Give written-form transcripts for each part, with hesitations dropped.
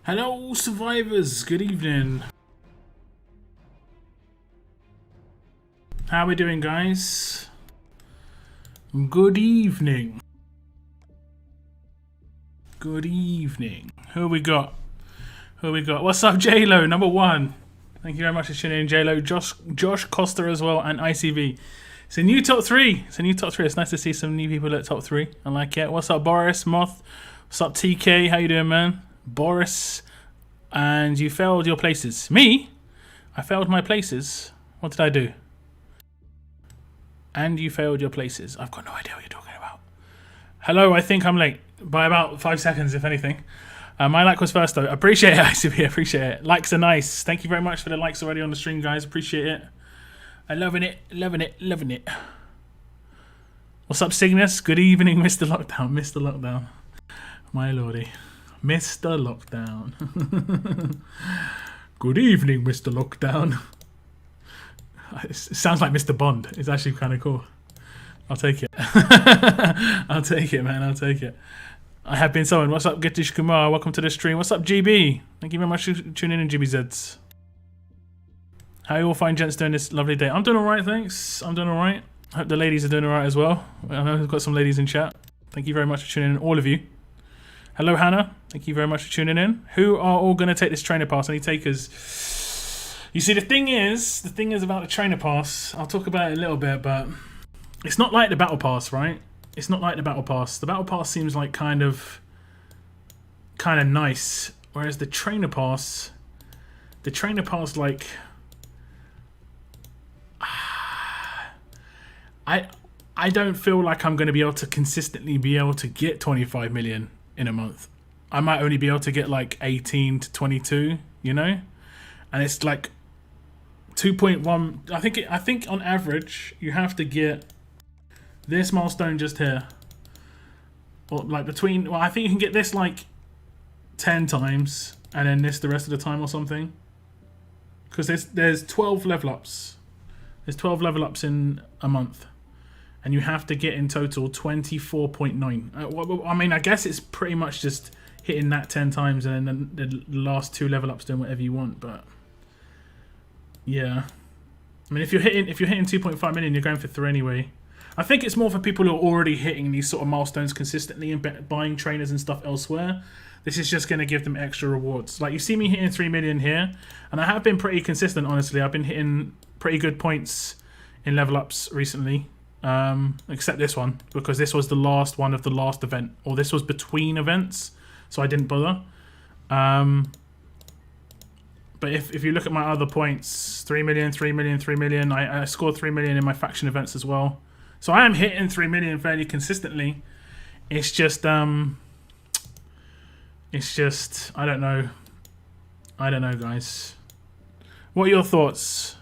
Hello, survivors. Good evening. How are we doing, guys? Good evening. Good evening. Who we got? Who we got? What's up, JLo? Number one. Thank you very much for tuning in, JLo. Josh Costa as well, and ICV. It's a new top three. It's a new top three. It's nice to see some new people at top three. I like it. What's up, Boris Moth? What's up, TK? How you doing, man? Boris. And you failed your places. Me? I failed my places. What did I do? And you failed your places. I've got no idea what you're talking about. Hello, I think I'm late. By about 5 seconds, if anything. My like was first, though. Appreciate it, ICP. Appreciate it. Likes are nice. Thank you very much for the likes already on the stream, guys. Appreciate it. I'm loving it. Loving it. Loving it. What's up, Cygnus? Good evening, Mr. Lockdown. Mr. Lockdown. My lordy. Mr. Lockdown. Good evening, Mr. Lockdown. It sounds like Mr. Bond. It's actually kind of cool. I'll take it. I'll take it, man. I'll take it. I have been summoned. What's up, Getish Kumar? Welcome to the stream. What's up, GB? Thank you very much for tuning in, GBZs. How you all find gents doing this lovely day? I'm doing alright, thanks. I'm doing alright. Hope the ladies are doing alright as well. I know we've got some ladies in chat. Thank you very much for tuning in, all of you. Hello, Hannah. Thank you very much for tuning in. Who are all going to take this trainer pass? Any takers? You see, the thing is about the trainer pass, I'll talk about it a little bit, but it's not like the battle pass, right? It's not like the battle pass. The battle pass seems like kind of nice, whereas the trainer pass, like, I don't feel like I'm going to be able to consistently be able to get 25 million in a month. I might only be able to get like 18 to 22, you know? And it's like 2.1. I think on average you have to get this milestone just here, or like between. Well, I think you can get this like 10 times, and then this the rest of the time or something. Because there's 12 level ups. There's 12 level ups in a month, and you have to get in total 24.9. I mean, I guess it's pretty much just hitting that 10 times, and then the last 2 level ups doing whatever you want, but. Yeah, I mean, if you're hitting 2.5 million, you're going for 3 anyway. I think it's more for people who are already hitting these sort of milestones consistently and buying trainers and stuff elsewhere. This is just going to give them extra rewards. Like, you see me hitting 3 million here, and I have been pretty consistent, honestly. I've been hitting pretty good points in level ups recently, except this one, because this was the last one of the last event, or this was between events, so I didn't bother. But if you look at my other points, 3 million, 3 million, 3 million, I scored 3 million in my faction events as well. So I am hitting 3 million fairly consistently. It's just, I don't know. I don't know, guys. What are your thoughts?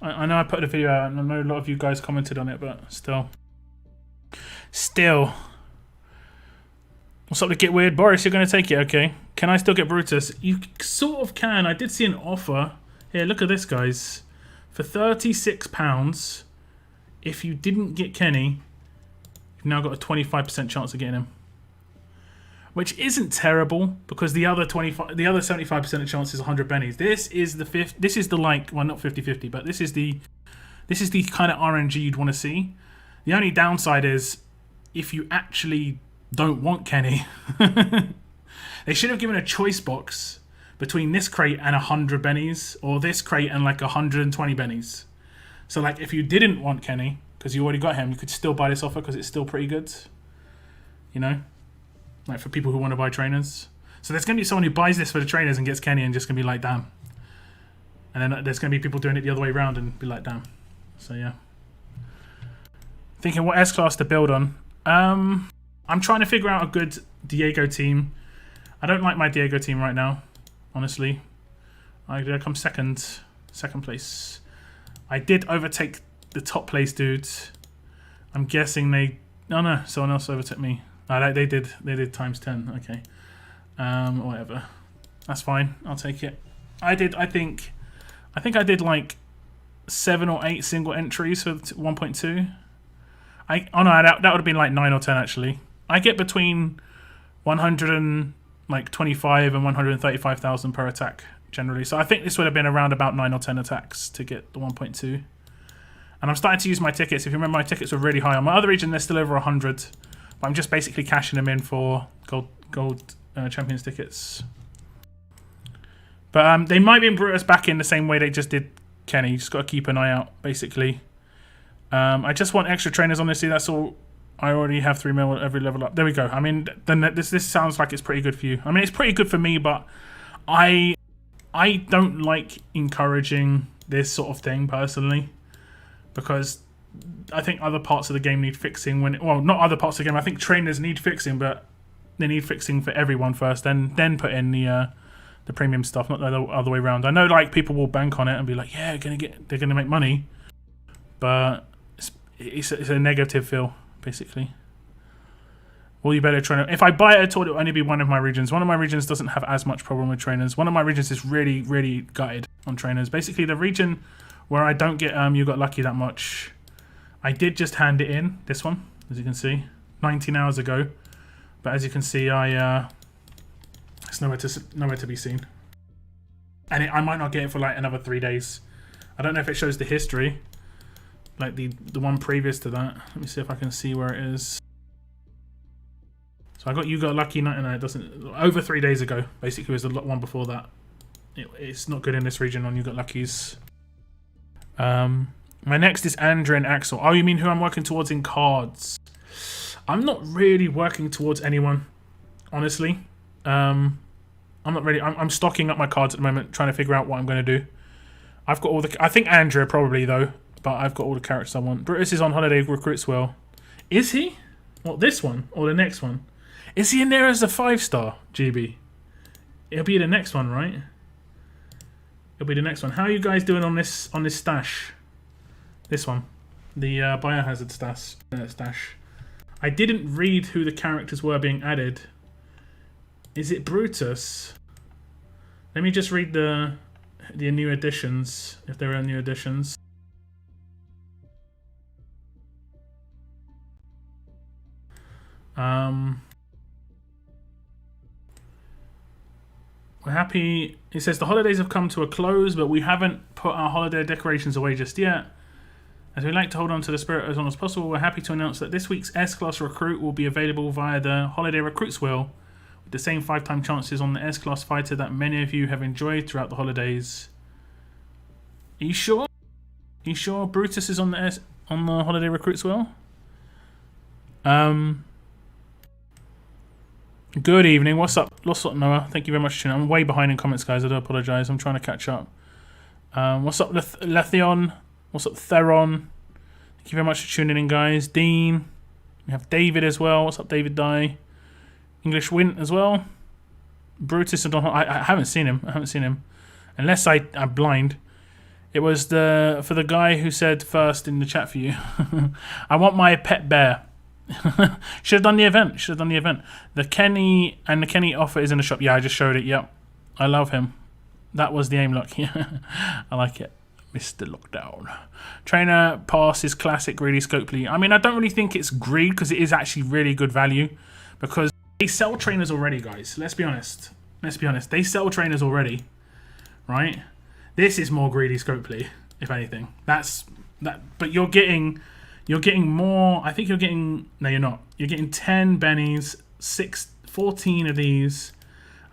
I know I put the video out, and I know a lot of you guys commented on it, but still. What's up to Get Weird? Boris, you're going to take it, okay. Can I still get Brutus? You sort of can. I did see an offer. Here, look at this, guys. For £36, if you didn't get Kenny, you've now got a 25% chance of getting him. Which isn't terrible, because the other 75% of chance is 100 bennies. This is the like, well, not 50-50, but this is the kind of RNG you'd want to see. The only downside is if you actually don't want Kenny. They should have given a choice box between this crate and 100 bennies, or this crate and like 120 bennies. So like, if you didn't want Kenny because you already got him, you could still buy this offer because it's still pretty good, you know, like for people who want to buy trainers. So there's going to be someone who buys this for the trainers and gets Kenny and just going to be like, damn. And then there's going to be people doing it the other way around and be like, damn. So yeah, thinking what S-class to build on. I'm trying to figure out a good Diego team. I don't like my Diego team right now, honestly. I come second place. I did overtake the top place dudes. I'm guessing they. No, someone else overtook me. No, they did times 10. Okay, whatever. That's fine. I'll take it. I think I did like 7 or 8 single entries for 1.2. Oh no, that would have been like 9 or 10 actually. I get between 100 and like 25 and 135,000 per attack generally. So I think this would have been around about 9 or 10 attacks to get the 1.2. And I'm starting to use my tickets. If you remember, my tickets were really high. On my other region, they're still over 100. But I'm just basically cashing them in for gold champions tickets. But they might be Brutus back in the same way they just did Kenny. You just got to keep an eye out, basically. I just want extra trainers on this. See, that's all. I already have 3 mil every level up. There we go. I mean, this sounds like it's pretty good for you. I mean, it's pretty good for me, but I don't like encouraging this sort of thing personally, because I think other parts of the game need fixing. Well, not other parts of the game. I think trainers need fixing, but they need fixing for everyone first, then put in the premium stuff, not the other way around. I know, like, people will bank on it and be like, yeah, they're gonna make money, but it's a negative feel, basically. Well, you better train. If I buy it at all, it'll only be one of my regions. One of my regions doesn't have as much problem with trainers. One of my regions is really, really gutted on trainers. Basically, the region where I don't get You Got Lucky that much, I did just hand it in, this one, as you can see, 19 hours ago. But as you can see, it's nowhere to be seen. And I might not get it for like another 3 days. I don't know if it shows the history, like the one previous to that. Let me see if I can see where it is. So I got You Got Lucky, no, it doesn't. Over 3 days ago, basically, was the one before that. It's not good in this region on You Got Luckies. My next is Andrew and Axel. Oh, you mean who I'm working towards in cards? I'm not really working towards anyone, honestly. I'm not really. I'm stocking up my cards at the moment, trying to figure out what I'm going to do. I've got all the. I think Andrea probably though, but I've got all the characters I want. Brutus is on holiday. Recruits well. Is he? What, this one or the next one? Is he in there as a 5-star GB? It'll be the next one, right? It'll be the next one. How are you guys doing on this stash? This one, the biohazard stash. I didn't read who the characters were being added. Is it Brutus? Let me just read the new additions, if there are new additions. We're happy. It says the holidays have come to a close, but we haven't put our holiday decorations away just yet. As we like to hold on to the spirit as long as possible, we're happy to announce that this week's S-Class recruit will be available via the Holiday Recruits Wheel, with the same 5-time chances on the S-Class fighter that many of you have enjoyed throughout the holidays. Are you sure? Are you sure Brutus is on the Holiday Recruits Wheel? Good evening. What's up, Noah? Thank you very much for tuning in. I'm way behind in comments, guys. I do apologise. I'm trying to catch up. What's up, Letheon? What's up, Theron? Thank you very much for tuning in, guys. Dean. We have David as well. What's up, David Dye? English Wint as well. Brutus and Don. I haven't seen him. Unless I'm blind. It was for the guy who said first in the chat for you. I want my pet bear. Should have done the event. The Kenny offer is in the shop. Yeah, I just showed it. Yep. I love him. That was the aim lock. Yeah. I like it. Mr. Lockdown. Trainer pass is classic greedy scopely. I mean, I don't really think it's greed because it is actually really good value, because they sell trainers already, guys. Let's be honest. They sell trainers already, right? This is more greedy scopely, if anything. That's that. But you're getting more. I think you're getting. No, you're not. You're getting 10 bennies, 14 of these.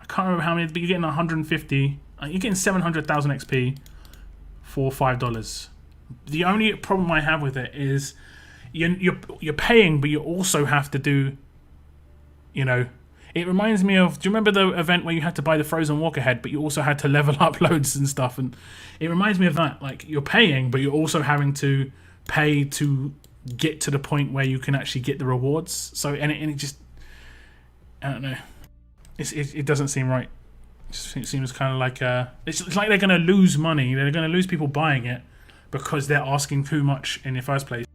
I can't remember how many, but you're getting 150. You're getting 700,000 XP for $5. The only problem I have with it is you're paying, but you also have to do. You know, it reminds me of. Do you remember the event where you had to buy the Frozen Walker head, but you also had to level up loads and stuff? And it reminds me of that. Like, you're paying, but you're also having to pay to get to the point where you can actually get the rewards. So and it just, I don't know. It doesn't seem right. It seems kind of like it's like they're going to lose money. They're going to lose people buying it because they're asking too much in the first place.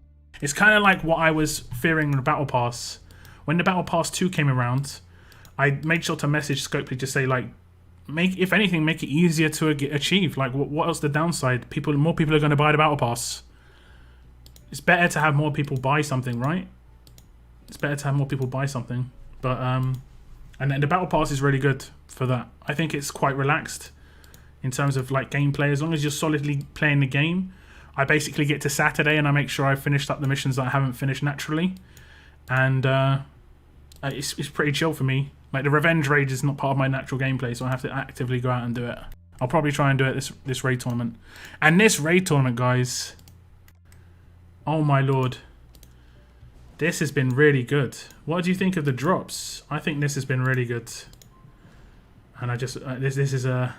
It's kind of like what I was fearing with the Battle Pass. When the Battle Pass 2 came around, I made sure to message Scopely to say, like, if anything, make it easier to achieve. Like, what else the downside? More people are going to buy the Battle Pass. It's better to have more people buy something, right? But And then the battle pass is really good for that. I think it's quite relaxed in terms of like gameplay. As long as you're solidly playing the game, I basically get to Saturday and I make sure I finished up the missions that I haven't finished naturally, and it's pretty chill for me. Like the revenge raid is not part of my natural gameplay, so I have to actively go out and do it. I'll probably try and do it this raid tournament. And this raid tournament, guys, oh my lord, this has been really good. What do you think of the drops? I think this has been really good. And I just this is a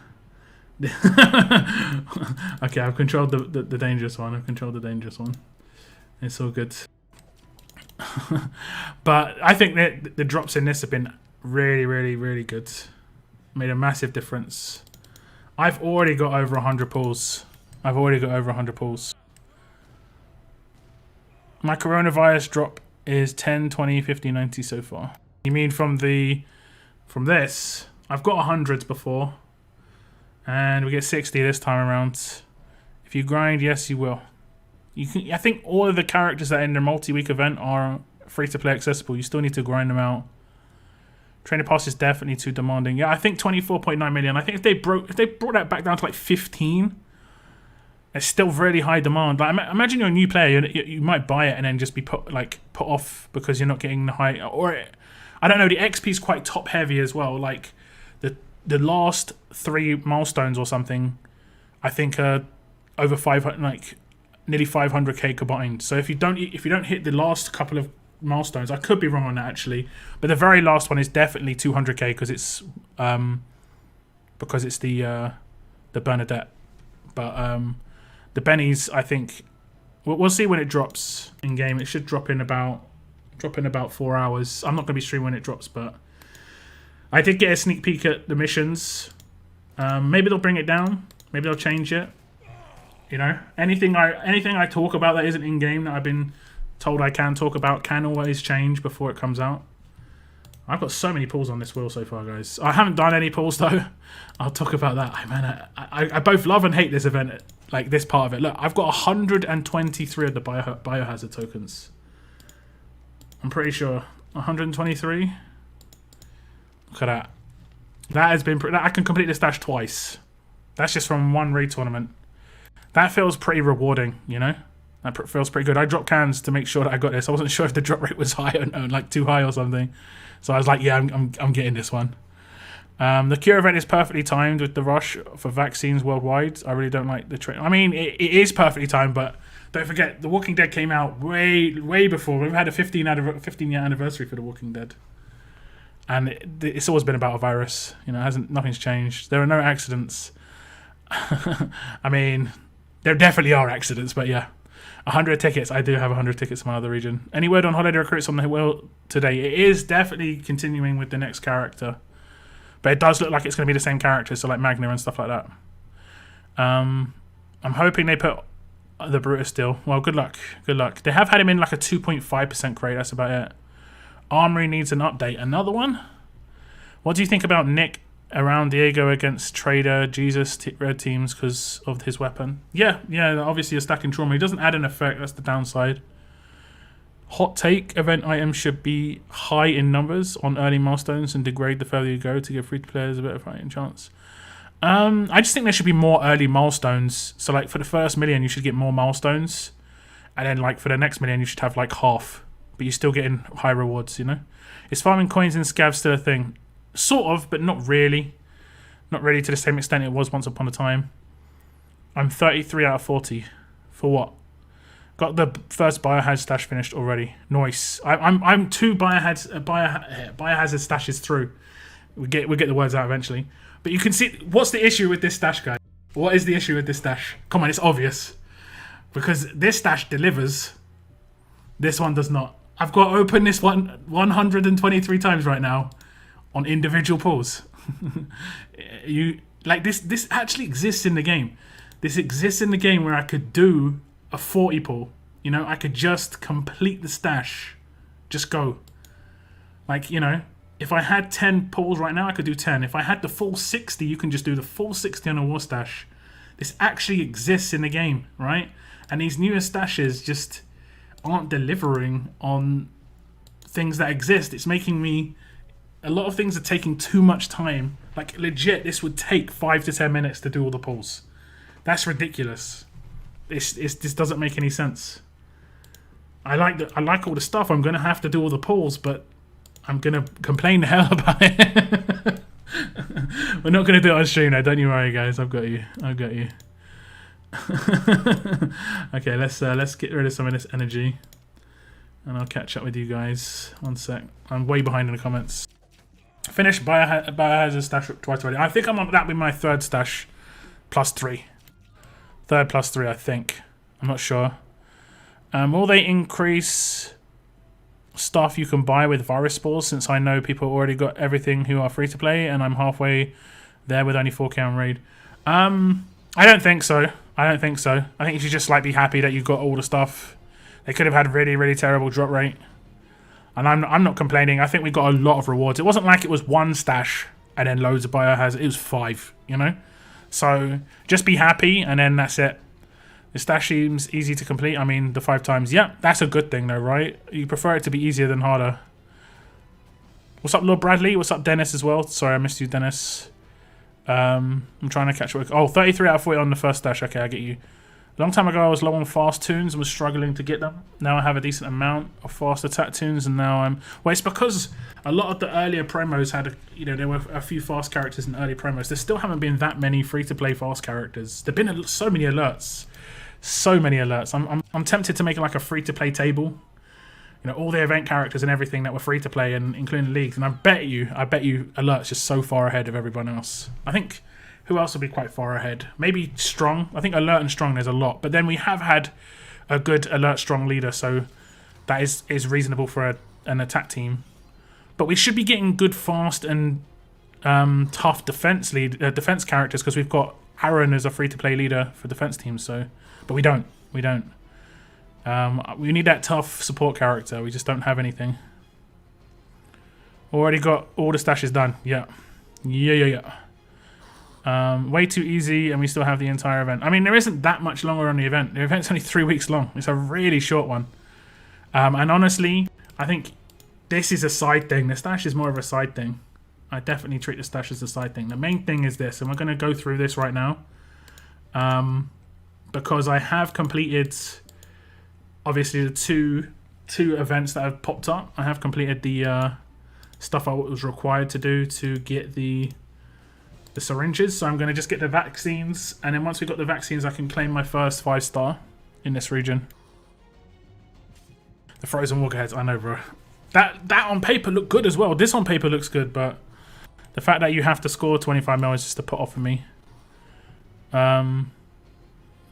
okay, I've controlled the dangerous one. I've controlled the dangerous one. It's all good. But I think that the drops in this have been really, really, really good. Made a massive difference. I've already got over 100 pulls. I've already got over 100 pulls. My coronavirus drop is 10, 20, 50, 90 so far. You mean from this? I've got 100s before. And we get 60 this time around. If you grind, yes, you will. You can. I think all of the characters that are in the multi-week event are free-to-play accessible. You still need to grind them out. Trainer pass is definitely too demanding. Yeah, I think 24.9 million. I think if they brought that back down to like 15, it's still really high demand. Like imagine you're a new player, you might buy it and then just be put off because you're not getting the high. Or I don't know. The XP is quite top heavy as well. Like the last 3 milestones or something, I think are over 500, like nearly 500k combined. So if you don't hit the last couple of milestones, I could be wrong on that actually, but the very last one is definitely 200k because it's the Bernadette. But the Bennies, I think we'll see when it drops in game. It should drop in about 4 hours. I'm not going to be streaming when it drops, but I did get a sneak peek at the missions. Maybe they'll bring it down. Maybe they'll change it. You know, anything I talk about that isn't in game that I've been told I can talk about can always change before it comes out. I've got so many pulls on this wheel so far, guys. I haven't done any pulls though. I'll talk about that. Man, I both love and hate this event, like this part of it. Look, I've got 123 of the biohazard tokens. I'm pretty sure 123. Look at that. That has been. I can complete the stash twice. That's just from one raid tournament. That feels pretty rewarding, you know. That feels pretty good. I dropped cans to make sure that I got this. I wasn't sure if the drop rate was high or no, like too high or something. So I was like, yeah, I'm getting this one. The cure event is perfectly timed with the rush for vaccines worldwide. I really don't like the trade. I mean, it is perfectly timed, but don't forget, The Walking Dead came out way before. We've had a 15-year anniversary for The Walking Dead. And it's always been about a virus. You know, nothing's changed. There are no accidents. I mean, there definitely are accidents, but yeah. 100 tickets. I do have 100 tickets from another region. Any word on holiday recruits on the wheel today? It is definitely continuing with the next character. But it does look like it's going to be the same character, so like Magna and stuff like that. I'm hoping they put the Brutus still. Well, good luck. Good luck. They have had him in like a 2.5% crate. That's about it. Armory needs an update. Another one? What do you think about Nick around Diego against Trader, Jesus, red teams because of his weapon? Yeah, obviously a stacking trauma. He doesn't add an effect. That's the downside. Hot take, event items should be high in numbers on early milestones and degrade the further you go to give free players a better fighting chance. I just think there should be more early milestones. So like for the first million, you should get more milestones. And then like for the next million, you should have like half. But you're still getting high rewards, you know? Is farming coins in scavs still a thing? Sort of, but not really. Not really to the same extent it was once upon a time. I'm 33 out of 40. For what? Got the first biohazard stash finished already. Nice. I'm 2 biohazard stashes through. We'll get the words out eventually. But you can see, what's the issue with this stash, guys? What is the issue with this stash? Come on, it's obvious. Because this stash delivers. This one does not. I've got to open this one 123 times right now on individual pulls. This actually exists in the game. This exists in the game where I could do a 40 pull. You know, I could just complete the stash. Just go. Like, you know, if I had 10 pulls right now, I could do 10. If I had the full 60, you can just do the full 60 on a war stash. This actually exists in the game, right? And these newer stashes just aren't delivering on things that exist. It's making me a lot of things are taking too much time. Like legit, this would take 5 to 10 minutes to do all the pulls. That's ridiculous. This doesn't make any sense. I like all the stuff. I'm gonna have to do all the pulls, but I'm gonna complain the hell about it. We're not gonna do it on stream now. Don't you worry, guys. I've got you. I've got you. Okay, let's get rid of some of this energy, and I'll catch up with you guys. One sec. I'm way behind in the comments. Finished biohazard stash twice already. I think I'm on that with my third stash, +3. Third +3, I think. I'm not sure. Will they increase stuff you can buy with virus spores? Since I know people already got everything who are free to play, and I'm halfway there with only 4K on raid. I don't think so. I don't think so. I think you should just like be happy that you got all the stuff. They could have had really, really terrible drop rate. And I'm not complaining. I think we got a lot of rewards. It wasn't like it was one stash and then loads of biohazard. It was 5, you know? So just be happy and then that's it. The stash seems easy to complete. I mean, the 5 times. Yeah, that's a good thing though, right? You prefer it to be easier than harder. What's up, Lord Bradley? What's up, Dennis, as well? Sorry, I missed you, Dennis. I'm trying to catch up. Oh, 33 out of 40 on the first stash. Okay, I get you. A long time ago, I was low on fast tunes and was struggling to get them. Now I have a decent amount of fast attack tunes, and now I'm... Well, it's because a lot of the earlier promos had, there were a few fast characters in early promos. There still haven't been that many free-to-play fast characters. There've been so many alerts. So many alerts. I'm tempted to make like a free-to-play table. All the event characters and everything that were free-to-play, and including leagues. And I bet you alerts just so far ahead of everyone else. I think... Who else will be quite far ahead? Maybe Strong. I think Alert and Strong there's a lot. But then we have had a good Alert Strong leader, so that is reasonable for an attack team. But we should be getting good, fast, and tough defense characters because we've got Aaron as a free-to-play leader for defense teams. But we don't. We don't. We need that tough support character. We just don't have anything. Already got all the stashes done. Yeah. Way too easy, and we still have the entire event. I mean, there isn't that much longer on the event. The event's only 3 weeks long. It's a really short one. And honestly, I think this is a side thing. The stash is more of a side thing. I definitely treat the stash as a side thing. The main thing is this, and we're going to go through this right now. Because I have completed, obviously, the two events that have popped up. I have completed the stuff I was required to do to get the syringes, so I'm going to just get the vaccines, and then once we got the vaccines I can claim my first 5-star in this region. The frozen walkerheads, I know, bro. That on paper looked good as well. This on paper looks good, but the fact that you have to score 25 mil is just a put off for me.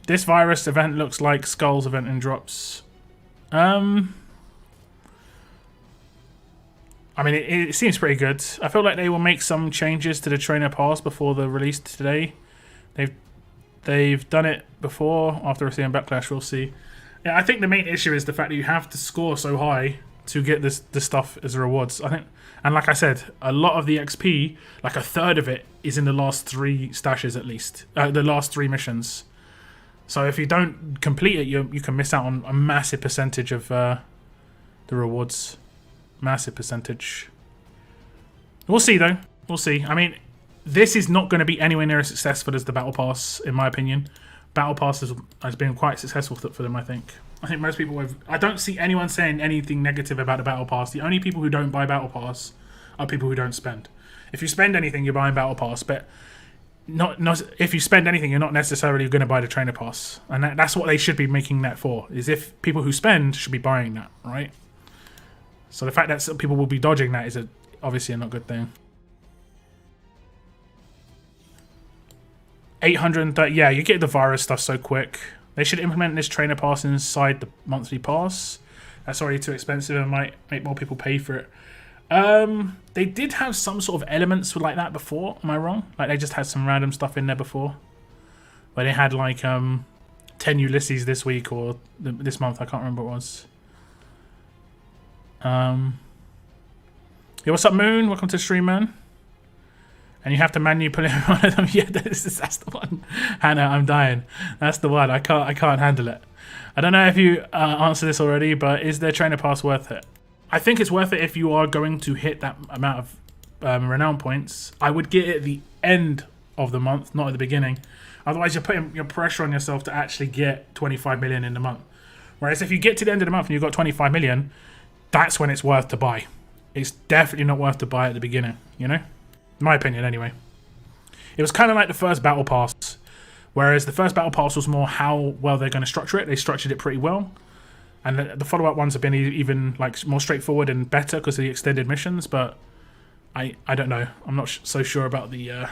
This virus event looks like Skull's event in drops. I mean, it seems pretty good. I feel like they will make some changes to the trainer pass before the release today. They've done it before. After receiving backlash, we'll see. Yeah, I think the main issue is the fact that you have to score so high to get this stuff as rewards. I think, and like I said, a lot of the XP, like a third of it, is in the last 3 stashes at least. The last 3 missions. So if you don't complete it, you can miss out on a massive percentage of the rewards. Massive percentage. We'll see though. We'll see. I mean, this is not going to be anywhere near as successful as the Battle Pass, in my opinion. Battle Pass has been quite successful for them, I think. I think most people have... I don't see anyone saying anything negative about the Battle Pass. The only people who don't buy Battle Pass are people who don't spend. If you spend anything, you're buying Battle Pass, but not if you spend anything, you're not necessarily going to buy the Trainer Pass. And that's what they should be making that for, is if people who spend should be buying that, right? So the fact that some people will be dodging that is obviously a not good thing. 830, yeah, you get the virus stuff so quick. They should implement this trainer pass inside the monthly pass. That's already too expensive and might make more people pay for it. They did have some sort of elements like that before, am I wrong? Like they just had some random stuff in there before. Where they had like 10 Ulysses this week or this month, I can't remember what it was. Yeah, what's up, Moon? Welcome to the stream, man. And you have to manually pull in one of them. Yeah, that's the one. Hannah, I'm dying. That's the one. I can't handle it. I don't know if you answered this already, but is their trainer pass worth it? I think it's worth it if you are going to hit that amount of renown points, I would get it at the end of the month, not at the beginning. Otherwise, you're putting your pressure on yourself to actually get 25 million in the month. Whereas if you get to the end of the month and you've got 25 million, that's when it's worth to buy. It's definitely not worth to buy at the beginning, you know? In my opinion, anyway. It was kind of like the first Battle Pass, whereas the first Battle Pass was more how well they're going to structure it. They structured it pretty well. And the follow-up ones have been even like more straightforward and better because of the extended missions, but I don't know. I'm not so sure about the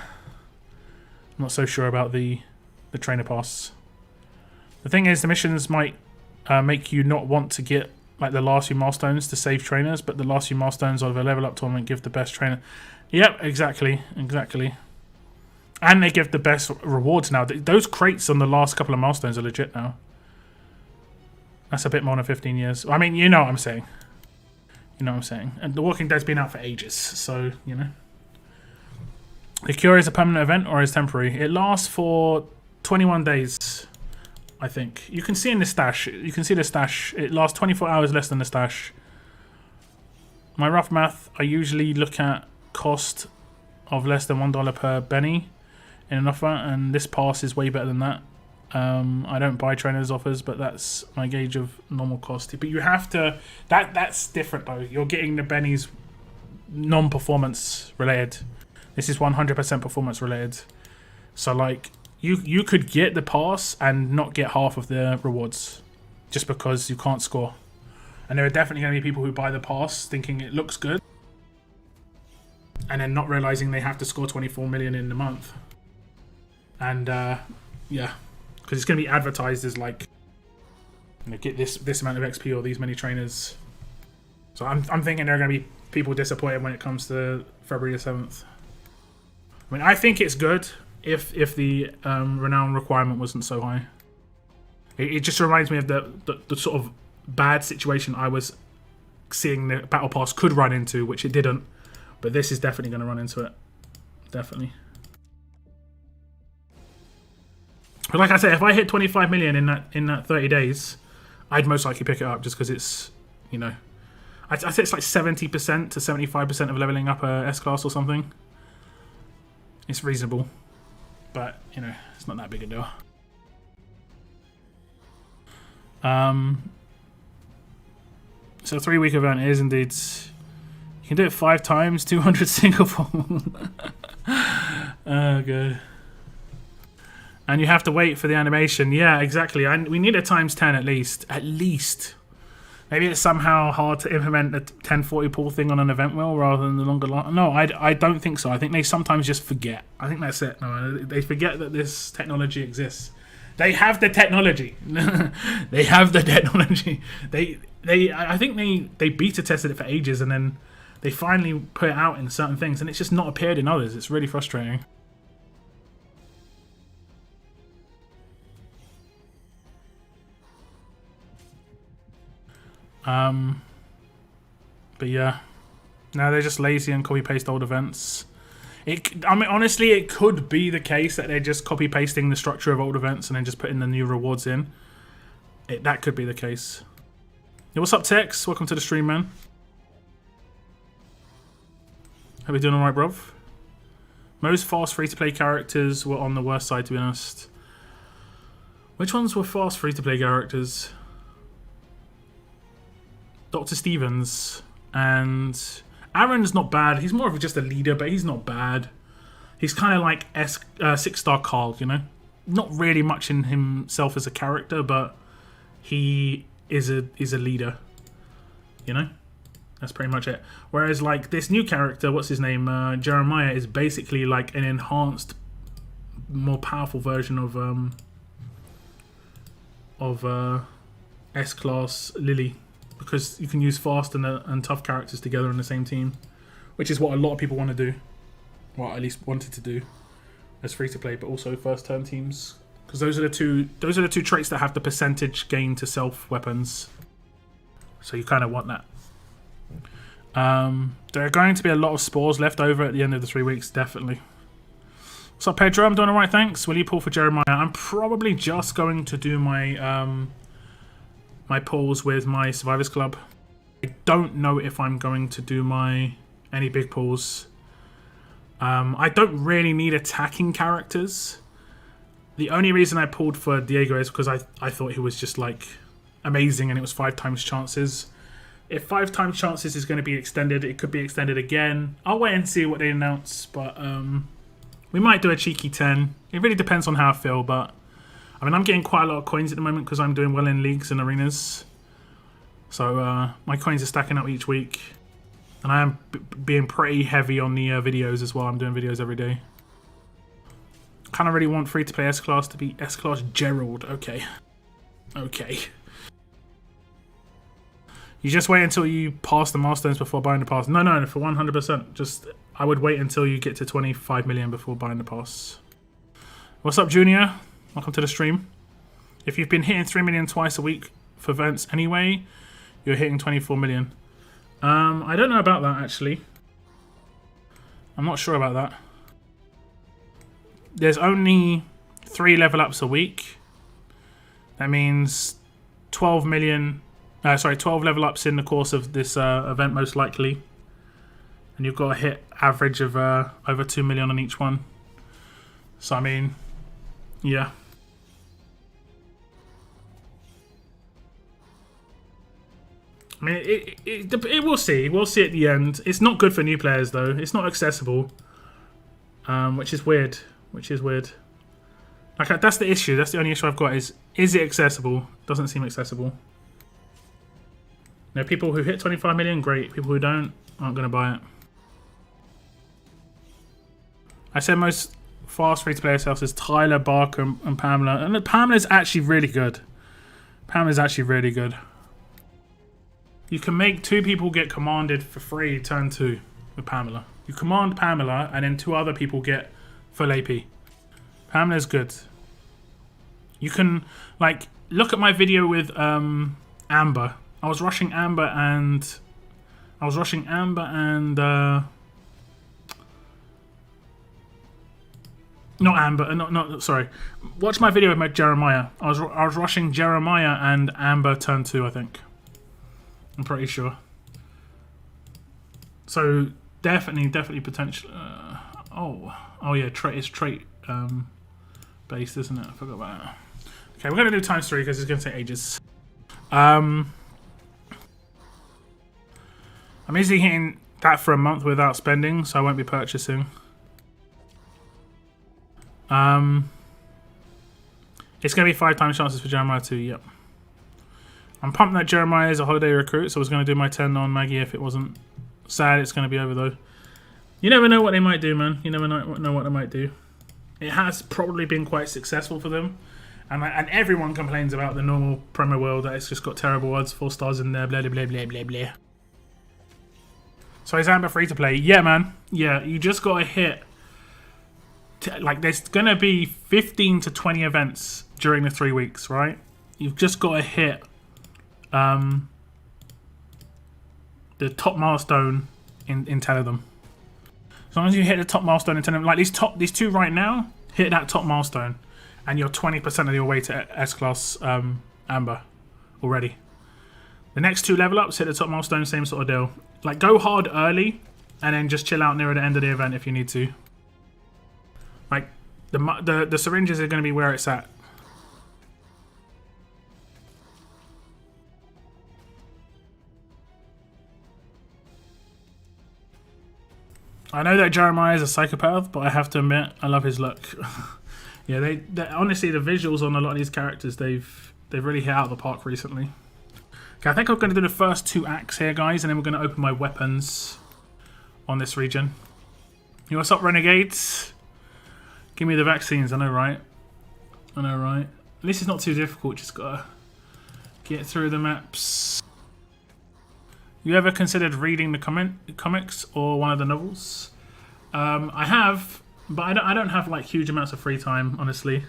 the trainer pass. The thing is, the missions might make you not want to get like the last few milestones to save trainers, but the last few milestones of a level up tournament give the best trainer. Yep, exactly. And they give the best rewards now. Those crates on the last couple of milestones are legit now. That's a bit more than 15 years. I mean, you know what I'm saying. And The Walking Dead's been out for ages, so, you know. The Cure is a permanent event or is temporary? It lasts for 21 days. I think. You can see in the stash. You can see the stash. It lasts 24 hours less than the stash. My rough math, I usually look at cost of less than $1 per Benny in an offer, and this pass is way better than that. I don't buy trainers offers, but that's my gauge of normal cost. But you have to... That's different, though. You're getting the Bennies non-performance related. This is 100% performance related. So, like... You could get the pass and not get half of the rewards just because you can't score. And there are definitely going to be people who buy the pass thinking it looks good and then not realizing they have to score 24 million in the month. And yeah, because it's going to be advertised as like, you know, get this amount of XP or these many trainers. So I'm thinking there are going to be people disappointed when it comes to February the 7th. I mean, I think it's good. If the renown requirement wasn't so high. It just reminds me of the sort of bad situation I was seeing the Battle Pass could run into, which it didn't. But this is definitely going to run into it. Definitely. But like I said, if I hit 25 million in that 30 days, I'd most likely pick it up just because it's, you know... I'd say it's like 70% to 75% of leveling up a S-Class or something. It's reasonable. But, you know, it's not that big a deal. So a 3-week event is indeed... You can do it 5 times, 200 single ball. Oh, good. And you have to wait for the animation. Yeah, exactly. And we need a times 10 at least. At least. Maybe it's somehow hard to implement the 1040 pull thing on an event wheel rather than the longer... No, I don't think so. I think they sometimes just forget. I think that's it. No, they forget that this technology exists. They have the technology. They have the technology. I think they beta tested it for ages and then they finally put it out in certain things and it's just not appeared in others. It's really frustrating. But yeah, now they're just lazy and copy paste old events. I mean, honestly, it could be the case that they're just copy pasting the structure of old events and then just putting the new rewards in. That could be the case. Yeah, what's up, Tex? Welcome to the stream, man. Hope you're doing alright, bruv. Most fast free-to-play characters were on the worst side, to be honest. Which ones were fast free-to-play characters? Dr. Stevens and Aaron's not bad. He's more of just a leader, but he's not bad. He's kind of like 6-star Carl, you know? Not really much in himself as a character, but he is a leader, you know? That's pretty much it. Whereas like this new character, what's his name? Jeremiah is basically like an enhanced, more powerful version of S-Class Lily. Because you can use fast and tough characters together in the same team, which is what a lot of people want to do, well, at least wanted to do, as free to play, but also first turn teams, because those are the two traits that have the percentage gain to self weapons. So you kind of want that. There are going to be a lot of spores left over at the end of the 3 weeks, definitely. What's up, Pedro? I'm doing alright, thanks. Will you pull for Jeremiah? I'm probably just going to do my my pulls with my Survivors Club. I don't know if I'm going to do any big pulls I don't really need attacking characters. The only reason I pulled for Diego is because I thought he was just like amazing and it was 5 times chances. If 5 times chances is going to be extended, it could be extended again. I'll wait and see what they announce, but we might do a cheeky 10. It really depends on how I feel, but I mean, I'm getting quite a lot of coins at the moment because I'm doing well in leagues and arenas. So my coins are stacking up each week. And I am being pretty heavy on the videos as well. I'm doing videos every day. Kind of really want free-to-play S-Class to be S-Class Gerald. Okay. Okay. You just wait until you pass the milestones before buying the pass. No, for 100%. Just, I would wait until you get to 25 million before buying the pass. What's up, Junior? Welcome to the stream. If you've been hitting 3 million twice a week for events anyway, you're hitting 24 million. I don't know about that, actually. I'm not sure about that. There's only 3 level ups a week. That means 12 level ups in the course of this event, most likely. And you've got to hit average of over 2 million on each one. So, I mean, yeah. I mean, it we'll see. We'll see at the end. It's not good for new players, though. It's not accessible. Which is weird. Like, that's the issue. That's the only issue I've got is it accessible? Doesn't seem accessible. Now, people who hit 25 million, great. People who don't, aren't going to buy it. I said most fast free-to-play sales is Tyler, Barker, and Pamela. And Pamela's actually really good. You can make 2 people get commanded for free turn 2 with Pamela. You command Pamela and then 2 other people get full AP. Pamela's good. You can, like, look at my video with Amber. I was rushing Amber and not Amber, sorry. Watch my video with Jeremiah. I was rushing Jeremiah and Amber turn 2, I think. I'm pretty sure. So definitely potential. Oh yeah, it's trait based, isn't it? I forgot about that. Okay, we're gonna do times 3 because it's gonna take ages. I'm easily hitting that for a month without spending, so I won't be purchasing. It's gonna be 5 times chances for Jeremiah 2. Yep. I'm pumped that Jeremiah is a holiday recruit, so I was going to do my 10 on Maggie if it wasn't sad. It's going to be over, though. You never know what they might do, man. You never know what they might do. It has probably been quite successful for them. And everyone complains about the normal promo world, that it's just got terrible odds, 4 stars in there, blah, blah, blah, blah, blah, blah. So is Amber free to play? Yeah, man. Yeah, you just got to hit... like, there's going to be 15 to 20 events during the 3 weeks, right? You've just got to hit... the top milestone in 10 of them. As long as you hit the top milestone in 10 of them, like these 2 right now, hit that top milestone, and you're 20% of your way to S-Class Amber already. The next 2 level ups, hit the top milestone, same sort of deal. Like, go hard early, and then just chill out near the end of the event if you need to. Like, the syringes are going to be where it's at. I know that Jeremiah is a psychopath, but I have to admit, I love his look. Yeah, they honestly, the visuals on a lot of these characters, they've really hit out of the park recently. Okay, I think I'm going to do the first 2 acts here, guys, and then we're going to open my weapons on this region. You what's up, Renegades? Give me the vaccines, I know, right? At least it's not too difficult, just gotta get through the maps. You ever considered reading the comics or one of the novels? I have, but I don't have like huge amounts of free time, honestly.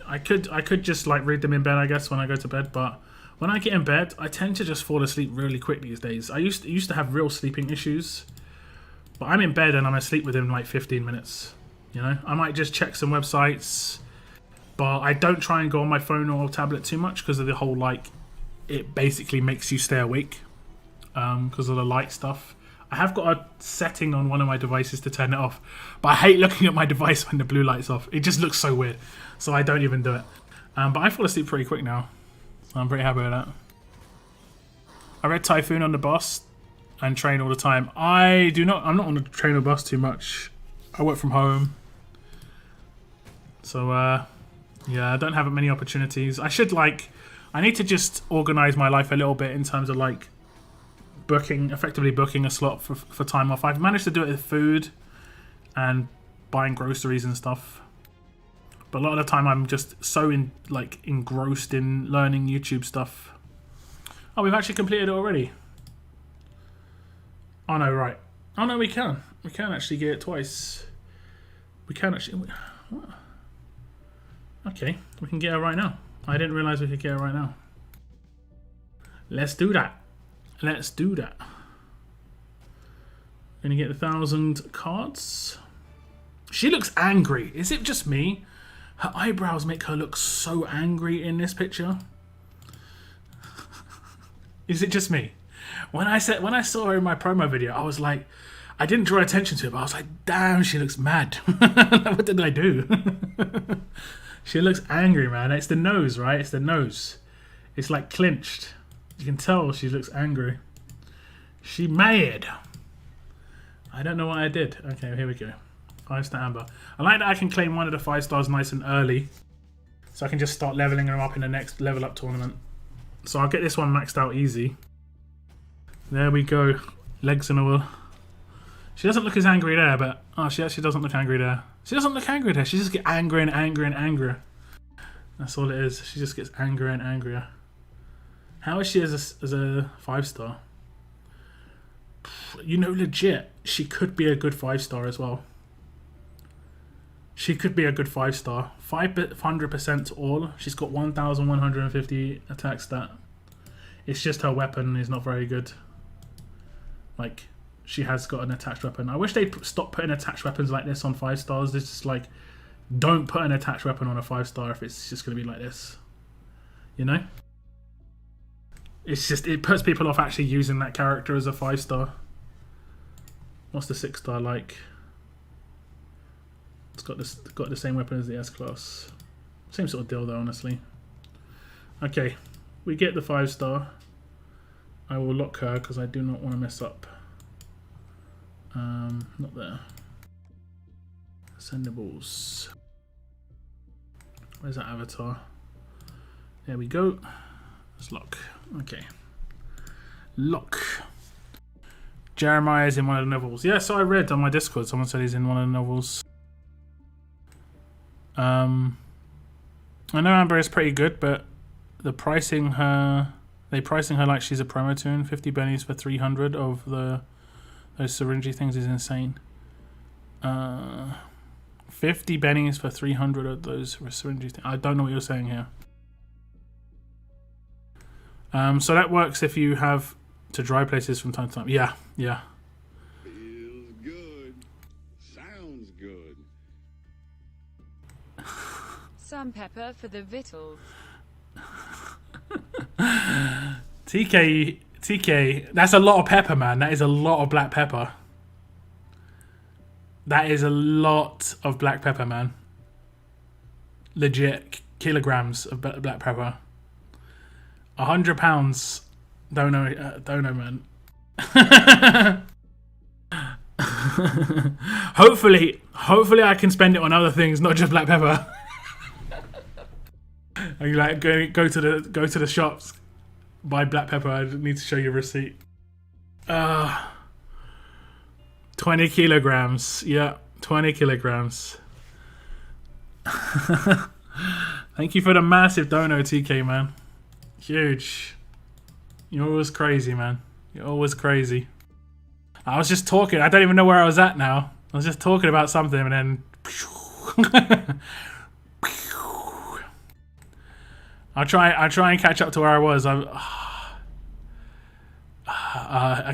I could just like read them in bed, I guess, when I go to bed, but when I get in bed, I tend to just fall asleep really quick these days. I used to have real sleeping issues, but I'm in bed and I'm asleep within like 15 minutes. You know, I might just check some websites, but I don't try and go on my phone or tablet too much because of the whole like, it basically makes you stay awake because of the light stuff. I have got a setting on one of my devices to turn it off, but I hate looking at my device when the blue light's off. It just looks so weird, so I don't even do it. But I fall asleep pretty quick now, so I'm pretty happy with that. I read Typhoon on the bus and train all the time. I'm not on the train or bus too much. I work from home, so yeah, I don't have many opportunities. I need to just organize my life a little bit in terms of like effectively booking a slot for time off. I've managed to do it with food and buying groceries and stuff, but a lot of the time I'm just so engrossed in learning YouTube stuff. Oh, we've actually completed it already. Oh no, right. Oh no, we can actually get it twice. We can actually. What? Okay, we can get it right now. I didn't realize we could get it right now. Let's do that. Let's do that. Gonna get 1,000 cards. She looks angry. Is it just me? Her eyebrows make her look so angry in this picture. Is it just me? When I saw her in my promo video, I was like, I didn't draw attention to it, but I was like, damn, she looks mad. What did I do? She looks angry, man. It's the nose, right? It's the nose. It's like clinched. You can tell she looks angry. She mad. I don't know what I did. Okay, here we go. 5-star Amber. I like that I can claim one of the 5 stars nice and early, so I can just start leveling them up in the next level up tournament. So I'll get this one maxed out easy. There we go. Legs and all. She doesn't look as angry there, but she actually doesn't look angry there. She doesn't look angry there. She just gets angrier and angrier and angrier. That's all it is. She just gets angrier and angrier. How is she as a 5-star? You know, legit, she could be a good 5-star as well. She could be a good 5-star. 500% to all. She's got 1,150 attack stat. It's just her weapon is not very good. Like, she has got an attached weapon. I wish they'd stop putting attached weapons like this on 5 stars. It's just like, don't put an attached weapon on a 5-star if it's just going to be like this. You know? It's just, it puts people off actually using that character as a 5-star. What's the 6-star like? It's got the same weapon as the S-class. Same sort of deal though, honestly. Okay, we get the 5-star. I will lock her because I do not want to mess up. Not there. Ascendables. Where's that avatar? There we go. Let's lock. Okay. Lock. Jeremiah's in one of the novels. Yeah, so I read on my Discord. Someone said he's in one of the novels. I know Amber is pretty good, but they're pricing her like she's a promo toon. 50 bennies for 300 of those syringy things is insane. 50 bennies for 300 of those syringy things. I don't know what you're saying here. So that works if you have to dry places from time to time. Yeah, yeah. Feels good. Sounds good. Some pepper for the victuals. TK, that's a lot of pepper, man. That is a lot of black pepper. That is a lot of black pepper, man. Legit kilograms of black pepper. £100. Don't know, man. Hopefully I can spend it on other things, not just black pepper. And like go to the shops, buy black pepper. I need to show you a receipt. 20 kilograms. Yeah, 20 kilograms. Thank you for the massive dono, TK, man. Huge. You're always crazy, man. You're always crazy. I was just talking. I don't even know where I was at now. I was just talking about something and then... I'll try and catch up to where I was.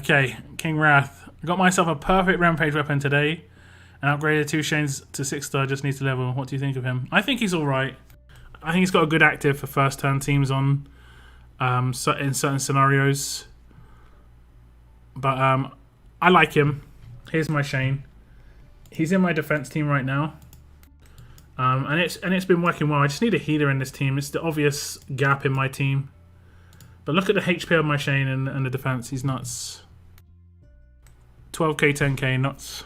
Okay, King Wrath. I got myself a perfect rampage weapon today and upgraded 2 Shanes to 6-star. Just needs to level. What do you think of him? I think he's alright. I think he's got a good active for first turn teams on in certain scenarios. But I like him. Here's my Shane. He's in my defense team right now. And it's been working well. I just need a healer in this team. It's the obvious gap in my team. But look at the HP of my Shane and the defense. He's nuts. 12k, 10k, nuts.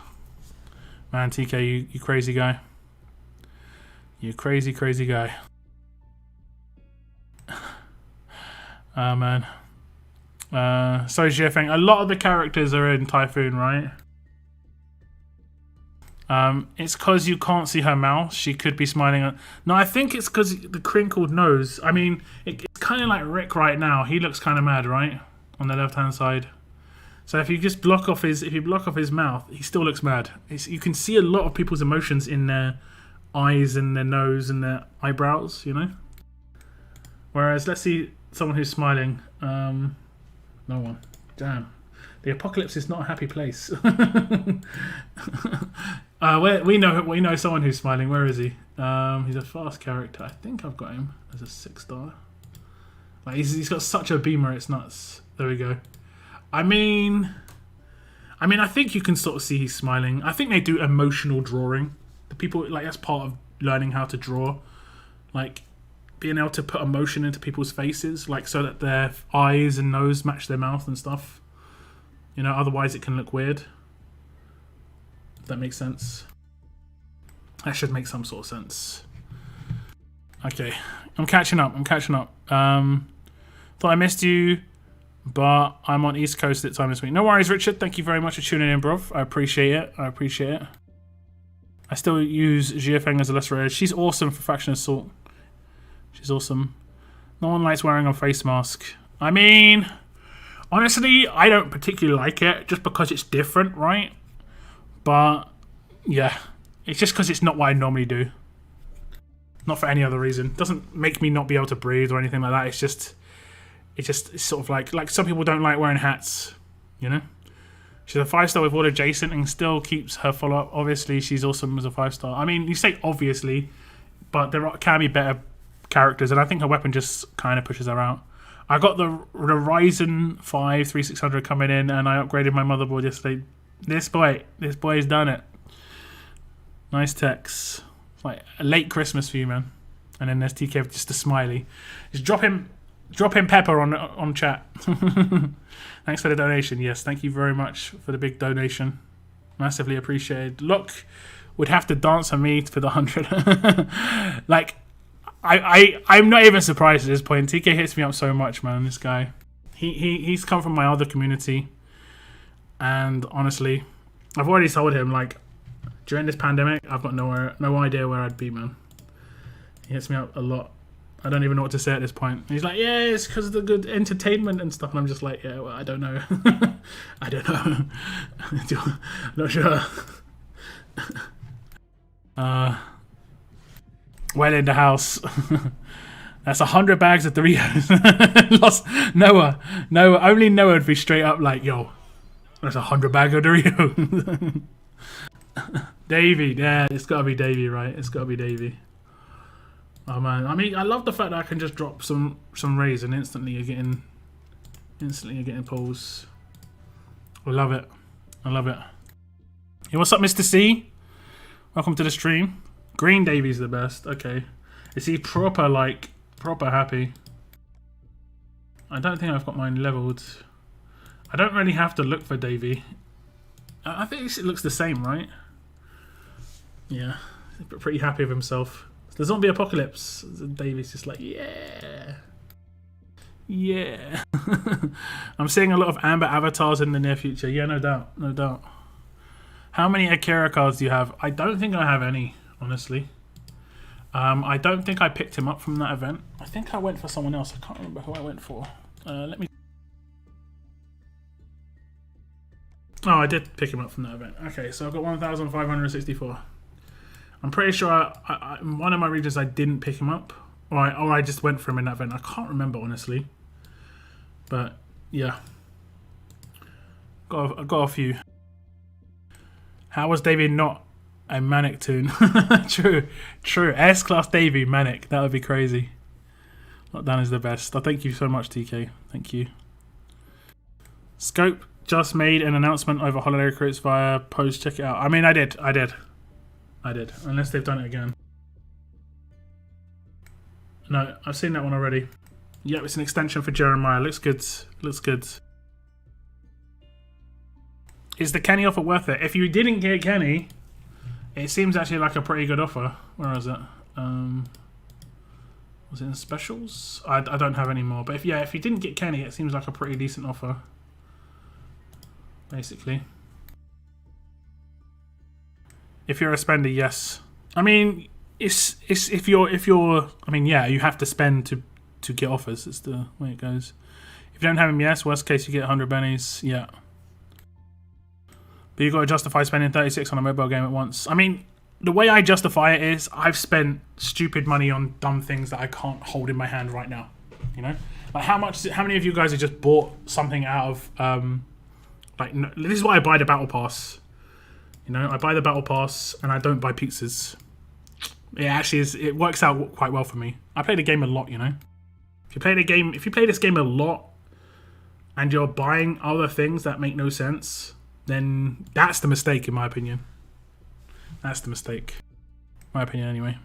Man, TK, you crazy guy. You crazy, crazy guy. Oh, man. So, Jiafeng, a lot of the characters are in Typhoon, right? It's because you can't see her mouth. She could be smiling. No, I think it's because the crinkled nose. I mean, it's kind of like Rick right now. He looks kind of mad, right? On the left-hand side. So if you just block off his mouth, he still looks mad. You can see a lot of people's emotions in their eyes and their nose and their eyebrows, you know? Whereas, let's see someone who's smiling. No one. Damn. The apocalypse is not a happy place. We know someone who's smiling. Where is he? He's a fast character. I think I've got him as a 6-star. Like he's got such a beamer, it's nuts. There we go. I mean, I think you can sort of see he's smiling. I think they do emotional drawing. The people, like, that's part of learning how to draw. Like, being able to put emotion into people's faces, like, so that their eyes and nose match their mouth and stuff. You know, otherwise it can look weird. If that makes sense. That should make some sort of sense. Okay, I'm catching up. Thought I missed you, but I'm on East Coast at the time this week. No worries, Richard. Thank you very much for tuning in, bruv. I appreciate it. I still use Jiafeng as a lesser rare. She's awesome for Faction Assault. She's awesome. No one likes wearing a face mask. I mean, honestly, I don't particularly like it just because it's different, right? But yeah, it's just because it's not what I normally do. Not for any other reason. It doesn't make me not be able to breathe or anything like that. It's sort of like some people don't like wearing hats, you know? She's a 5-star with all adjacent and still keeps her follow-up. Obviously, she's awesome as a 5-star. I mean, you say obviously, but there can be better characters, and I think her weapon just kind of pushes her out. I got the Ryzen 5 3600 coming in, and I upgraded my motherboard yesterday. This boy's done it. Nice text. It's like a late Christmas for you, man. And then there's TK with just a smiley. Just drop him pepper on chat. Thanks for the donation. Yes, thank you very much for the big donation. Massively appreciated. Look, would have to dance on me for the 100. Like, I'm not even surprised at this point. TK hits me up so much, man. This guy, he's come from my other community, and honestly, I've already told him, like, during this pandemic, I've got no idea where I'd be, man. He hits me up a lot. I don't even know what to say at this point. He's like, yeah, it's because of the good entertainment and stuff, and I'm just like, yeah, well, I don't know. I don't know. I'm not sure. Well in the house. That's 100 bags of Doritos. Lost Noah. Only Noah would be straight up like, yo, that's 100 bags of Doritos. Davey, yeah, it's gotta be Davey, right? It's gotta be Davey. Oh man, I mean, I love the fact that I can just drop some rays and instantly you're getting pulls. I love it. Hey, what's up, Mr. C? Welcome to the stream. Green Davey's the best. Okay, is he proper happy? I don't think I've got mine leveled. I don't really have to look for Davey. I think it looks the same, right? Yeah, he's pretty happy with himself. The zombie apocalypse. Davey's just like, yeah. I'm seeing a lot of amber avatars in the near future. Yeah, no doubt. How many Akira cards do you have? I don't think I have any, honestly. I don't think I picked him up from that event. I think I went for someone else. I can't remember who I went for. Let me. Oh, I did pick him up from that event. Okay, so I've got 1,564. I'm pretty sure in one of my regions I didn't pick him up, or I just went for him in that event. I can't remember, honestly, but yeah, I got a few. How was Davey not a Manic tune? True. S-Class Davey Manic. That would be crazy. Lockdown is the best. Thank you so much, TK. Thank you. Scope just made an announcement over holiday recruits via post. Check it out. I mean, I did. Unless they've done it again. No, I've seen that one already. Yep, it's an extension for Jeremiah. Looks good. Looks good. Is the Kenny offer worth it? If you didn't get Kenny, it seems actually like a pretty good offer. Where is it? Was it in specials? I don't have any more. But if you didn't get Kenny, it seems like a pretty decent offer. Basically. If you're a spender, yes. I mean, it's if you're I mean, yeah, you have to spend to get offers. It's the way it goes. If you don't have him, yes. Worst case, you get 100 bennies. Yeah. But you got to justify spending 36 on a mobile game at once. I mean, the way I justify it is I've spent stupid money on dumb things that I can't hold in my hand right now. You know, like how many of you guys have just bought something out of like this is why I buy the battle pass. You know, I buy the battle pass and I don't buy pizzas. It actually is. It works out quite well for me. I play the game a lot. You know, if you play this game a lot, and you're buying other things that make no sense, then that's the mistake, in my opinion. That's the mistake. My opinion, anyway.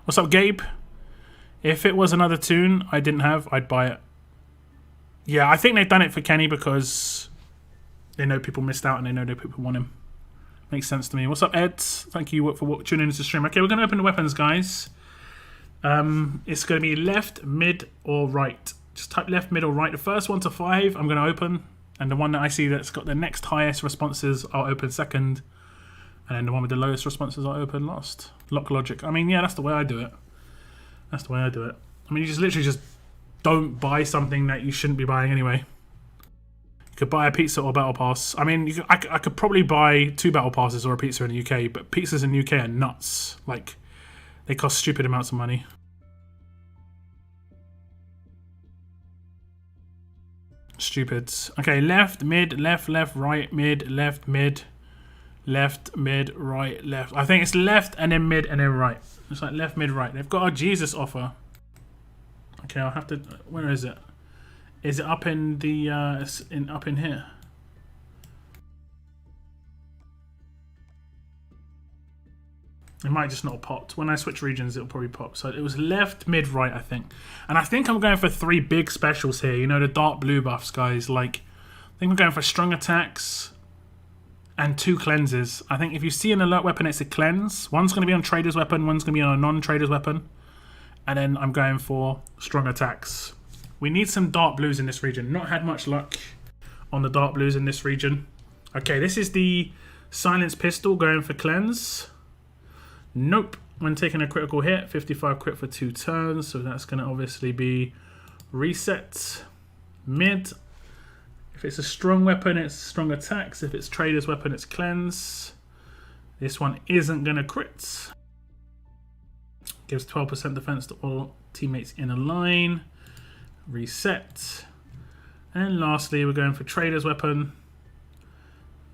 What's up, Gabe? If it was another tune I didn't have, I'd buy it. Yeah, I think they've done it for Kenny because they know people missed out and they know people want him. Makes sense to me. What's up, Ed? Thank you for tuning into the stream. Okay, we're going to open the weapons, guys. It's going to be left, mid, or right. Just type left, mid, or right. The first one to 5, I'm going to open. And the one that I see that's got the next highest responses, I'll open second. And then the one with the lowest responses, I'll open last. Lock logic. I mean, yeah, that's the way I do it. That's the way I do it. I mean, you just literally just don't buy something that you shouldn't be buying anyway. You could buy a pizza or a battle pass. I mean, I could probably buy 2 battle passes or a pizza in the UK, but pizzas in the UK are nuts. Like, they cost stupid amounts of money. Stupid. Okay, left, mid, left, right, mid, left, mid, right, left. I think it's left and then mid and then right. It's like left, mid, right. They've got a Jesus offer. Okay, I'll have to. Where is it? Is it up in the up in here? It might just not have popped. When I switch regions, it'll probably pop. So it was left, mid, right, I think. And I think I'm going for 3 big specials here. You know, the dark blue buffs, guys. Like, I think we're going for strong attacks and 2 cleanses. I think if you see an alert weapon, it's a cleanse. One's going to be on trader's weapon. One's going to be on a non-trader's weapon. And then I'm going for strong attacks. We need some dark blues in this region. Not had much luck on the dark blues in this region. Okay, this is the silence pistol going for cleanse. Nope. When taking a critical hit, 55 crit for 2 turns. So that's going to obviously be reset. Mid. If it's a strong weapon, it's strong attacks. If it's trader's weapon, it's cleanse. This one isn't going to crit. Gives 12% defense to all teammates in a line. Reset. And lastly, we're going for trader's weapon.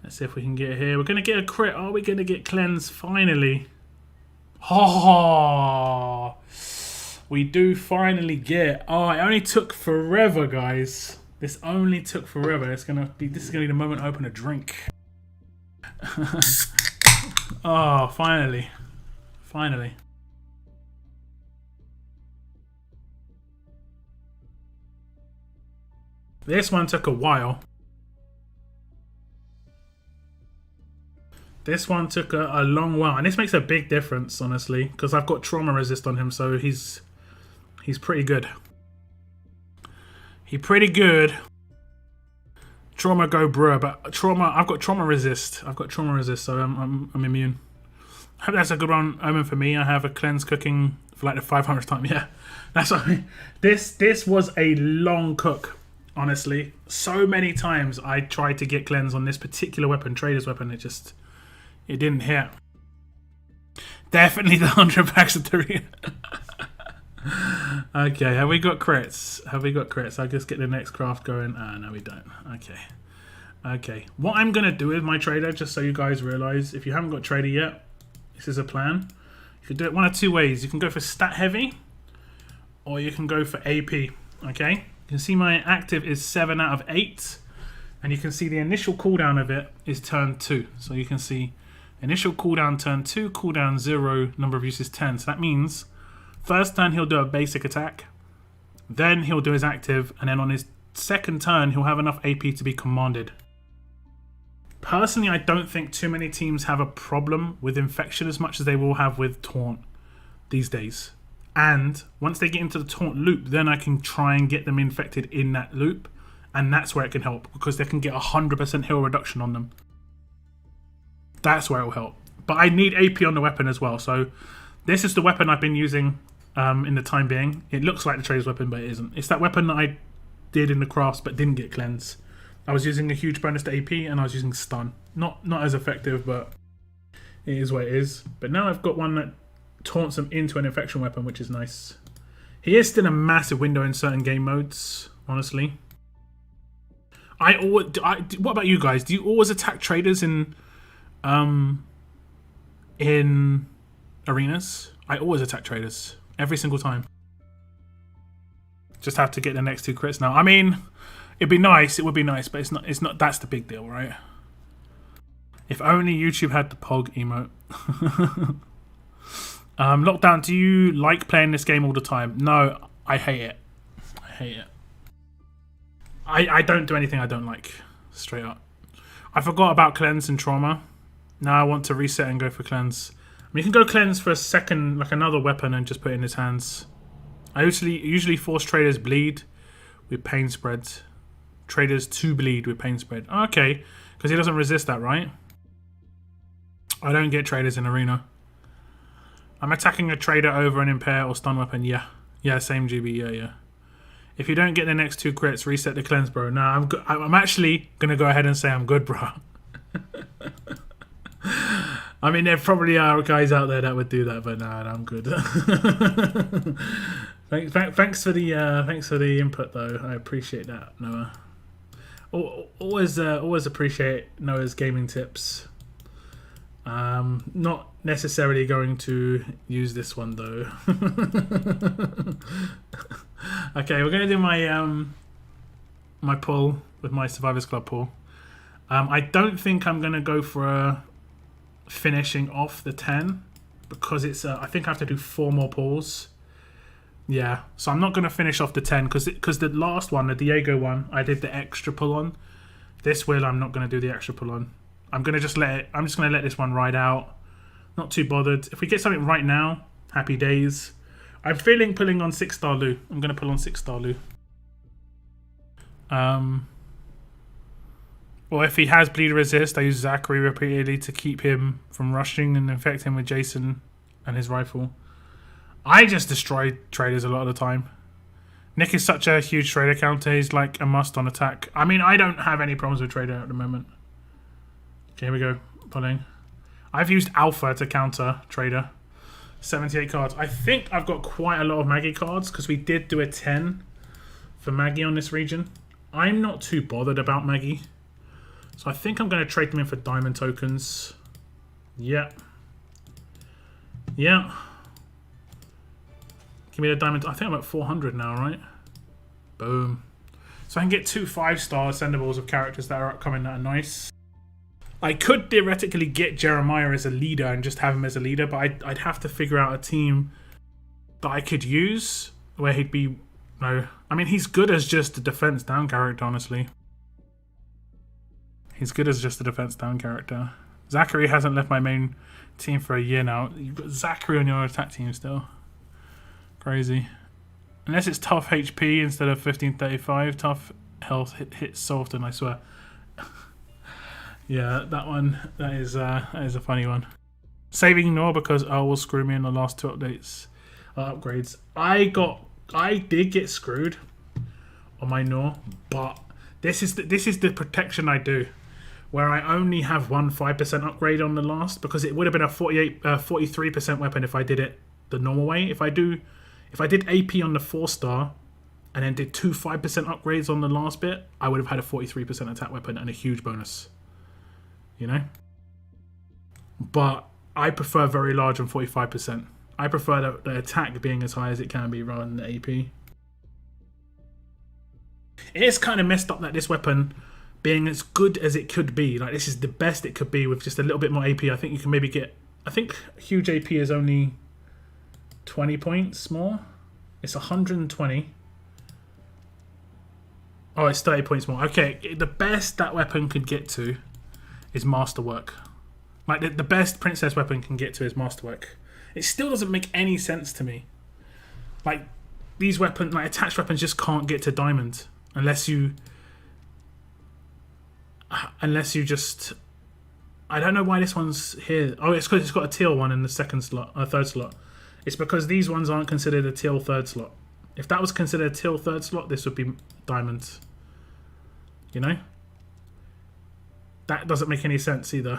Let's see if we can get it here. We're going to get a crit. Are we going to get cleanse finally? Oh, we do finally get. Oh, it only took forever, guys. This only took forever. This is gonna be the moment I open a drink. Oh, finally. Finally. This one took a while. This one took a long while, and this makes a big difference, honestly, because I've got trauma resist on him, so he's pretty good. He's pretty good. Trauma go bruh, but trauma. I've got trauma resist. So I'm immune. I hope that's a good one omen for me. I have a cleanse cooking for like the 500th time. Yeah, that's what I mean. This was a long cook. Honestly, so many times I tried to get cleanse on this particular weapon, trader's weapon. It didn't hit. Definitely the 100 packs of 3. Okay, have we got crits? I'll just get the next craft going. Ah, no, we don't. Okay. What I'm going to do with my trader, just so you guys realize, if you haven't got trader yet, this is a plan. You can do it one of 2 ways. You can go for stat heavy, or you can go for AP. Okay? You can see my active is 7 out of 8. And you can see the initial cooldown of it is turn 2. So you can see initial cooldown turn 2, cooldown 0, number of uses 10. So that means first turn he'll do a basic attack, then he'll do his active, and then on his second turn he'll have enough AP to be commanded. Personally, I don't think too many teams have a problem with infection as much as they will have with taunt these days. And once they get into the taunt loop, then I can try and get them infected in that loop. And that's where it can help, because they can get 100% heal reduction on them. That's where it will help. But I need AP on the weapon as well. So this is the weapon I've been using in the time being. It looks like the trader's weapon, but it isn't. It's that weapon that I did in the crafts but didn't get cleanse. I was using a huge bonus to AP and I was using stun. Not as effective, but it is what it is. But now I've got one that taunts them into an infection weapon, which is nice. He is still a massive window in certain game modes, honestly. What about you guys? Do you always attack traders in arenas? I always attack traders every single time. Just have to get the next 2 crits now. I mean, it'd be nice. It would be nice, but it's not. That's the big deal, right? If only YouTube had the Pog emote. Lockdown. Do you like playing this game all the time? No, I hate it. I hate it. I don't do anything I don't like, straight up. I forgot about cleanse and trauma. Now I want to reset and go for cleanse. I mean, you can go cleanse for a second, like another weapon, and just put it in his hands. I usually force traders bleed with pain spread. Traders to bleed with pain spread. Okay, because he doesn't resist that, right? I don't get traders in arena. I'm attacking a trader over an impair or stun weapon. Yeah, same GB. Yeah. If you don't get the next 2 crits, reset the cleanse, bro. Nah, I'm actually going to go ahead and say I'm good, bro. I mean, there probably are guys out there that would do that, but nah, I'm good. Thanks for the input, though. I appreciate that, Noah. Always appreciate Noah's gaming tips. Not necessarily going to use this one, though. Okay, we're going to do my pull with my Survivors Club pull. I don't think I'm going to go for finishing off the 10 because it's I think I have to do 4 more pulls. Yeah, so I'm not going to finish off the 10 because the last one, the Diego one, I did the extra pull on. This I'm not going to do the extra pull on. I'm just going to let this one ride out. Not too bothered. If we get something right now, happy days. I'm feeling pulling on 6-star Lou. I'm going to pull on 6-star Lou. Or if he has bleed resist, I use Zachary repeatedly to keep him from rushing and infect him with Jason and his rifle. I just destroy traders a lot of the time. Nick is such a huge trader counter. He's like a must on attack. I mean, I don't have any problems with trader at the moment. Okay, here we go. Pulling. I've used Alpha to counter trader. 78 cards. I think I've got quite a lot of Maggie cards because we did do a 10 for Maggie on this region. I'm not too bothered about Maggie. So I think I'm going to trade them in for diamond tokens. Yeah. Yeah. Give me the diamond. I think I'm at 400 now, right? Boom. So I can get 2 5-star sendables of characters that are upcoming that are nice. I could theoretically get Jeremiah as a leader and just have him as a leader, but I'd have to figure out a team that I could use where he'd be... No. I mean, he's good as just a defense down character, honestly. He's good as just a defense down character. Zachary hasn't left my main team for a year now. You've got Zachary on your attack team still. Crazy. Unless it's tough HP instead of 1535. Tough health hits so often, I swear. Yeah, that is a funny one. Saving Nor because will screw me in the last 2 updates. Upgrades. I did get screwed on my Nor, but this is the protection I do, where I only have one 5% upgrade on the last because it would have been a 43% weapon if I did it the normal way. If I did AP on the 4-star and then did 2 5% upgrades on the last bit, I would have had a 43% attack weapon and a huge bonus. You know? But I prefer very large on 45%. I prefer the attack being as high as it can be rather than the AP. It is kind of messed up that this weapon, being as good as it could be. Like, this is the best it could be with just a little bit more AP. I think you can maybe get... I think huge AP is only 20 points more. It's 120. Oh, it's 30 points more. Okay, the best that weapon could get to is Masterwork. Like, the best Princess weapon can get to is Masterwork. It still doesn't make any sense to me. Like, these weapons, like attached weapons, just can't get to Diamond unless you just... I don't know why this one's here. Oh, it's because it's got a teal one in the third slot. It's because these ones aren't considered a teal third slot. If that was considered a teal third slot, this would be Diamond. You know? That doesn't make any sense either.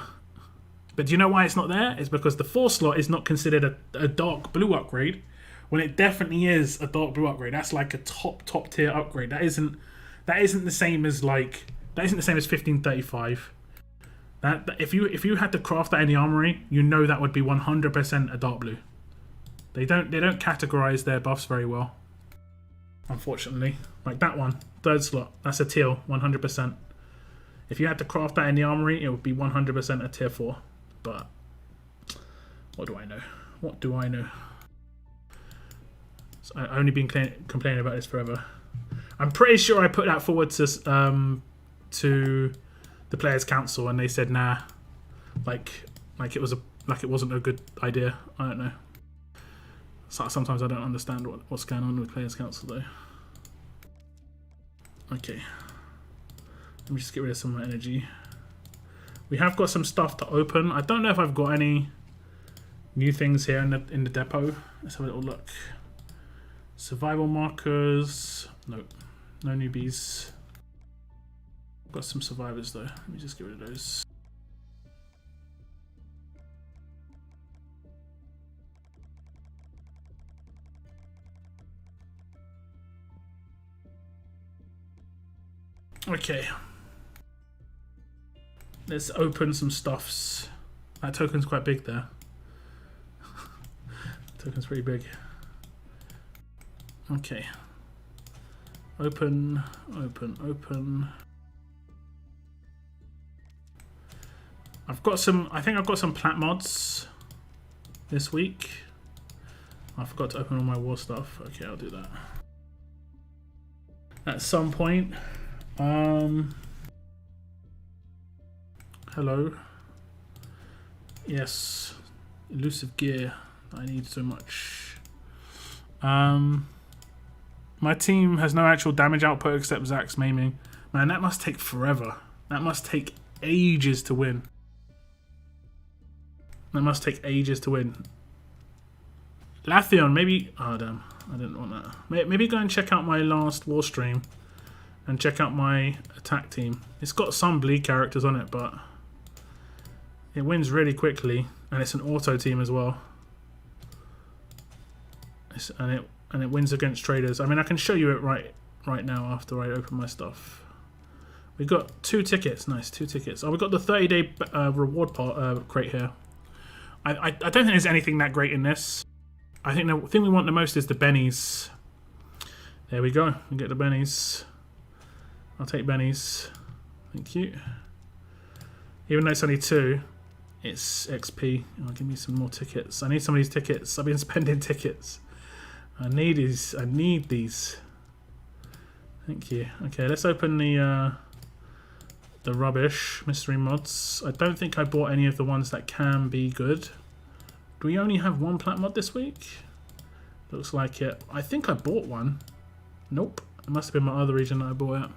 But do you know why it's not there? It's because the 4th slot is not considered a dark blue upgrade, when it definitely is a dark blue upgrade. That's like a top tier upgrade. That isn't the same as 1535. That if you had to craft that in the armory, you know that would be 100% a dark blue. They don't categorize their buffs very well, unfortunately. Like that one, 3rd slot, that's a teal, 100%. If you had to craft that in the armory, it would be 100% a tier 4. But what do I know? What do I know? So I've only been complaining about this forever. I'm pretty sure I put that forward to the Players' Council, and they said nah. Like it wasn't a good idea. I don't know. So sometimes I don't understand what's going on with Players' Council though. Okay. Let me just get rid of some of my energy. We have got some stuff to open. I don't know if I've got any new things here in the depot. Let's have a little look. Survival markers. Nope. No newbies. Got some survivors though. Let me just get rid of those. Okay. Let's open some stuffs. That token's quite big there. Token's pretty big. Okay. Open. I think I've got some plat mods this week. I forgot to open all my war stuff. Okay, I'll do that at some point. Hello. Yes. Elusive gear. I need so much. My team has no actual damage output except Zach's maiming. Man, that must take forever. That must take ages to win. That must take ages to win. Lathion, maybe... Oh, damn. I didn't want that. Maybe go and check out my last war stream. And check out my attack team. It's got some bleed characters on it, but... It wins really quickly. And it's an auto team as well. And it wins against traders. I mean, I can show you it right now after I open my stuff. We got 2 tickets. Nice, 2 tickets. Oh, we got the 30-day reward crate here. I don't think there's anything that great in this. I think the thing we want the most is the bennies. There we go. We get the bennies. I'll take bennies. Thank you. Even though it's only 2, it's XP. Oh, give me some more tickets. I need some of these tickets. I've been spending tickets. I need these. Thank you. Okay, let's open the rubbish mystery mods. I don't think I bought any of the ones that can be good. Do we only have 1 plat mod this week? Looks like it. I think I bought one. Nope. It must have been my other region that I bought it.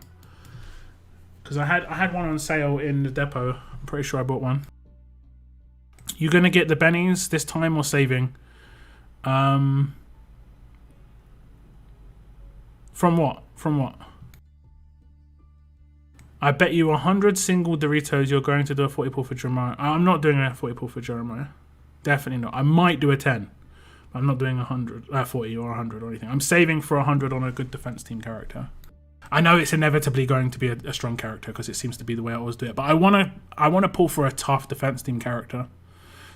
Because I had one on sale in the depot. I'm pretty sure I bought one. You're gonna get the bennies this time or saving? From what? I bet you 100 single Doritos you're going to do a 40 pull for Jeremiah. I'm not doing a 40 pull for Jeremiah. Definitely not. I might do a 10. I'm not doing 40 or 100 or anything. I'm saving for 100 on a good defense team character. I know it's inevitably going to be a strong character because it seems to be the way I always do it. But I wanna pull for a tough defense team character,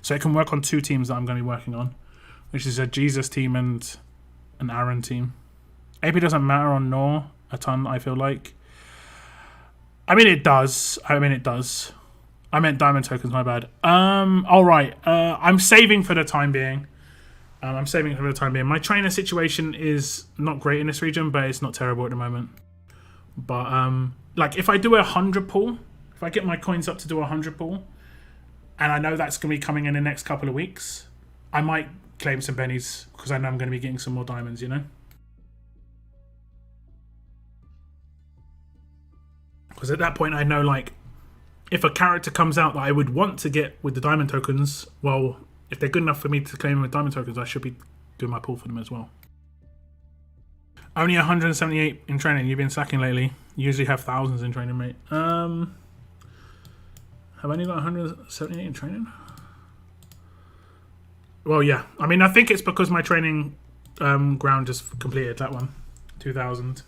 so it can work on 2 teams that I'm going to be working on, which is a Jesus team and an Aaron team. AP doesn't matter on Nor a ton. I feel like I mean, it does. I meant diamond tokens, my bad. Alright. I'm saving for the time being. My trainer situation is not great in this region, but it's not terrible at the moment. But, like, if I do a 100 pull, if I get my coins up to do a 100 pull, and I know that's going to be coming in the next couple of weeks, I might claim some bennies, because I know I'm going to be getting some more diamonds, you know? Because at that point, I know, like, if a character comes out that I would want to get with the diamond tokens, well, if they're good enough for me to claim them with diamond tokens, I should be doing my pull for them as well. Only 178 in training. You've been slacking lately. You usually have thousands in training, mate. Have I only got 178 in training? Well, yeah. I mean, I think it's because my training ground just completed that one. 2,000.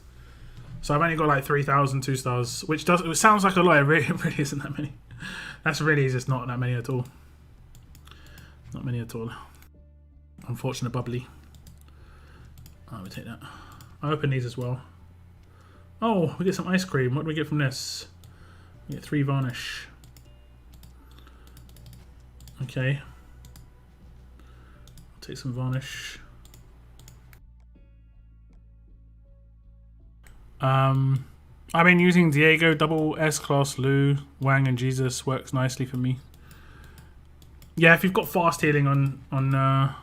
So I've only got like 3,000 2-stars, which it sounds like a lot. It really isn't that many. That's really just not that many at all. Not many at all. Unfortunate bubbly. I would take that. I open these as well. Oh, we get some ice cream. What do we get from this? We get 3 varnish. Okay. I'll take some varnish. I've been using Diego, double S-Class, Lou, Wang and Jesus works nicely for me. Yeah, if you've got fast healing on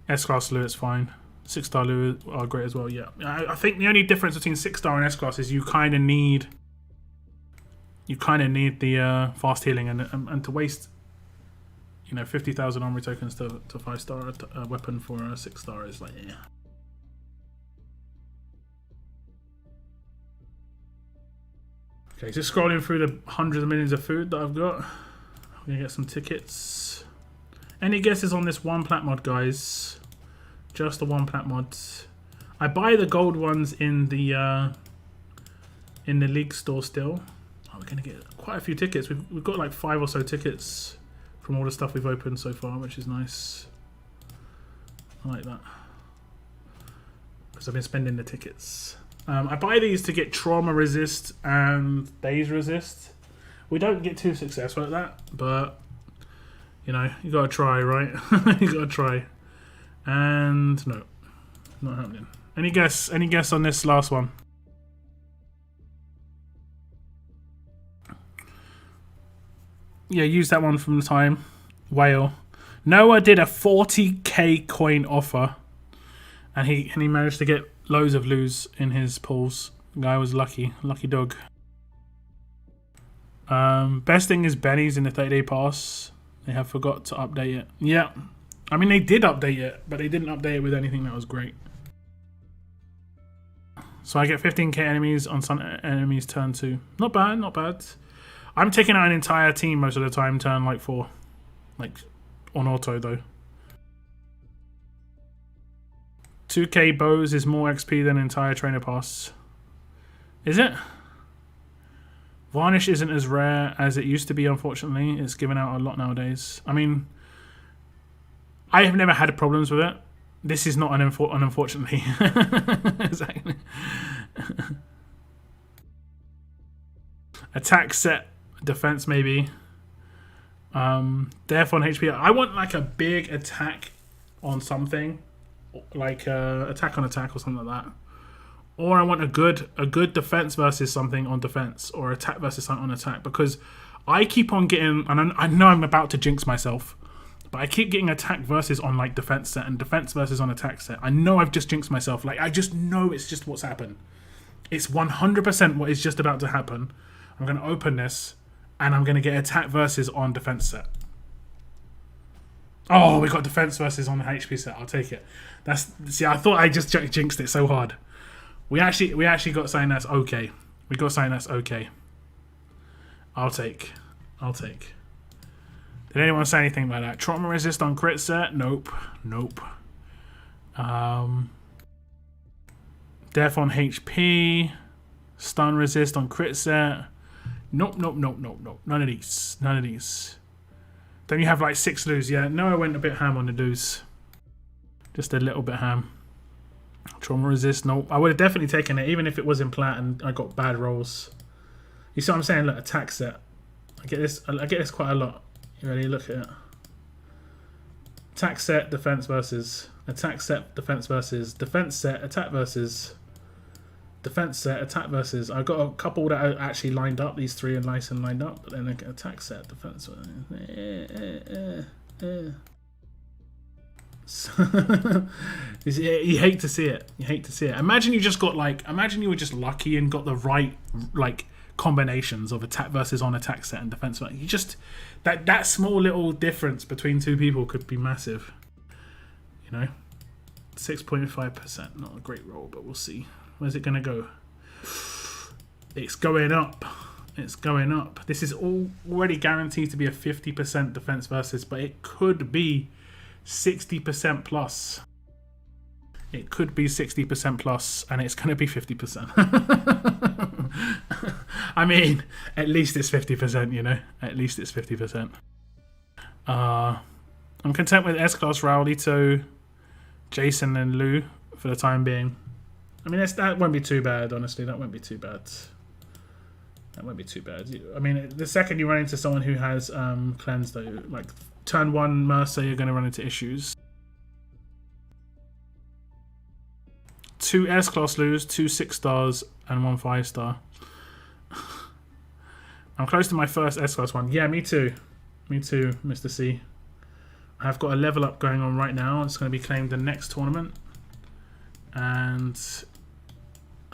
S-Class Lou, it's fine. 6-star Lou are great as well, yeah. I think the only difference between 6-star and S-Class is you kind of need the fast healing and to waste 50,000 armory tokens to 5-star weapon for a 6-star is like, yeah. Okay, just scrolling through the hundreds of millions of food that I've got. I'm gonna get some tickets. Any guesses on this 1 plat mod, guys? Just the 1 plat mod. I buy the gold ones in the league store still. Oh, we're gonna get quite a few tickets. We've got like 5 or so tickets from all the stuff we've opened so far, which is nice. I like that because I've been spending the tickets. I buy these to get trauma resist and daze resist. We don't get too successful at that, but you gotta try, right? You gotta try. And no, not happening. Any guess? Any guess on this last one? Yeah, use that one from the time. Whale. Noah did a 40k coin offer, and he managed to get loads of loos in his pulls. The guy was lucky dog. Best thing is bennies in the 30-day pass. They have forgot to update it. Yeah, I mean they did update it, but they didn't update it with anything that was great. So I get 15k enemies on some enemies turn 2. Not bad, not bad. I'm taking out an entire team most of the time, turn like 4, like on auto though. 2k bows is more XP than entire trainer pass. Is it? Varnish isn't as rare as it used to be, unfortunately. It's given out a lot nowadays. I mean, I have never had problems with it. This is not an unfortunately. Exactly. Attack set, defense maybe. Death on HP. I want like a big attack on something. Like attack on attack or something like that, or I want a good defense versus something on defense, or attack versus something on attack, because I keep on getting, and I know I'm about to jinx myself, but I keep getting attack versus on like defense set and defense versus on attack set. I know I've just jinxed myself. Like I just know it's just what's happened. It's 100% what is just about to happen. I'm going to open this and I'm going to get attack versus on defense set. Oh, we got defense versus on the HP set. I'll take it. See, I thought I just jinxed it so hard. We actually got something that's okay. We got something that's okay. I'll take. Did anyone say anything about that? Trauma resist on crit set? Nope. Death on HP. Stun resist on crit set. Nope. None of these. Then you have like 6 loos. Yeah, no, I went a bit ham on the loos. Just a little bit ham. Trauma resist. Nope. I would have definitely taken it even if it was in plat and I got bad rolls. You see what I'm saying? Look, attack set. I get this quite a lot. You ready? Look at it. Attack set, defense versus. Attack set, defense versus. Defense set, attack versus. Defense set, attack versus. I've got a couple that are actually lined up. These three are nice and lined up. But then attack set, defense. You hate to see it. You hate to see it. Imagine you just got like. Imagine you were just lucky and got the right like combinations of attack versus on attack set and defense. You just that small little difference between two people could be massive. You know, 6.5%. Not a great roll, but we'll see. Where's it gonna go? It's going up. It's going up. This is already guaranteed to be a 50% defense versus, but it could be 60% plus. It could be 60% plus, and it's going to be 50%. I mean, at least it's 50%, you know? At least it's 50%. I'm content with S-Class, Raulito, Jason, and Lou for the time being. I mean, that won't be too bad, honestly. That won't be too bad. That won't be too bad. I mean, the second you run into someone who has cleanse, though, like turn 1 Mercer, you're going to run into issues. 2 S-Class Lose, 2 6-stars, and 1 5-star. I'm close to my first S-Class one. Yeah, me too. Me too, Mr. C. I've got a level up going on right now. It's going to be claimed the next tournament. And...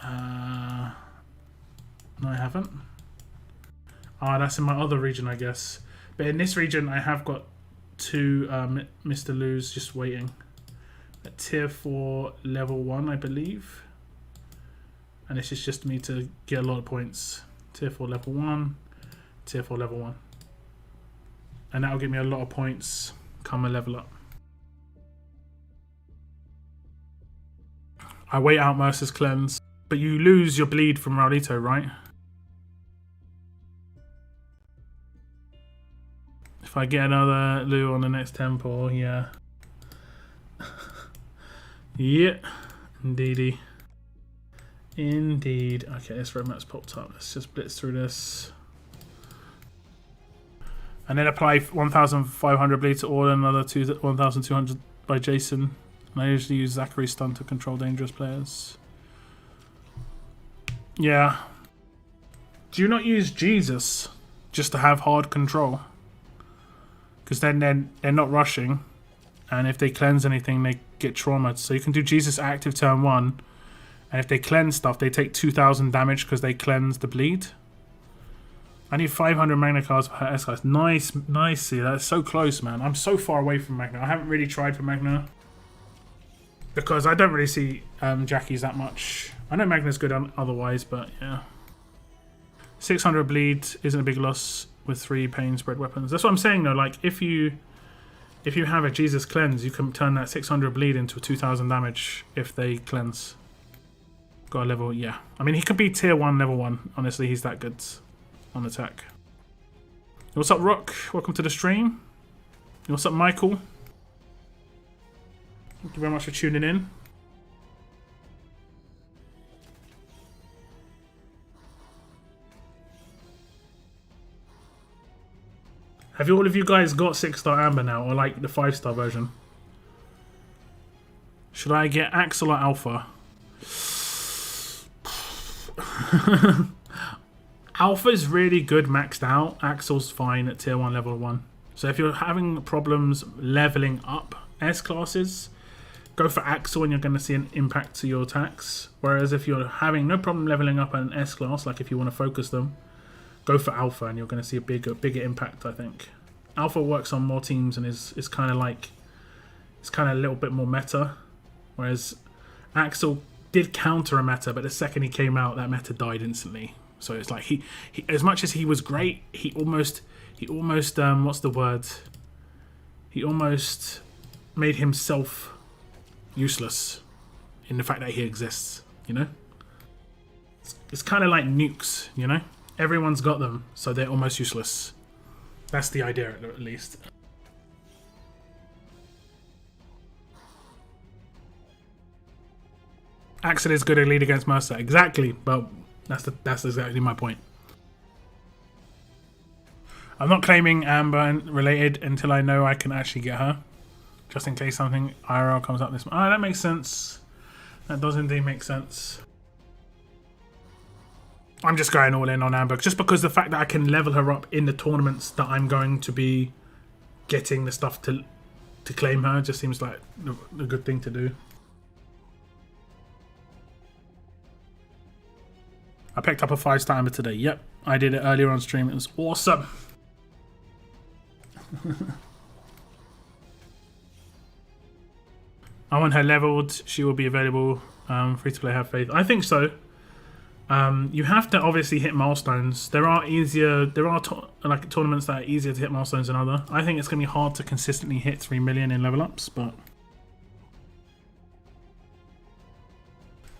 no, I haven't. Ah, that's in my other region, I guess. But in this region, I have got 2 Mr. Lose just waiting. At tier 4 level 1, I believe. And this is just me to get a lot of points. Tier 4 level 1, tier 4 level 1. And that'll give me a lot of points come a level up. I wait out Mercer's cleanse. But you lose your bleed from Raulito, right? If I get another Lou on the next temple, yeah. Yeah, indeedy. Indeed. Okay, this roadmap's popped up. Let's just blitz through this. And then apply 1,500 bleed to all, and another 1,200 by Jason. And I usually use Zachary's stun to control dangerous players. Yeah. Do you not use Jesus just to have hard control? Because then they're not rushing. And if they cleanse anything, they get traumatized. So you can do Jesus active turn 1. And if they cleanse stuff, they take 2,000 damage because they cleanse the bleed. I need 500 Magna cards per S-Class. Nice, nice. See, that's so close, man. I'm so far away from Magna. I haven't really tried for Magna. Because I don't really see Jackies that much. I know Magna's good otherwise, but yeah. 600 bleed isn't a big loss with 3 pain spread weapons. That's what I'm saying though. Like if you have a Jesus cleanse, you can turn that 600 bleed into 2,000 damage if they cleanse. Got a level, yeah. I mean, he could be tier 1, level 1. Honestly, he's that good on attack. What's up, Rock? Welcome to the stream. What's up, Michael? Thank you very much for tuning in. Have all of you guys got 6-star Amber now, or like the 5-star version? Should I get Axel or Alpha? Alpha's really good maxed out. Axel's fine at tier 1, level 1. So if you're having problems leveling up S-classes, go for Axel and you're going to see an impact to your attacks. Whereas if you're having no problem leveling up an S-class, like if you want to focus them, go for Alpha and you're going to see a bigger impact, I think. Alpha works on more teams and is kind of like... It's kind of a little bit more meta. Whereas Axel did counter a meta, but the second he came out, that meta died instantly. So it's like he as much as he was great, he almost what's the word? He almost made himself useless in the fact that he exists, you know? It's kind of like nukes, you know? Everyone's got them, so they're almost useless. That's the idea, at least. Axel is good at lead against Mercer. Exactly, but that's exactly my point. I'm not claiming Amber related until I know I can actually get her. Just in case something IRL comes up this month. Oh, that makes sense. That does indeed make sense. I'm just going all in on Amber. Just because the fact that I can level her up in the tournaments that I'm going to be getting the stuff to claim her just seems like a good thing to do. I picked up a 5-star Amber today. Yep, I did it earlier on stream. It was awesome. I want her leveled. She will be available. Free to play, have faith. I think so. You have to obviously hit milestones. There are like tournaments that are easier to hit milestones than other. I think it's gonna be hard to consistently hit 3 million in level ups, but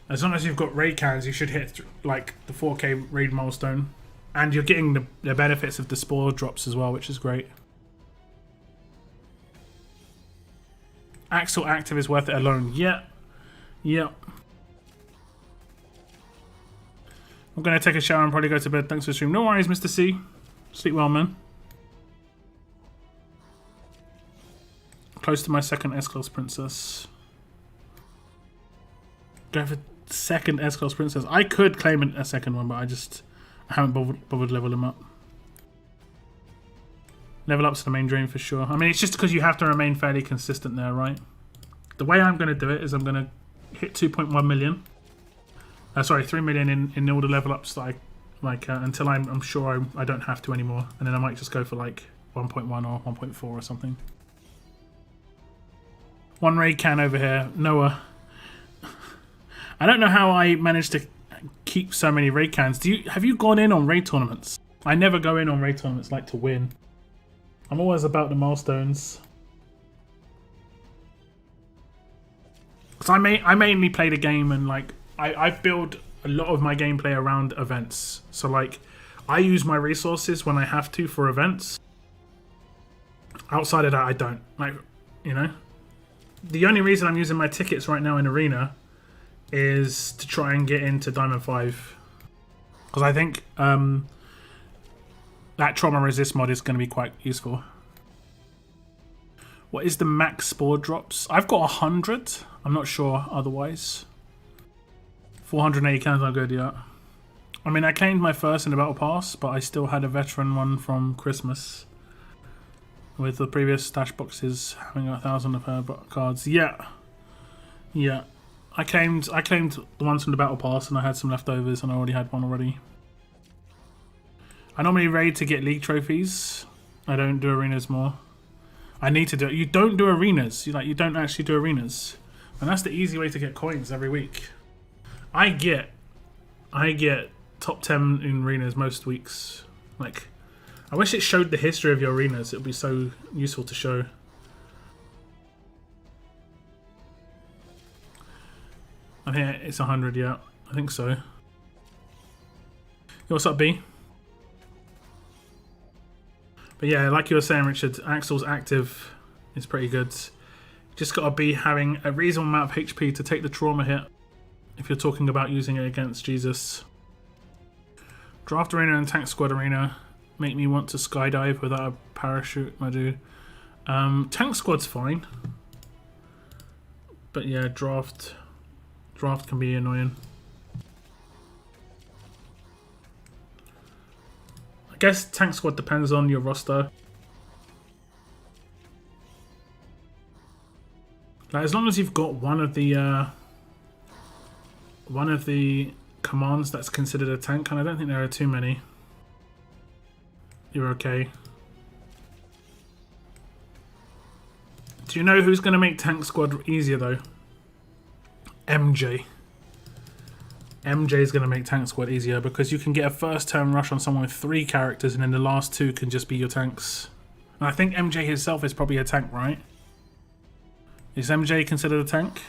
as long as you've got raid cans, you should hit like the 4K raid milestone, and you're getting the benefits of the spore drops as well, which is great. Axel active is worth it alone. Yeah. I'm going to take a shower and probably go to bed. Thanks for the stream. No worries, Mr. C. Sleep well, man. Close to my second S-Class Princess. Go for second S-Class Princess. I could claim a second one, but I haven't bothered level them up. Level up's the main drain for sure. I mean, it's just because you have to remain fairly consistent there, right? The way I'm going to do it is I'm going to hit 2.1 million. Sorry, 3 million in all the level ups that I like until I'm sure I don't have to anymore, and then I might just go for like 1.1 or 1.4 or something. One raid can over here, Noah. I don't know how I managed to keep so many raid cans. Have you gone in on raid tournaments? I never go in on raid tournaments like to win. I'm always about the milestones. Because I mainly play the game and like I build a lot of my gameplay around events. So like I use my resources when I have to for events. Outside of that, I don't. Like, you know, the only reason I'm using my tickets right now in Arena is to try and get into Diamond 5. Because I think that trauma resist mod is going to be quite useful. What is the max spore drops? I've got 100. I'm not sure otherwise. 480 cans are good, yeah. I mean, I claimed my first in the Battle Pass, but I still had a veteran one from Christmas. With the previous stash boxes having 1,000 of her cards. Yeah. I claimed the ones from the Battle Pass and I had some leftovers and I already had one already. I normally raid to get league trophies. I don't do arenas more. I need to do it. You don't do arenas. You don't actually do arenas. And that's the easy way to get coins every week. I get top 10 in arenas most weeks. Like, I wish it showed the history of your arenas. It would be so useful to show. I think it's 100, yeah. I think so. Yo, what's up, B? But yeah, like you were saying, Richard, Axel's active is pretty good. Just gotta be having a reasonable amount of HP to take the trauma hit if you're talking about using it against Jesus. Draft Arena and Tank Squad Arena make me want to skydive without a parachute, I do. Tank Squad's fine. But yeah, draft can be annoying. I guess Tank Squad depends on your roster. Like, as long as you've got one of the commands that's considered a tank, and I don't think there are too many, you're okay. Do you know who's going to make Tank Squad easier though? MJ. MJ is going to make Tank Squad easier because you can get a first turn rush on someone with 3 characters and then the last 2 can just be your tanks. And I think MJ himself is probably a tank, right? Is MJ considered a tank?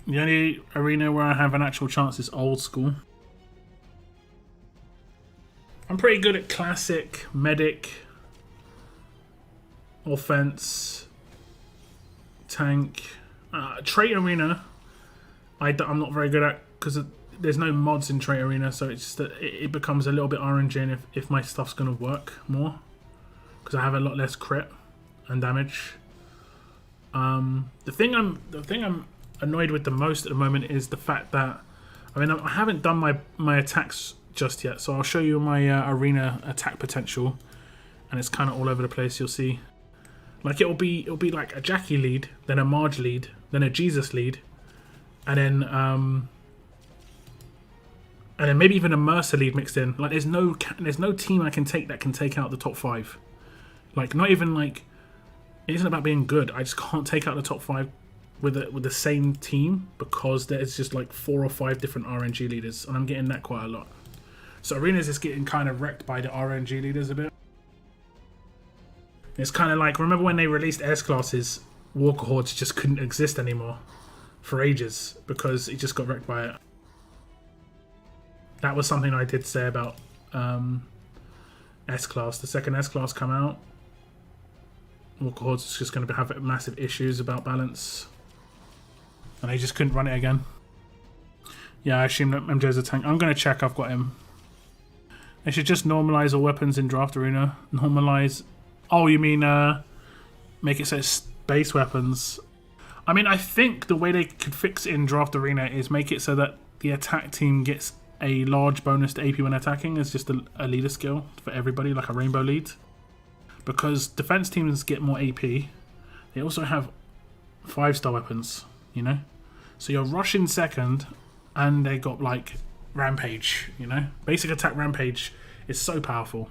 The only arena where I have an actual chance is old school. I'm pretty good at classic, medic, offense, tank. Trait arena, I'm not very good at because there's no mods in Trade Arena, so it's just that it becomes a little bit RNG if my stuff's gonna work more, because I have a lot less crit and damage. The thing I'm annoyed with the most at the moment is the fact that, I mean, I haven't done my attacks just yet, so I'll show you my arena attack potential, and it's kind of all over the place. You'll see, like it'll be like a Jackie lead, then a Marge lead, then a Jesus lead, and then maybe even a Mercer lead mixed in. Like there's no team I can take that can take out the top 5. Like not even like, it isn't about being good. I just can't take out the top 5 with the same team, because there's just like 4 or 5 different RNG leaders, and I'm getting that quite a lot. So arenas is getting kind of wrecked by the RNG leaders a bit. It's kind of like, remember when they released S classes, Walker Hordes just couldn't exist anymore for ages because it just got wrecked by it. That was something I did say about S class. The second S class come out, Walker Hordes is just going to have massive issues about balance, and they just couldn't run it again. Yeah, I assume that MJ's a tank. I'm going to check I've got him. They should just normalize all weapons in Draft Arena. Normalize... Oh, you mean make it so it's base weapons? I mean, I think the way they could fix it in Draft Arena is make it so that the attack team gets a large bonus to AP when attacking as just a leader skill for everybody, like a rainbow lead. Because defense teams get more AP. They also have 5-star weapons, you know? So you're rushing second, and they got like Rampage, you know? Basic attack Rampage is so powerful.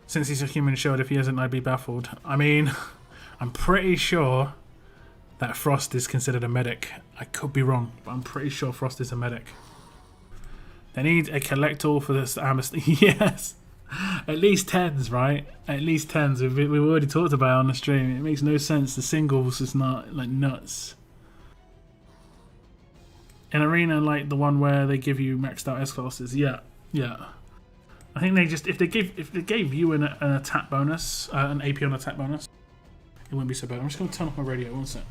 Since he's a human shield, if he isn't, I'd be baffled. I mean, I'm pretty sure that Frost is considered a medic. I could be wrong, but I'm pretty sure Frost is a medic. They need a collector for this amnesty. Yes! At least 10s, right? At least 10s. We've already talked about it on the stream. It makes no sense. The singles is not like nuts. An arena like the one where they give you maxed out S classes. Yeah. I think they just, if they gave you an attack bonus, an AP on attack bonus, it wouldn't be so bad. I'm just going to turn off my radio. One sec.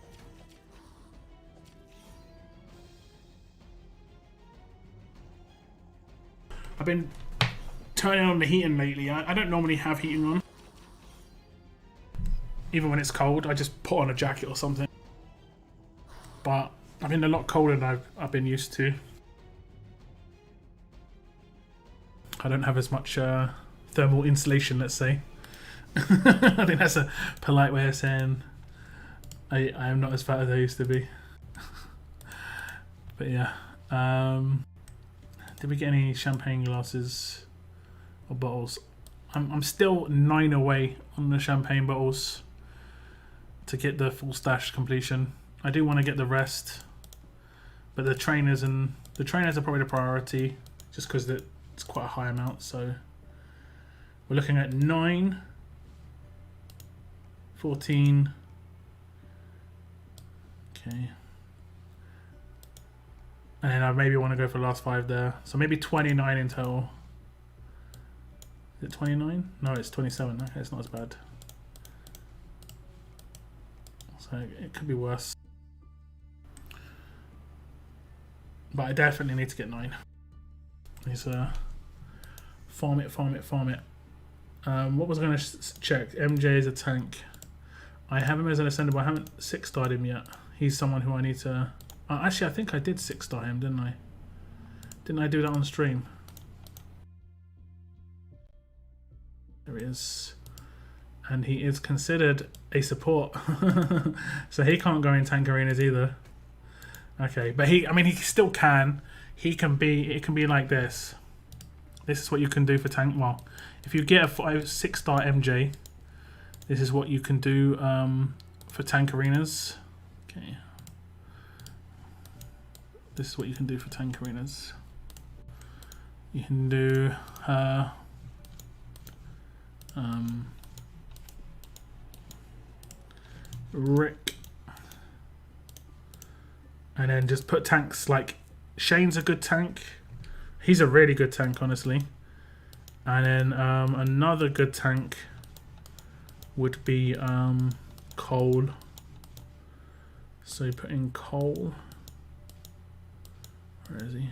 I've been turning on the heating lately. I don't normally have heating on. Even when it's cold, I just put on a jacket or something. But I've been a lot colder than I've been used to. I don't have as much thermal insulation, let's say. I think that's a polite way of saying I am not as fat as I used to be. But yeah. Did we get any champagne glasses or bottles? I'm still 9 away on the champagne bottles to get the full stash completion. I do want to get the rest, but the trainers are probably the priority, just because it's quite a high amount. So we're looking at 9, 14. Okay. And then I maybe want to go for the last 5 there. So maybe 29 in total. Is it 29? No, it's 27. Okay, it's not as bad. So it could be worse. But I definitely need to get 9. Let's farm it. What was I going to check? MJ is a tank. I have him as an ascender, but I haven't 6-starred him yet. He's someone who I need to... actually, I think I did 6-star him, didn't I? Didn't I do that on stream? There he is. And he is considered a support. So he can't go in tank arenas either. Okay, but he still can. It can be like this. This is what you can do for tank. Well, if you get a 6-star MJ, this is what you can do for tank arenas. Okay. This is what you can do for tank arenas. You can do Rick, and then just put tanks like Shane's a good tank. He's a really good tank, honestly. And then another good tank would be Cole. So you put in Cole. Where is he?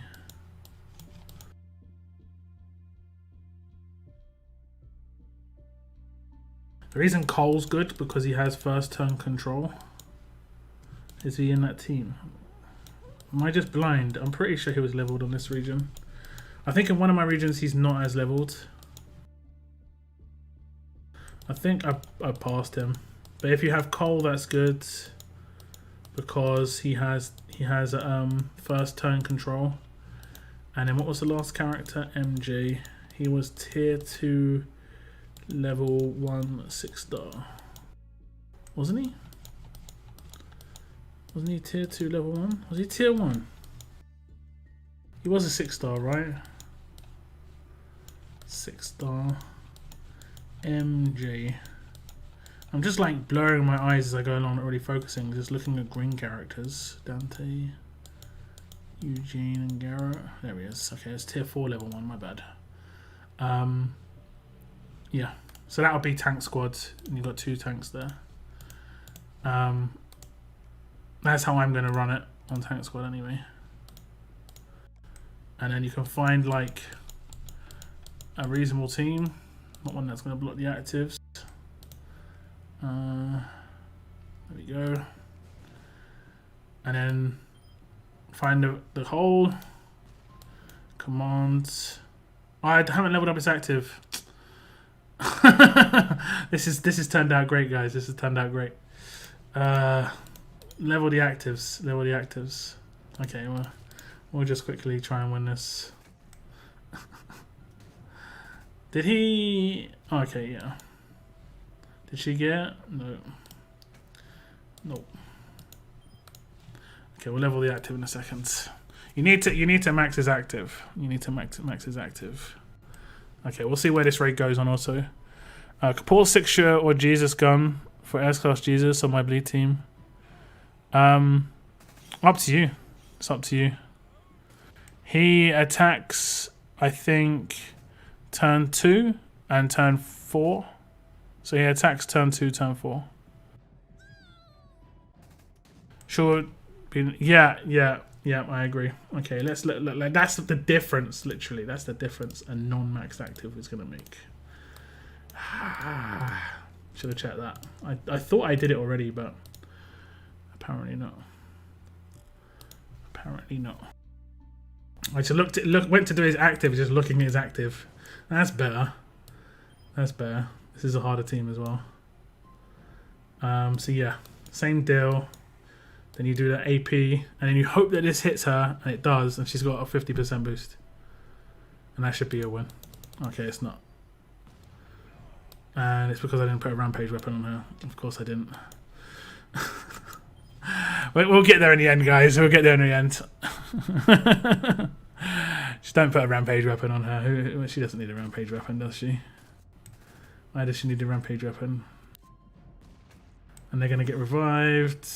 The reason Cole's good because he has first turn control. Is he in that team? Am I just blind? I'm pretty sure he was leveled on this region. I think in one of my regions he's not as leveled. I think I passed him. But if you have Cole, that's good because he has first turn control. And then what was the last character? MJ. He was tier 2, level 1, 6-star. Wasn't he? Wasn't he tier 2, level 1? Was he tier 1? He was a 6-star, right? 6-star. MJ. I'm just like blurring my eyes as I go along, not really focusing, just looking at green characters. Dante, Eugene, and Garrett. There he is. Okay, it's tier 4, level 1, my bad. Yeah. So that'll be tank squad, and you've got 2 tanks there. That's how I'm going to run it on tank squad anyway. And then you can find like a reasonable team, not one that's going to block the actives. There we go. And then find the hole. Commands. I haven't leveled up its active. This has turned out great, guys. This has turned out great. Level the actives. Level the actives. Okay, well, we'll just quickly try and win this. Did he? Okay, yeah. Did she get? No. Nope. Okay, we'll level the active in a second. You need to max his active. You need to max his active. Okay, we'll see where this raid goes on also. Kapor 6-shooter or Jesus gun for S-Class Jesus on my bleed team. Up to you. It's up to you. He attacks, I think, turn 2 and turn 4. So he attacks turn 2, turn 4. Sure. Yeah, I agree. Okay, let's let that's the difference, literally. That's the difference a non-maxed active is going to make. Should have checked that. I thought I did it already, but apparently not. Apparently not. I just went to do his active, just looking at his active. That's better. That's better. This is a harder team as well. So yeah, same deal. Then you do the AP, and then you hope that this hits her, and it does, and she's got a 50% boost. And that should be a win. Okay, it's not. And it's because I didn't put a rampage weapon on her. Of course I didn't. We'll get there in the end, guys. We'll get there in the end. Just don't put a rampage weapon on her. She doesn't need a rampage weapon, does she? Why does she need a rampage weapon? And they're going to get revived.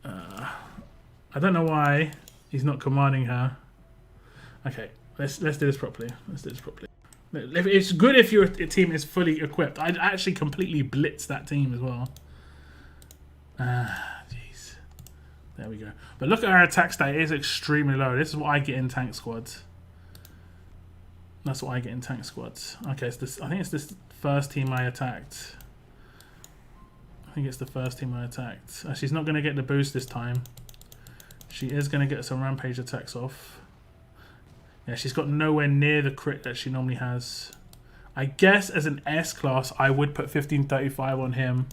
I don't know why he's not commanding her. Okay, let's do this properly. Let's do this properly. It's good if your team is fully equipped. I'd actually completely blitz that team as well. Jeez. There we go. But look at our attack stat. It is extremely low. This is what I get in tank squads. That's what I get in tank squads. Okay, it's this. I think it's this first team I attacked. I think it's the first team I attacked. She's not going to get the boost this time. She is going to get some rampage attacks off. Yeah, she's got nowhere near the crit that she normally has. I guess as an S class, I would put 1535 on him.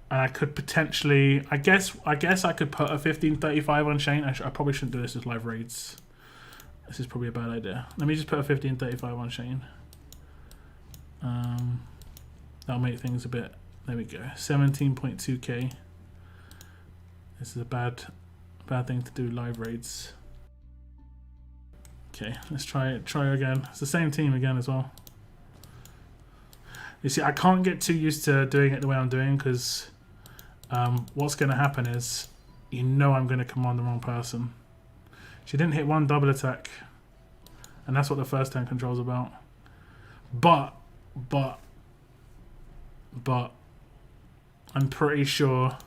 And I could potentially... I guess I could put a 1535 on Shane. I probably shouldn't do this with live raids. This is probably a bad idea. Let me just put a 1535 on Shane. That'll make things a bit... There we go. 17.2k. This is a bad thing to do live raids. Okay, let's try again. It's the same team again as well. You see, I can't get too used to doing it the way I'm doing because what's going to happen is, you know, I'm going to command the wrong person. She didn't hit one double attack, and that's what the first turn control's about. But I'm pretty sure,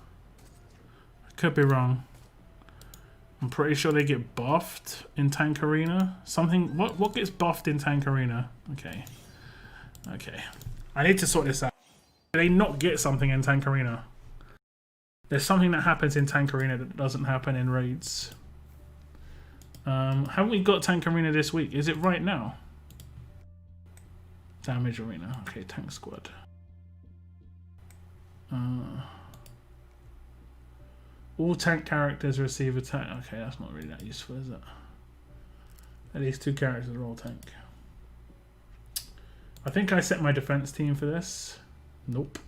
I could be wrong. I'm pretty sure they get buffed in Tank Arena. Something, what gets buffed in Tank Arena? Okay. Okay. I need to sort this out. Do they not get something in Tank Arena? There's something that happens in Tank Arena that doesn't happen in raids. Haven't we got Tank Arena this week? Is it right now? Damage Arena. Okay, Tank Squad. All tank characters receive attack. Okay, that's not really that useful, is it? At least 2 characters are all tank. I think I set my defense team for this. Nope.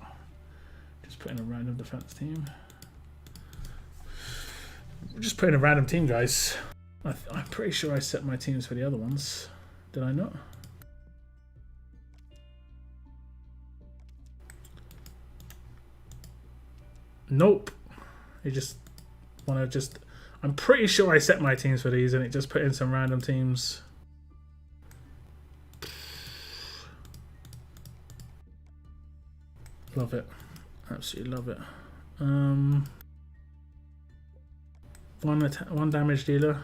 Just put in a random defense team. Just put in a random team, guys. I'm pretty sure I set my teams for the other ones. Did I not? Nope. You just want to just... I'm pretty sure I set my teams for these and it just put in some random teams. Love it. Absolutely love it. One damage dealer.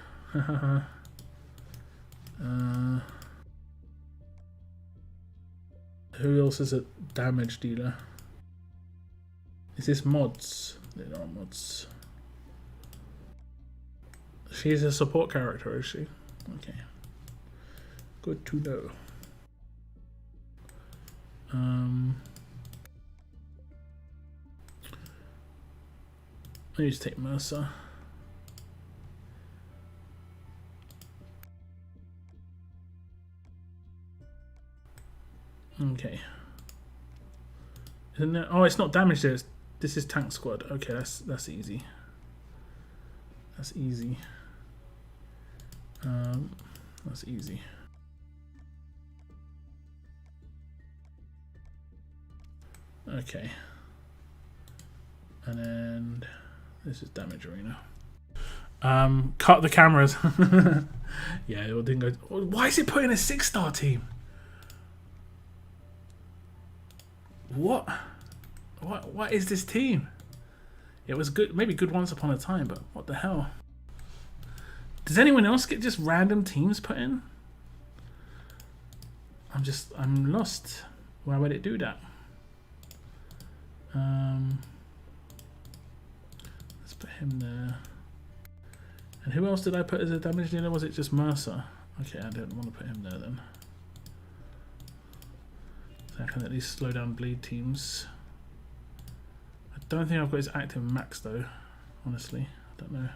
Who else is a damage dealer? Is this mods? They're not mods. She's a support character, is she? Okay. Good to know. Let me just take Mercer. Okay. Isn't there? Oh, it's not damage there. This is Tank Squad. Okay, that's easy. That's easy. That's easy. Okay. And then this is Damage Arena. Cut the cameras. Yeah, it didn't go. Why is it putting a 6-star team? What is this team? It was good, maybe good once upon a time, but what the hell? Does anyone else get just random teams put in? I'm lost. Why would it do that? Let's put him there. And who else did I put as a damage dealer? Was it just Mercer? Okay, I don't want to put him there then. So I can at least slow down bleed teams. I don't think I've got his active max though, honestly. I don't know.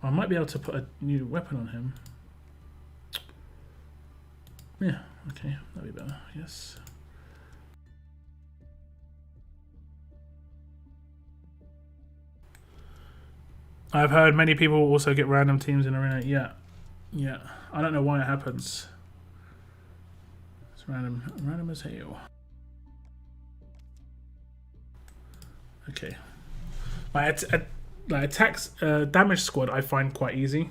I might be able to put a new weapon on him. Yeah, okay, that'd be better, yes. I've heard many people also get random teams in Arena. Yeah, yeah. I don't know why it happens. It's random as hell. Okay. My attacks, damage squad I find quite easy.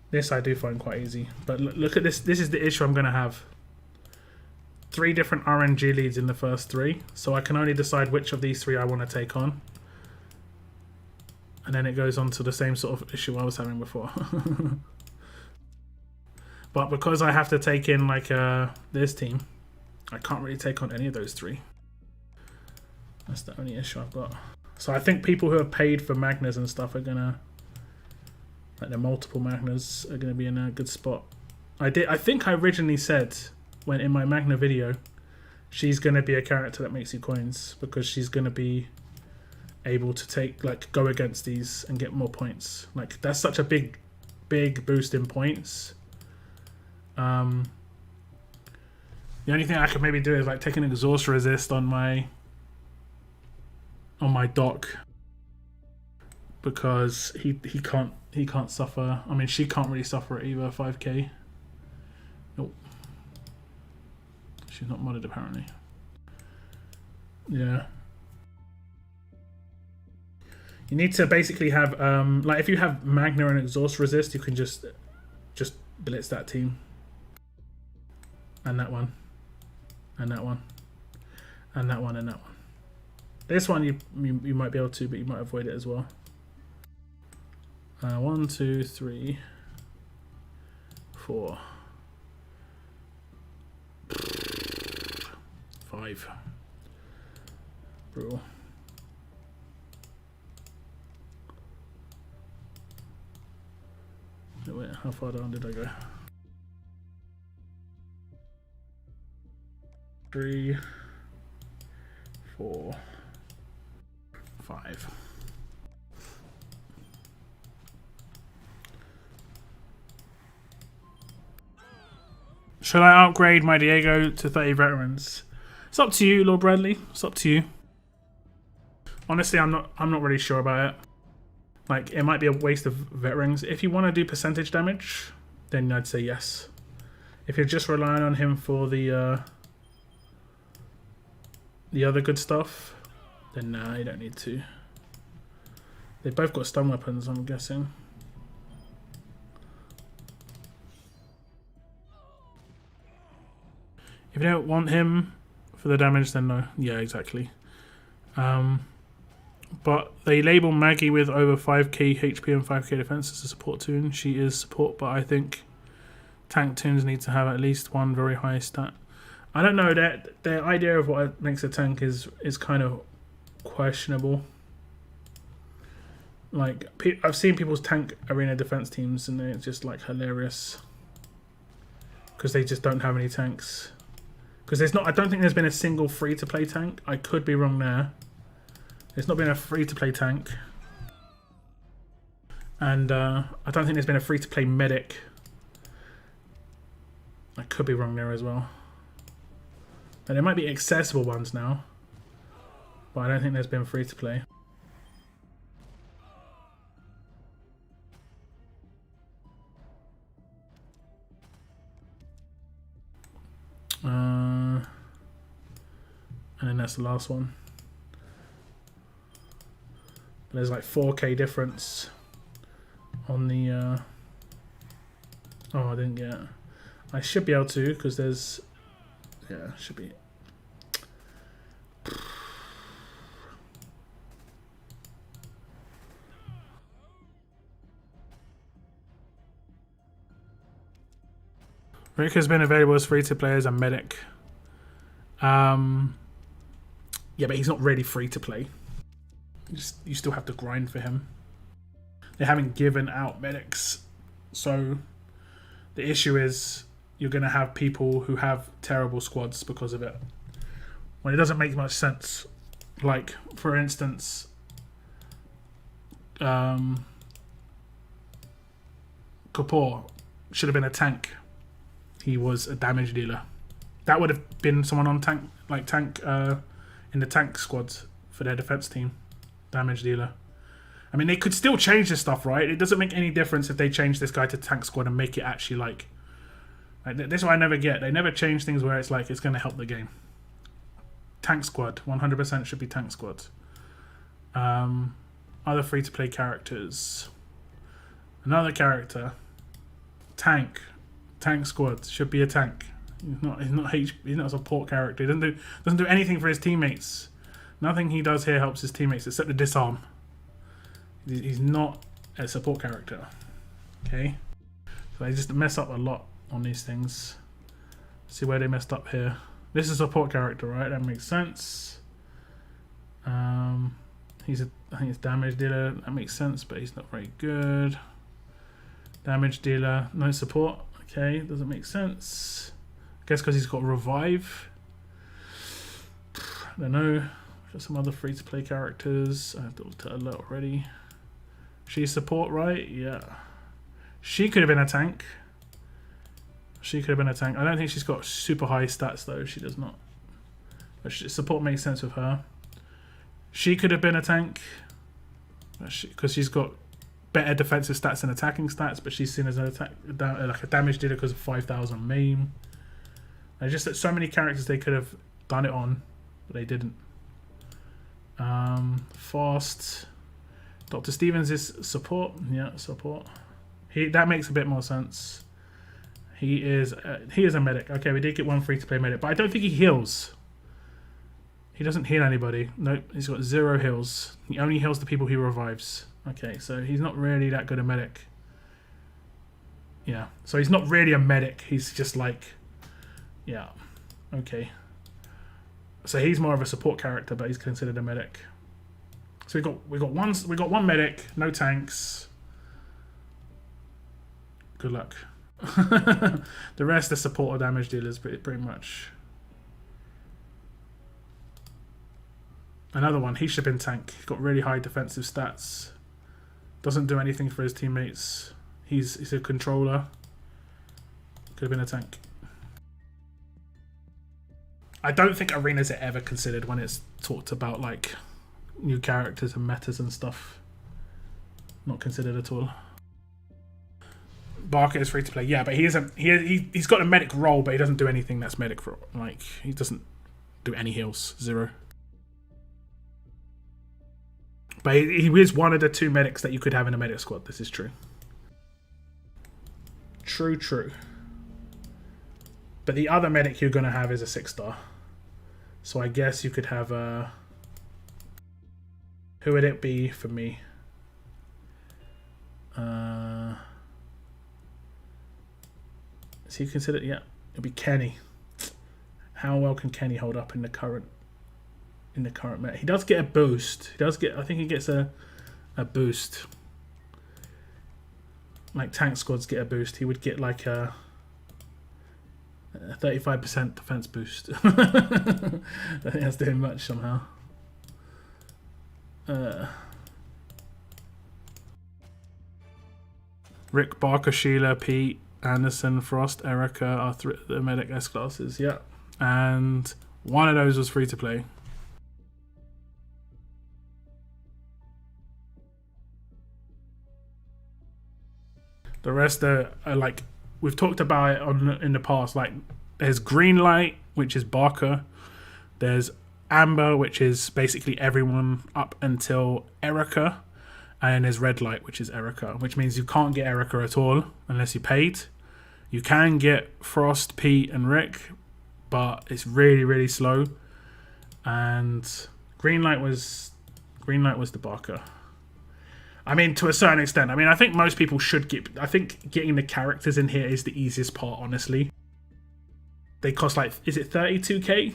This I do find quite easy. But look at this. This is the issue I'm going to have. 3 different RNG leads in the first 3. So I can only decide which of these 3 I want to take on. And then it goes on to the same sort of issue I was having before. But because I have to take in like this team, I can't really take on any of those 3. That's the only issue I've got. So I think people who have paid for Magnas and stuff are gonna, like the multiple Magnas, are gonna be in a good spot. I think I originally said when in my Magna video, she's gonna be a character that makes you coins because she's gonna be able to take go against these and get more points. Like that's such a big boost in points. The only thing I could maybe do is like take an exhaust resist on my dock because he can't suffer. I mean she can't really suffer it either. 5k. Nope. She's not modded apparently. Yeah. You need to basically have like if you have Magna and exhaust resist, you can just blitz that team. And that one. And that one. And that one and that one. This one you might be able to, but you might avoid it as well. 1, 2, 3, 4, 5. Brutal. Wait, how far down did I go? 3, 4, 5. Should I upgrade my Diego to 30 veterans? It's up to you, Lord Bradley. It's up to you. Honestly, I'm not really sure about it. Like, it might be a waste of veterans. If you want to do percentage damage, then I'd say yes. If you're just relying on him for the other good stuff, then nah, you don't need to. They both got stun weapons, I'm guessing. If you don't want him for the damage, then no. Yeah, exactly. But they label Maggie with over 5k HP and 5k defense as a support toon. She is support, but I think tank toons need to have at least one very high stat. I don't know, that the idea of what makes a tank is kind of questionable. Like, I've seen people's tank arena defense teams and it's just like hilarious because they just don't have any tanks. Because there's not, I don't think there's been a single free-to-play tank. I could be wrong there. There's not been a free-to-play tank. And I don't think there's been a free-to-play medic. I could be wrong there as well. And there might be accessible ones now. But I don't think there's been free-to-play. And then that's the last one. There's like 4k difference on the oh, I didn't get it. I should be able to, because there's, yeah, should be. Rick has been available as free to play as a medic. Yeah, but he's not really free to play. You still have to grind for him. They haven't given out medics, so the issue is you're going to have people who have terrible squads because of it. When it doesn't make much sense. Like, for instance, Kapoor should have been a tank. He was a damage dealer. That would have been someone on tank, in the tank squads for their defense team. Damage dealer. I mean, they could still change this stuff, right? It doesn't make any difference if they change this guy to tank squad and make it actually like this is what I never get. They never change things where it's like it's going to help the game. Tank squad, 100% should be tank squad. Other free-to-play characters. Another character. Tank squad should be a tank. He's not a support character. He doesn't do anything for his teammates. Nothing he does here helps his teammates except the disarm. He's not a support character. Okay? So they just mess up a lot on these things. See where they messed up here. This is a support character, right? That makes sense. I think it's damage dealer. That makes sense, but he's not very good. Damage dealer, no support. Okay, doesn't make sense. I guess because he's got revive. I don't know. Got some other free-to-play characters. I have to alert already. She's support, right? Yeah. She could have been a tank. I don't think she's got super high stats though. She does not. But support makes sense with her. She could have been a tank because she's got better defensive stats than attacking stats, but she's seen as an like a damage dealer because of 5,000 maim. There's just so many characters they could have done it on, but they didn't. Fast. Dr. Stevens is support. Yeah, support. That makes a bit more sense. He is a medic. Okay, we did get one free to play medic, but I don't think he heals. He doesn't heal anybody. Nope, he's got 0 heals. He only heals the people he revives. Okay, so he's not really that good a medic. Yeah, so he's not really a medic. He's just like, yeah, okay. So he's more of a support character, but he's considered a medic. So we got one medic, no tanks. Good luck. The rest are support or damage dealers, pretty much. Another one, he should have been tank. He's got really high defensive stats. Doesn't do anything for his teammates. He's a controller. Could have been a tank. I don't think arenas are ever considered when it's talked about like new characters and metas and stuff. Not considered at all. Barker is free to play. Yeah, but he isn't. He's got a medic role, but he doesn't do anything that's medic for. Like he doesn't do any heals. 0. But he is one of the 2 medics that you could have in a medic squad. This is true. True. But the other medic you're going to have is a 6-star. So I guess you could have a... Who would it be for me? Is he considered? Yeah, it'd be Kenny. How well can Kenny hold up in the current meta? He does get a boost. He does get. I think he gets a boost. Like tank squads get a boost. He would get like a 35% defense boost. I think that's doing much somehow. Rick, Barker, Sheila, Pete, Anderson, Frost, Erica are the medic S classes. Yeah, and one of those was free to play. The rest are like we've talked about it in the past. Like there's green light, which is Barker. There's amber, which is basically everyone up until Erica. And then there's red light, which is Erica, which means you can't get Erica at all unless you paid. You can get Frost, Pete, and Rick, but it's really, really slow. And green light was the Barker. I mean, to a certain extent. I mean, I think most people should get... I think getting the characters in here is the easiest part, honestly. They cost like... Is it 32k?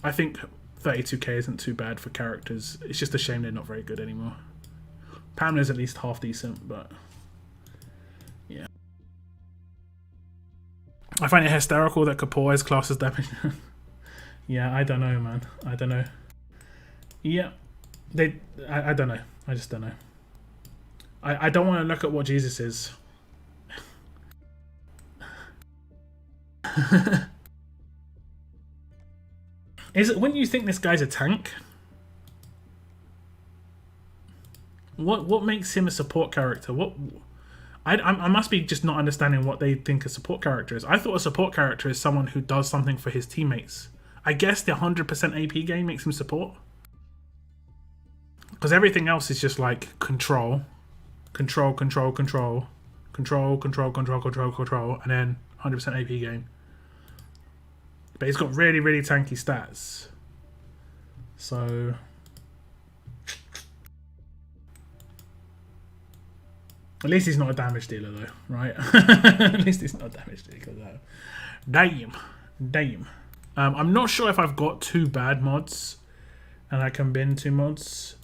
I think 32k isn't too bad for characters. It's just a shame they're not very good anymore. Pamela's at least half decent, but... Yeah. I find it hysterical that Kapoor is classed as damage. Yeah, I don't know, man. I don't know. Yeah. I don't know. I just don't know. I don't want to look at what Jesus is. Wouldn't you think this guy's a tank? What makes him a support character? I must be just not understanding what they think a support character is. I thought a support character is someone who does something for his teammates. I guess the 100% AP game makes him support. Because everything else is just like control, and then 100% AP game. But he's got really, really tanky stats. So... At least he's not a damage dealer though, right? At least he's not a damage dealer though. Damn. I'm not sure if I've got 2 bad mods and I can bin 2 mods.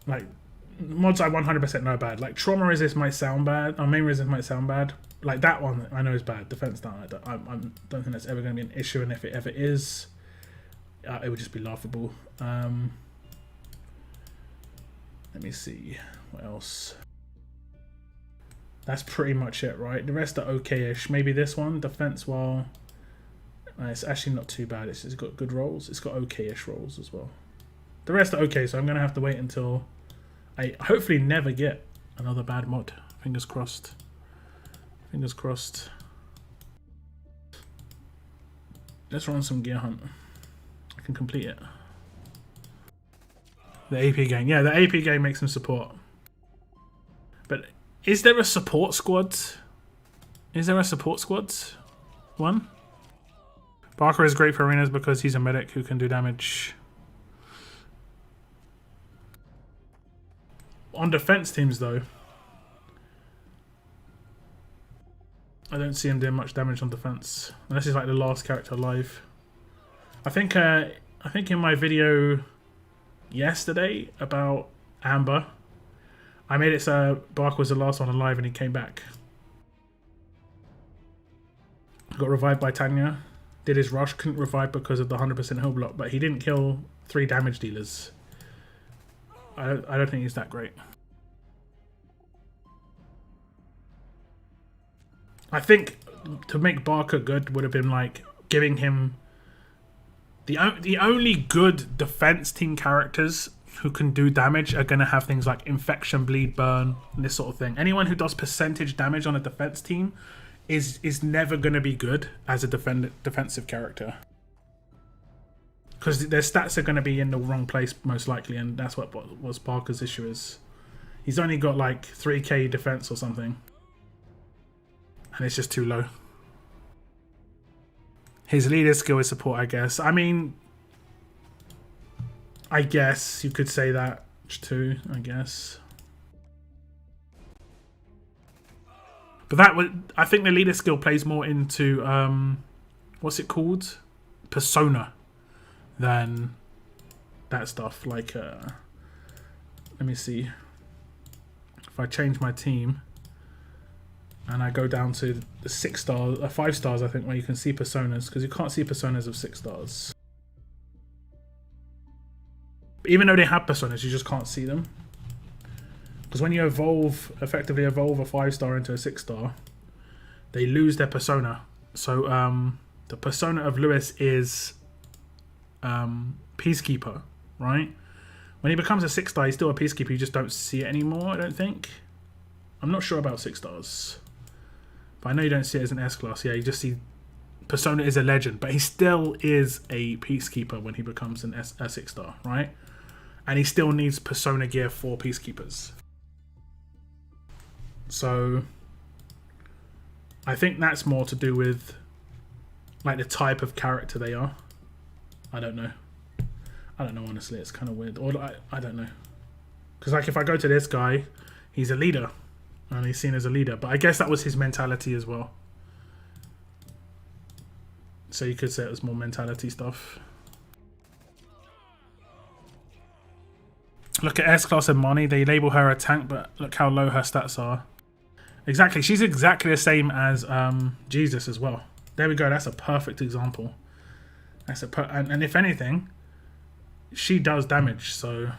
Like mods I 100% know bad. Like trauma resist might sound bad. Our main resist might sound bad. Like that one I know is bad. Defense down. I don't think that's ever going to be an issue, and if it ever is, it would just be laughable. Let me see what else. That's pretty much it, right? The rest are okay-ish. Maybe this one, defense wall. It's actually not too bad. It's got good rolls. It's got okay-ish rolls as well. The rest are okay, so I'm gonna have to wait until I hopefully never get another bad mod. Fingers crossed. Fingers crossed. Let's run some gear hunt. I can complete it. The AP game. Yeah, the AP game makes him support. But is there a support squad? Is there a support squad one? Barker is great for arenas because he's a medic who can do damage. On defense teams, though, I don't see him doing much damage on defense unless he's like the last character alive. I think in my video yesterday about Amber, I made it so Barker was the last one alive and he came back. Got revived by Tanya. Did his rush, couldn't revive because of the 100% heal block, but he didn't kill 3 damage dealers. I don't think he's that great. I think to make Barker good would have been like giving him the only good defense team characters who can do damage are going to have things like infection, bleed, burn, and this sort of thing. Anyone who does percentage damage on a defense team is never going to be good as a defensive character. Because their stats are going to be in the wrong place most likely, and that's what Barker's issue is. He's only got like 3k defense or something. And it's just too low. His leader skill is support, I guess. I mean, I guess you could say that too, I guess. But that would, I think the leader skill plays more into, what's it called? Persona. Than that stuff. Like, let me see. If I change my team and I go down to the 6 stars, 5 stars, I think, where you can see personas, because you can't see personas of 6 stars. But even though they have personas, you just can't see them. Because when you effectively evolve a 5-star into a 6-star, they lose their persona. So the persona of Lewis is Peacekeeper, right? When he becomes a 6-star, he's still a Peacekeeper. You just don't see it anymore, I don't think. I'm not sure about 6 stars. But I know you don't see it as an S-class. Yeah, you just see Persona is a legend. But he still is a Peacekeeper when he becomes a 6-star, right? And he still needs Persona gear for Peacekeepers. So I think that's more to do with like the type of character they are. I don't know. I don't know, honestly. It's kind of weird. Or I don't know. Because like if I go to this guy, he's a leader. And he's seen as a leader. But I guess that was his mentality as well. So you could say it was more mentality stuff. Look at S-Class and Money. They label her a tank, but look how low her stats are. Exactly. She's exactly the same as Jesus as well. There we go. That's a perfect example. That's and if anything, she does damage. So,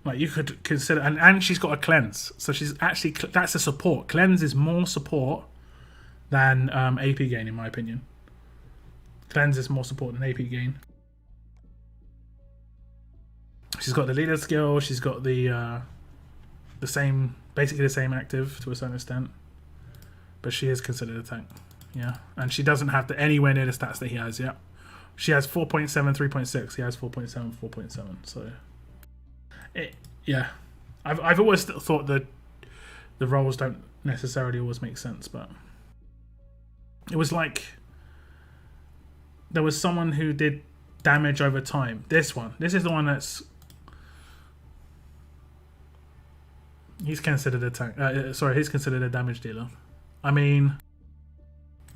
like you could consider, and she's got a cleanse. So she's actually that's a support. Cleanse is more support than AP gain, in my opinion. Cleanse is more support than AP gain. She's got the leader skill. She's got the same, basically the same active to a certain extent, but she is considered a tank. Yeah, and she doesn't have anywhere near the stats that he has. Yeah, she has 4.7, 3.6. He has 4.7, 4.7. So, yeah, I've always thought that the roles don't necessarily always make sense, but it was like there was someone who did damage over time. This is the one that's he's considered a tank. He's considered a damage dealer. I mean,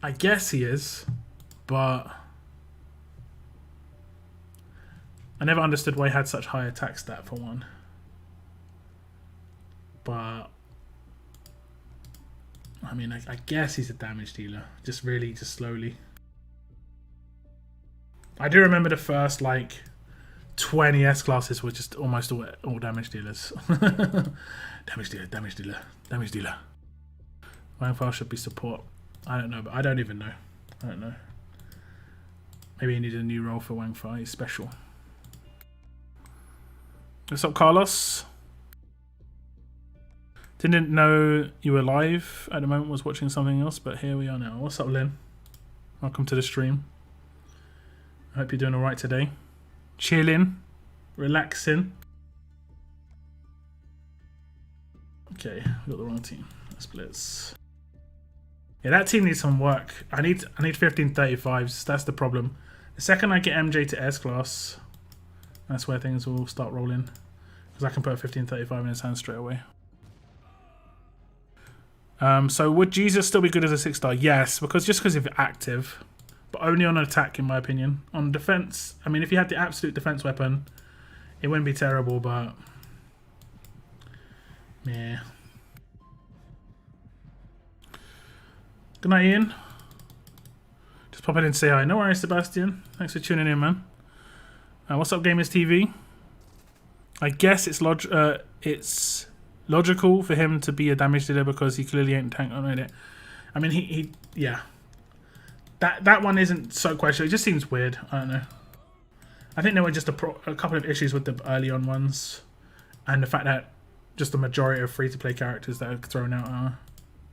I guess he is, but I never understood why he had such high attack stat for one. But I mean, I guess he's a damage dealer, just slowly. I do remember the first like 20 S classes were just almost all damage dealers. Damage dealer. Wangfile should be support. I don't know, but I don't even know. I don't know. Maybe he needs a new role for Wangfile. He's special. What's up, Carlos? Didn't know you were live at the moment. Was watching something else, but here we are now. What's up, Lynn? Welcome to the stream. I hope you're doing all right today. Chilling, relaxing. Okay, we got the wrong team. Splits. Yeah, that team needs some work. I need 1535s. That's the problem. The second I get MJ to S class, that's where things will start rolling. Because I can put a 1535 in his hand straight away. So would Jesus still be good as a 6-star? Yes, because of active, but only on attack, in my opinion. On defense, I mean, if you had the absolute defense weapon, it wouldn't be terrible, but yeah. Good night, Ian. Just pop in and say hi. No worries, Sebastian. Thanks for tuning in, man. What's up, Gamers TV? I guess it's logical for him to be a damage dealer because he clearly ain't tank on it. I mean, yeah. That one isn't so questionable. It just seems weird. I don't know. I think there were just a couple of issues with the early on ones, and the fact that just the majority of free-to-play characters that are thrown out are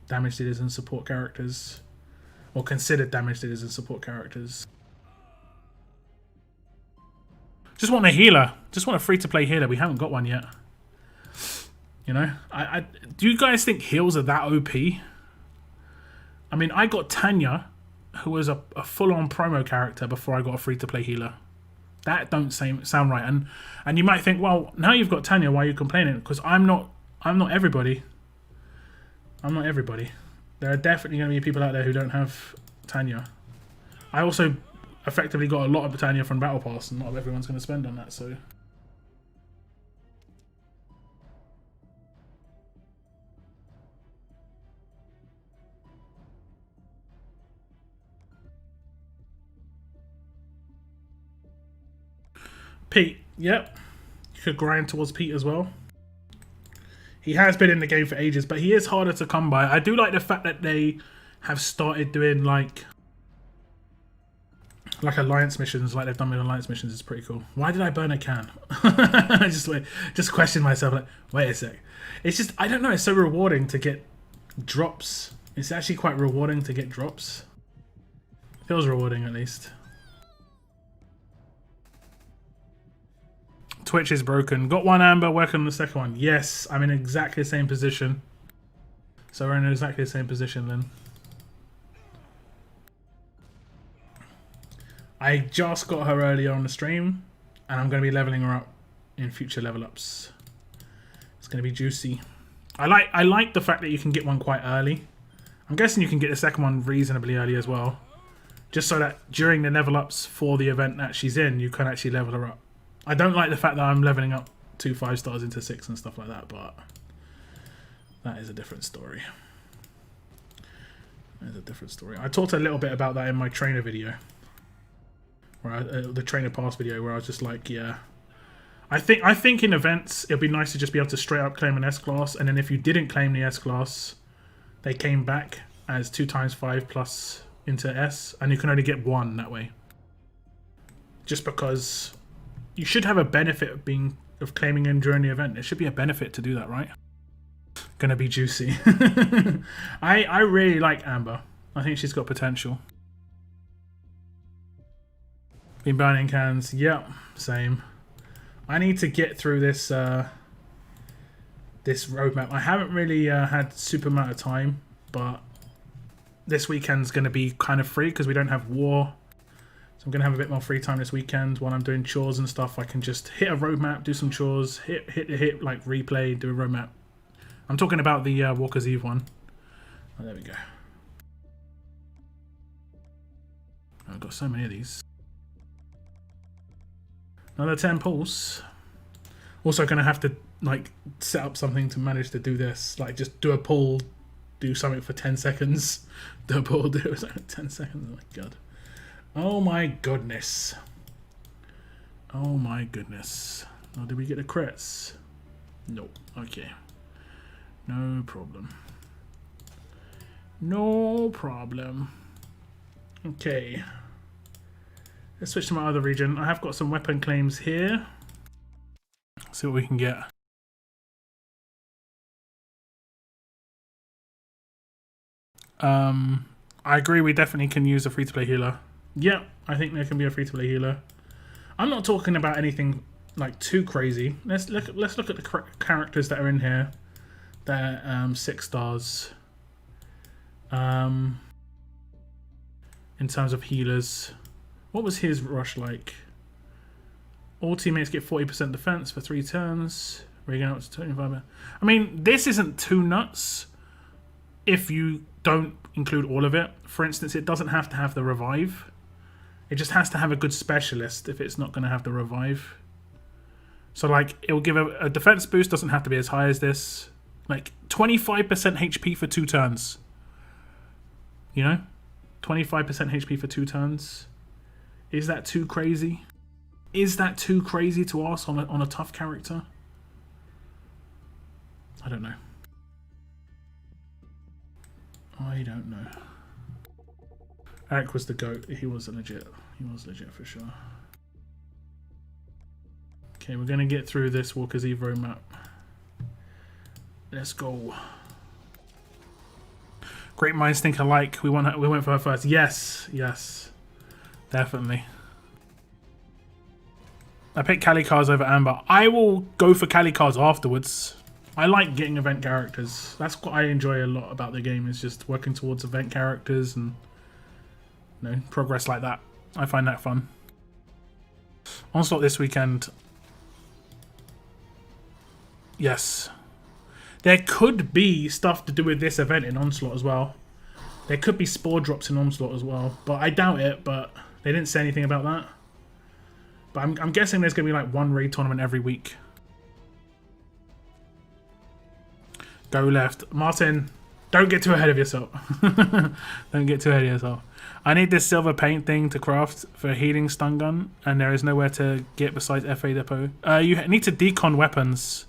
damage dealers and support characters, or considered damage dealers and support characters. Just want a healer. Just want a free-to-play healer. We haven't got one yet. You know, do you guys think heals are that OP? I mean, I got Tanya, who was a full-on promo character before I got a free-to-play healer. That don't sound right. And you might think, well, now you've got Tanya, why are you complaining? Because I'm not everybody. I'm not everybody. There are definitely going to be people out there who don't have Tanya. I also effectively got a lot of Tanya from Battle Pass, and not everyone's going to spend on that, so. Pete, yep. You could grind towards Pete as well. He has been in the game for ages, but he is harder to come by. I do like the fact that they have started doing like alliance missions, like they've done with alliance missions. It's pretty cool. Why did I burn a can? I just question myself, like, wait a sec. It's just, I don't know, it's so rewarding to get drops. It's actually quite rewarding to get drops. Feels rewarding, at least. Twitch is broken. Got one Amber, working on the second one. Yes, I'm in exactly the same position. So we're in exactly the same position then. I just got her earlier on the stream, and I'm going to be leveling her up in future level ups. It's going to be juicy. I like the fact that you can get one quite early. I'm guessing you can get the second one reasonably early as well. Just so that during the level ups for the event that she's in, you can actually level her up. I don't like the fact that I'm leveling up 2 5-stars into 6 and stuff like that, but that is a different story. That is a different story. I talked a little bit about that in my trainer video, where the trainer pass video, where I was just like, yeah, I think in events it'd be nice to just be able to straight up claim an S class, and then if you didn't claim the S class, they came back as 2 times 5 plus into S, and you can only get 1 that way. Just because you should have a benefit of claiming in during the event. There should be a benefit to do that, right? Gonna be juicy. I really like Amber. I think she's got potential. Been burning cans. Yep, same. I need to get through this this roadmap. I haven't really had super amount of time, but this weekend's gonna be kind of free because we don't have war. So I'm going to have a bit more free time this weekend while I'm doing chores and stuff. I can just hit a roadmap, do some chores, hit like replay, do a roadmap. I'm talking about the Walker's Eve one. Oh, there we go. Oh, I've got so many of these. Another 10 pulse. Also going to have to like set up something to manage to do this. Like just do a pull, do something for 10 seconds. Do a pull, do something for 10 seconds. Oh my god. Oh my goodness. Oh my goodness. Oh, did we get the crits? No. Okay. No problem. No problem. Okay. Let's switch to my other region. I have got some weapon claims here. See what we can get. I agree, we definitely can use a free-to-play healer. Yeah, I think there can be a free-to-play healer. I'm not talking about anything like too crazy. Let's look at the characters that are in here. They're 6 stars. In terms of healers, what was his rush like? All teammates get 40% defense for 3 turns. Regain up to 25. I mean, this isn't too nuts if you don't include all of it. For instance, it doesn't have to have the revive. It just has to have a good specialist if it's not going to have the revive. So, like, it will give a defense boost. Doesn't have to be as high as this. Like, 25% HP for 2 turns. You know? 25% HP for 2 turns. Is that too crazy? Is that too crazy to ask on a tough character? I don't know. I don't know. Eric was the GOAT. He was legit. He was legit for sure. Okay, we're going to get through this Walker's Evo map. Let's go. Great minds think alike. We went for her first. Yes, yes. Definitely. I picked Cali cards over Amber. I will go for Cali cards afterwards. I like getting event characters. That's what I enjoy a lot about the game, is just working towards event characters and, you know, progress like that. I find that fun. Onslaught this weekend. Yes. There could be stuff to do with this event in Onslaught as well. There could be spore drops in Onslaught as well. But I doubt it, but they didn't say anything about that. But I'm guessing there's going to be like one raid tournament every week. Go left. Martin, don't get too ahead of yourself. Don't get too ahead of yourself. I need this silver paint thing to craft for a healing stun gun, and there is nowhere to get besides FA depot. You need to decon weapons.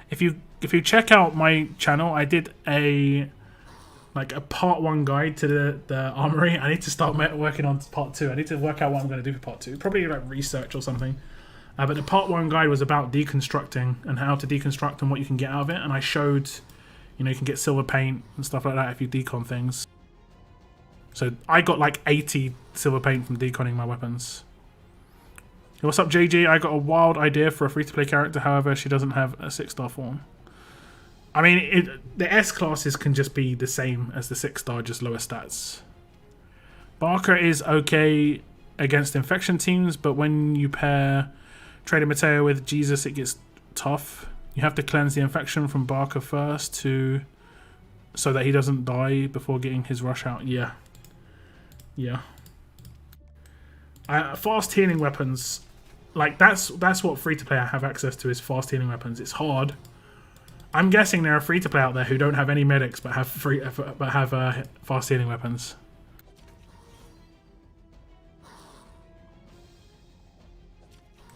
If you check out my channel, I did a part 1 guide to the armory. I need to start working on part 2. I need to work out what I'm going to do for part 2. Probably like research or something. But the part 1 guide was about deconstructing and how to deconstruct and what you can get out of it. And I showed, you know, you can get silver paint and stuff like that if you decon things. So I got like 80 silver paint from deconning my weapons. Hey, what's up, JG? I got a wild idea for a free-to-play character. However, she doesn't have a 6-star form. I mean, the S classes can just be the same as the 6-star, just lower stats. Barker is okay against infection teams, but when you pair Trader Mateo with Jesus, it gets tough. You have to cleanse the infection from Barker first so that he doesn't die before getting his rush out. Yeah. Yeah. Fast healing weapons, like that's what free-to-play I have access to, is fast healing weapons. It's hard. I'm guessing there are free-to-play out there who don't have any medics but have fast healing weapons.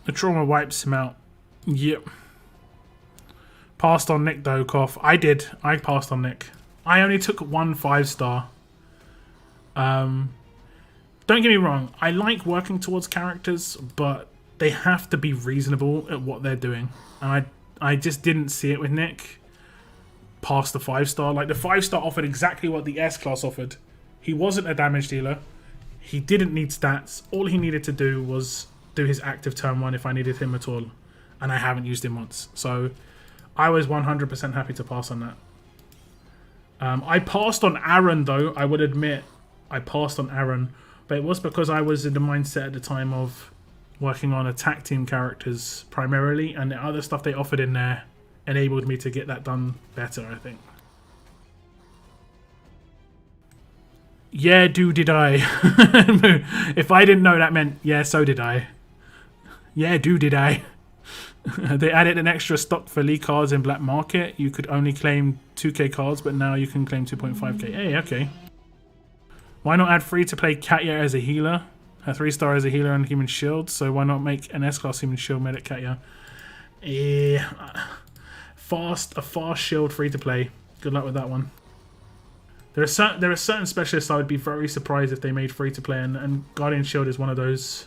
The trauma wipes him out. Yep. Passed on Nick though, cough. I did. I passed on Nick. I only took 1 5-star. Don't get me wrong. I like working towards characters, but they have to be reasonable at what they're doing. And I just didn't see it with Nick past the 5-star. Like, the 5-star offered exactly what the S class offered. He wasn't a damage dealer. He didn't need stats. All he needed to do was do his active turn 1 if I needed him at all. And I haven't used him once. So I was 100% happy to pass on that. I passed on Aaron though. I would admit I passed on Aaron. But it was because I was in the mindset at the time of working on attack team characters primarily, and the other stuff they offered in there enabled me to get that done better, I think. Yeah, did I. If I didn't know, that meant, yeah, so did I. Yeah, did I. They added an extra stock for Lee cards in Black Market. You could only claim 2k cards, but now you can claim 2.5k. Hey, okay. Why not add free-to-play Katya as a healer? A 3-star as a healer and human shield, so why not make an S-class human shield medic Katya? Yeah. A fast shield free-to-play. Good luck with that one. There are certain specialists I would be very surprised if they made free-to-play, and Guardian Shield is one of those.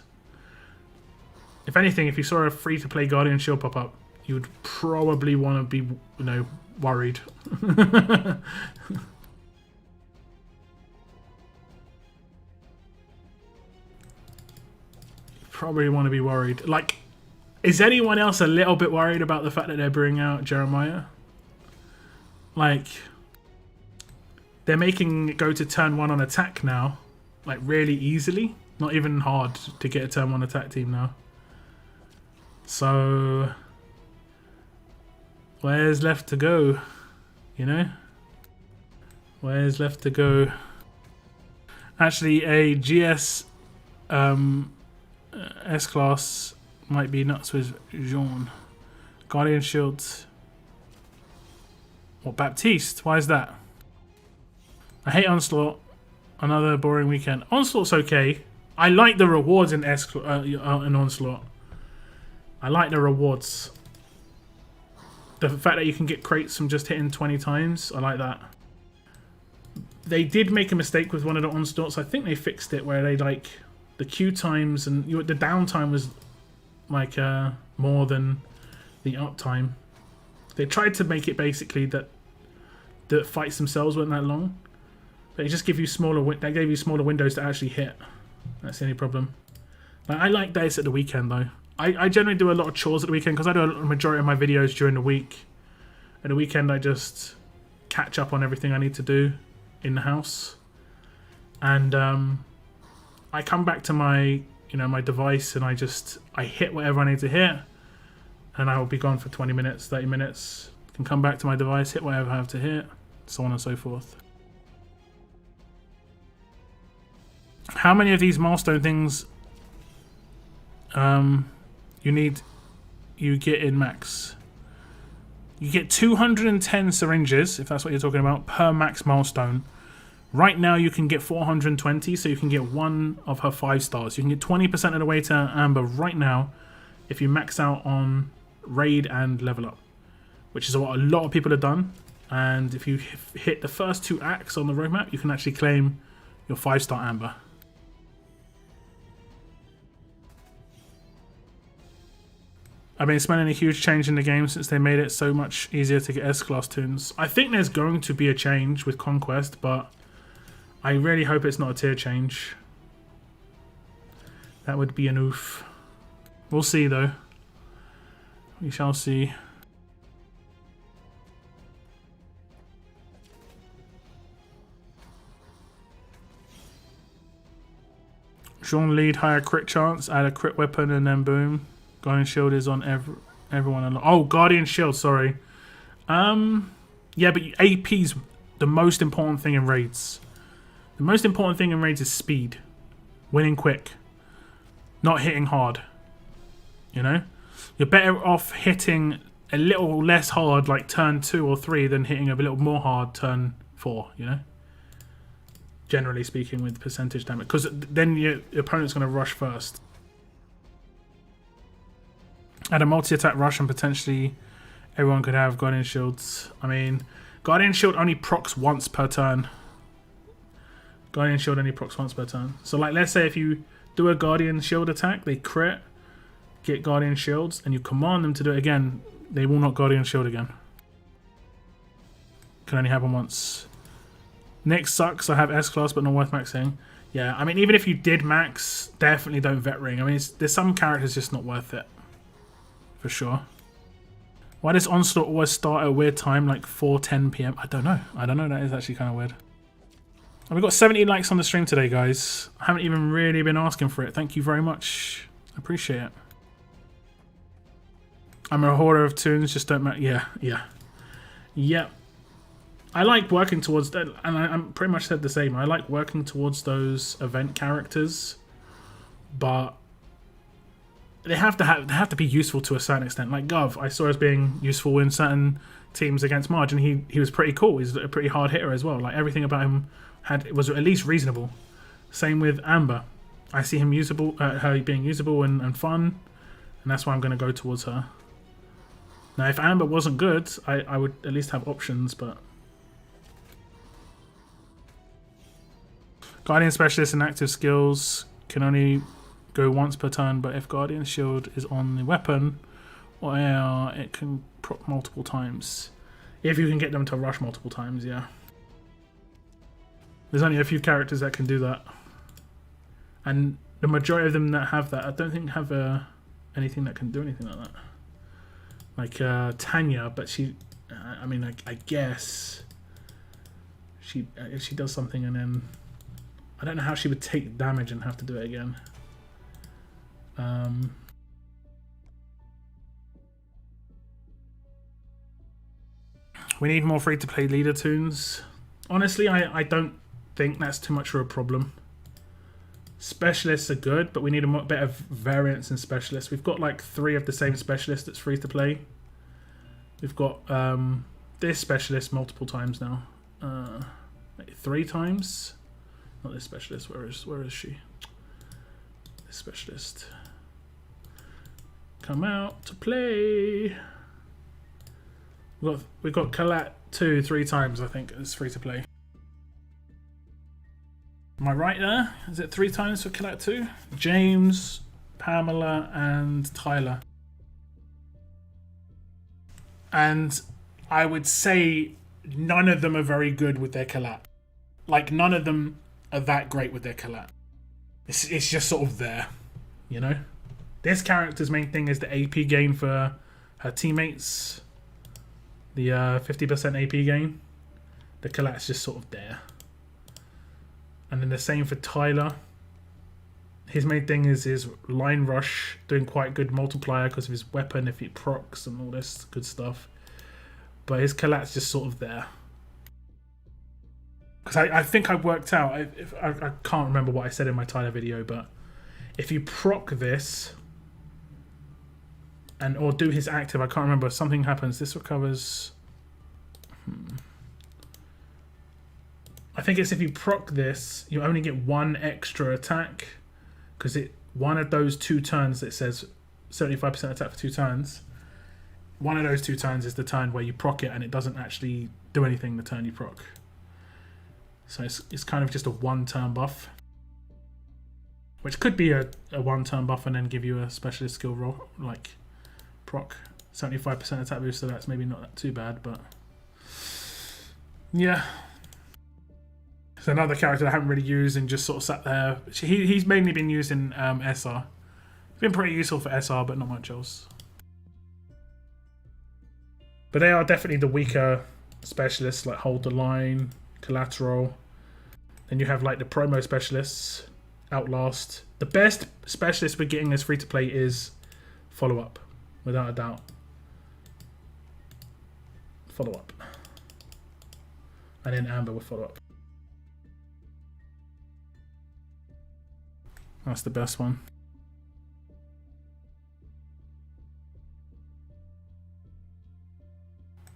If anything, if you saw a free-to-play Guardian Shield pop up, you would probably want to be, you know, worried. Probably want to be worried. Like, is anyone else a little bit worried about the fact that they're bringing out Jeremiah? Like, they're making it go to turn 1 on attack now, like really easily. Not even hard to get a turn 1 attack team now. So where's left to go? You know? Where's left to go? Actually, a GS S-Class might be nuts with Jean. Guardian Shield. What, Baptiste? Why is that? I hate Onslaught. Another boring weekend. Onslaught's okay. I like the rewards in in Onslaught. I like the rewards. The fact that you can get crates from just hitting 20 times, I like that. They did make a mistake with one of the Onslaughts. I think they fixed it where they like the queue times and the downtime was like more than the uptime. They tried to make it basically that the fights themselves weren't that long, but it just give you smaller. They gave you smaller windows to actually hit. That's the only problem. Like, I like days at the weekend though. I generally do a lot of chores at the weekend because I do a majority of my videos during the week. At the weekend, I just catch up on everything I need to do in the house, and I come back to my my device and I hit whatever I need to hit, and I will be gone for 20 minutes, 30 minutes. Can come back to my device, hit whatever I have to hit, so on and so forth. How many of these milestone things you get in max? You get 210 syringes, if that's what you're talking about, per max milestone. Right now you can get 420, so you can get one of her 5 stars. You can get 20% of the way to Amber right now if you max out on raid and level up, which is what a lot of people have done. And if you hit the first 2 acts on the roadmap, you can actually claim your 5-star Amber. I've been smelling a huge change in the game since they made it so much easier to get S-Class tunes. I think there's going to be a change with Conquest, but I really hope it's not a tier change. That would be an oof. We'll see though. We shall see. Jean lead higher crit chance, add a crit weapon and then boom. Guardian Shield is on everyone. Oh, Guardian Shield, sorry. Yeah, but AP's the most important thing in raids. The most important thing in raids is speed. Winning quick. Not hitting hard. You know? You're better off hitting a little less hard, like turn 2 or 3, than hitting a little more hard turn 4, you know? Generally speaking, with percentage damage. Because then your opponent's going to rush first. Add a multi-attack rush and potentially everyone could have Guardian Shields. I mean, Guardian Shield only procs once per turn. Guardian Shield only procs once per turn. So like, let's say if you do a Guardian Shield attack, they crit, get Guardian Shields, and you command them to do it again, they will not Guardian Shield again. Can only happen once. Next sucks, I have S-Class but not worth maxing. Yeah, I mean, even if you did max, definitely don't vet ring. I mean, there's some characters just not worth it. For sure. Why does Onslaught always start at a weird time, like 4:10 PM? I don't know. That is actually kind of weird. And we've got 70 likes on the stream today, guys. I haven't even really been asking for it. Thank you very much. I appreciate it. I'm a hoarder of tunes, just don't matter. Yeah. I like working towards that, and I'm pretty much said the same. I like working towards those event characters, but they have to be useful to a certain extent. Like Gov, I saw as being useful in certain teams against Marge, and he was pretty cool. He's a pretty hard hitter as well. Like everything about him was at least reasonable. Same with Amber. I see him usable, her being usable and fun, and that's why I'm going to go towards her. Now, if Amber wasn't good, I would at least have options, but Guardian Specialist and active skills can only go once per turn, but if Guardian Shield is on the weapon or AR, it can proc multiple times. If you can get them to rush multiple times, yeah. There's only a few characters that can do that. And the majority of them that have that, I don't think have anything that can do anything like that. Like Tanya, but she, I mean, I guess she does something and then I don't know how she would take damage and have to do it again. We need more free-to-play leader tunes. Honestly, I don't think that's too much of a problem. Specialists are good, but we need a bit of variance in specialists. We've got like 3 of the same specialist that's free-to-play. We've got this specialist multiple times now. 3 times? Not this specialist. Where is she? This specialist. Come out to play. We've got Colette 2 3 times, I think, it's free to play. Am I right there? Is it 3 times for Colette 2? James, Pamela, and Tyler. And I would say none of them are very good with their Colette. Like, none of them are that great with their Colette. It's just sort of there, you know? This character's main thing is the AP gain for her teammates. The 50% AP gain. The Colette's just sort of there. And then the same for Tyler. His main thing is his line rush, doing quite good multiplier because of his weapon if he procs and all this good stuff. But his Colette's just sort of there. Because I think I worked out, I can't remember what I said in my Tyler video, but if you proc this and or do his active, I can't remember, something happens. This recovers. I think it's if you proc this, you only get 1 extra attack because one of those 2 turns that says 75% attack for 2 turns. One of those 2 turns is the turn where you proc it and it doesn't actually do anything the turn you proc. So it's kind of just a 1-turn buff, which could be a 1-turn buff and then give you a specialist skill roll like proc 75% attack boost. So that's maybe not too bad, but yeah. It's another character I haven't really used and just sort of sat there. He's mainly been used in SR. Been pretty useful for SR, but not much else. But they are definitely the weaker specialists, like Hold the Line, Collateral. Then you have like the promo specialists, Outlast. The best specialist we're getting as free to play is Follow Up, without a doubt. Follow Up. And then Amber with Follow Up. That's the best one.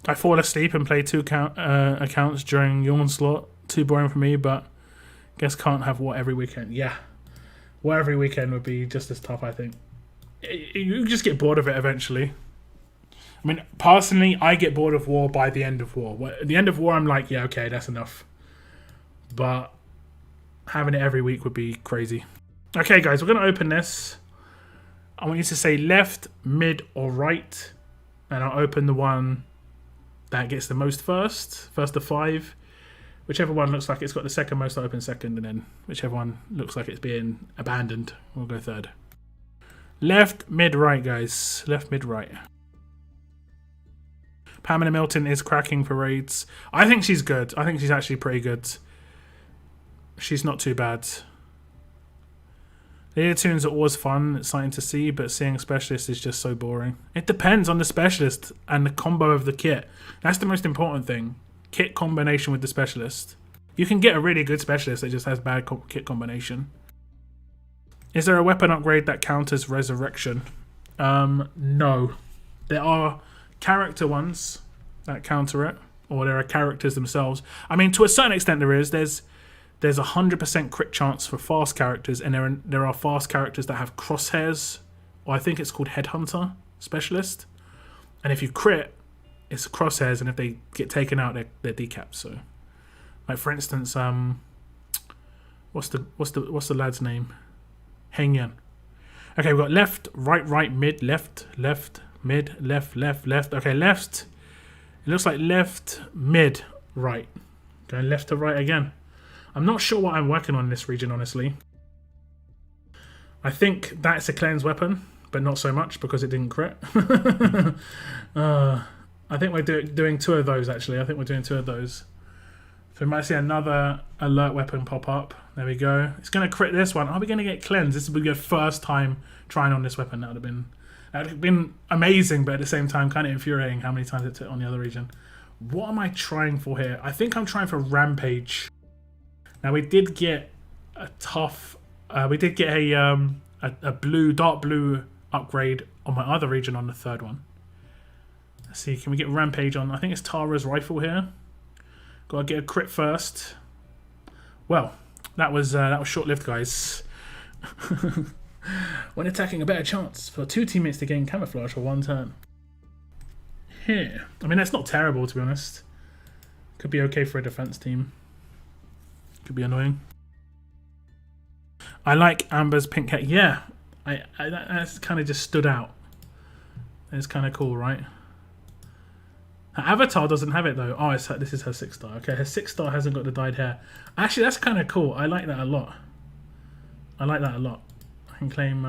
I fall asleep and play 2 accounts during yawn slot. Too boring for me, but guess can't have War every weekend. Yeah. War every weekend would be just as tough, I think. You just get bored of it eventually. I mean, personally, I get bored of War by the end of War. At the end of War, I'm like, yeah, okay, that's enough. But having it every week would be crazy. Okay, guys, we're going to open this. I want you to say left, mid, or right. And I'll open the one that gets the most first of 5. Whichever one looks like it's got the second most, I'll open second. And then whichever one looks like it's being abandoned, we'll go third. Left, mid, right, guys. Left, mid, right. Pamela Milton is cracking for raids. I think she's good. I think she's actually pretty good. She's not too bad. The ear tunes are always fun, it's exciting to see, but seeing a specialist is just so boring. It depends on the specialist and the combo of the kit. That's the most important thing. Kit combination with the specialist. You can get a really good specialist that just has bad kit combination. Is there a weapon upgrade that counters resurrection? No. There are character ones that counter it, or there are characters themselves. I mean, to a certain extent there is. There's a 100% crit chance for fast characters, and there are fast characters that have crosshairs, or I think it's called Headhunter Specialist. And if you crit, it's crosshairs, and if they get taken out, they're decapped. So, like for instance, what's the lad's name? Heng Yan. Okay, we've got left, right, mid, left, mid, left. Okay, left. It looks like left, mid, right. Going left to right again. I'm not sure what I'm working on in this region, honestly. I think that's a cleanse weapon, but not so much because it didn't crit. I think we're doing 2 of those, actually. I think we're doing 2 of those. So we might see another alert weapon pop up. There we go. It's going to crit this one. Are we going to get cleansed? This will be your first time trying on this weapon. That would have been amazing, but at the same time kind of infuriating how many times it took on the other region. What am I trying for here? I think I'm trying for Rampage. Now we did get a tough... we did get a blue, dark blue upgrade on my other region on the third one. Let's see, can we get Rampage on? I think it's Tara's rifle here. Gotta get a crit first. Well, that was short-lived, guys. When attacking, a better chance for 2 teammates to gain camouflage for 1 turn. Here. I mean, that's not terrible, to be honest. Could be okay for a defense team. Could be annoying. I like Amber's pink hair. Yeah, that's kind of just stood out. It's kind of cool, right? Her avatar doesn't have it though. Oh, this is her 6-star. Okay, her 6-star hasn't got the dyed hair. Actually, that's kind of cool. I like that a lot. I like that a lot. I can claim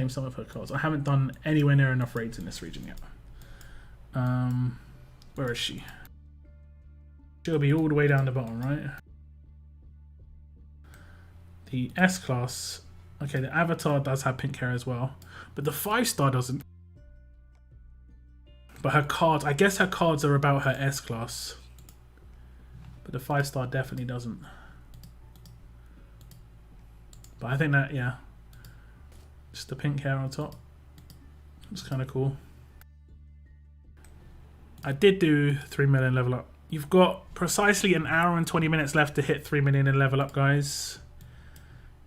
some of her cards. I haven't done anywhere near enough raids in this region yet. Where is she? She'll be all the way down the bottom, right? The S class. Okay, the avatar does have pink hair as well, but the 5-star doesn't. But her cards, I guess her cards are about her S class, but the 5-star definitely doesn't. But I think that, yeah, just the pink hair on top. It's kind of cool. I did do 3 million level up. You've got precisely an hour and 20 minutes left to hit 3 million in level up, guys.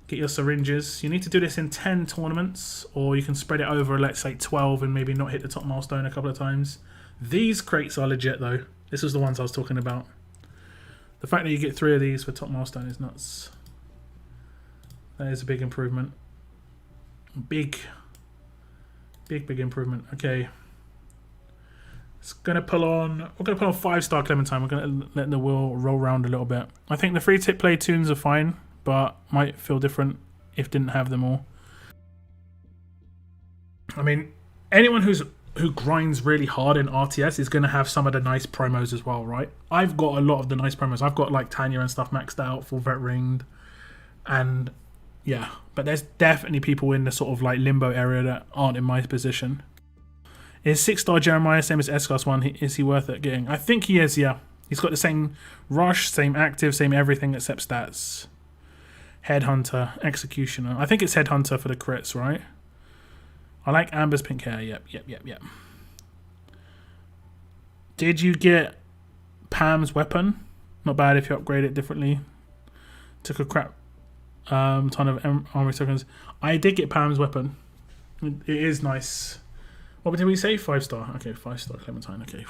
Get your syringes. You need to do this in 10 tournaments, or you can spread it over, let's say 12, and maybe not hit the top milestone a couple of times. These crates are legit though. This is the ones I was talking about. The fact that you get 3 of these for top milestone is nuts. That is a big improvement. Big improvement. Okay. It's gonna pull on. We're gonna put on 5-star Clementine. We're gonna let the wheel roll around a little bit. I think the free tip play tunes are fine, but might feel different if didn't have them all. I mean, anyone who grinds really hard in RTS is gonna have some of the nice promos as well, right? I've got a lot of the nice promos. I've got like Tanya and stuff maxed out, full vet ringed, and yeah. But there's definitely people in the sort of like limbo area that aren't in my position. Is 6-star Jeremiah same as S-Class 1? Is he worth it getting? I think he is, yeah. He's got the same rush, same active, same everything except stats. Headhunter, Executioner. I think it's Headhunter for the crits, right? I like Amber's pink hair. Yep. Did you get Pam's weapon? Not bad if you upgrade it differently. Took a crap ton of armory tokens. I did get Pam's weapon. It is nice. What did we say? 5-star. Okay, 5-star Clementine. Okay.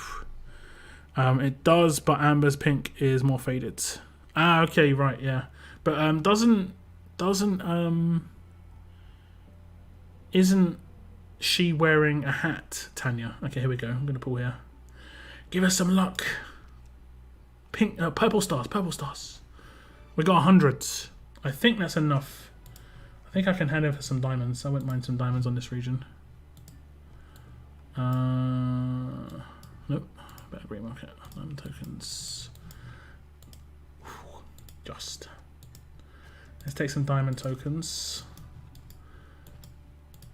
It does, but Amber's pink is more faded. Ah, okay, right, yeah. But isn't she wearing a hat, Tanya? Okay, here we go. I'm gonna pull here. Give us some luck. Pink, purple stars. We got 100s. I think that's enough. I think I can hand over some diamonds. I wouldn't mind some diamonds on this region. Nope. Better green market. Diamond tokens. Just. Let's take some diamond tokens.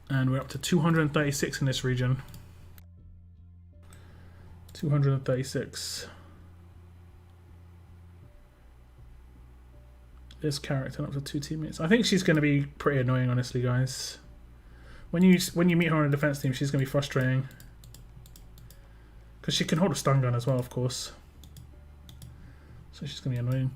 And we're up to 236 in this region. 236. This character up to 2 teammates. I think she's going to be pretty annoying, honestly, guys. When you meet her on a defense team, she's going to be frustrating. Because she can hold a stun gun as well, of course. So she's going to be annoying.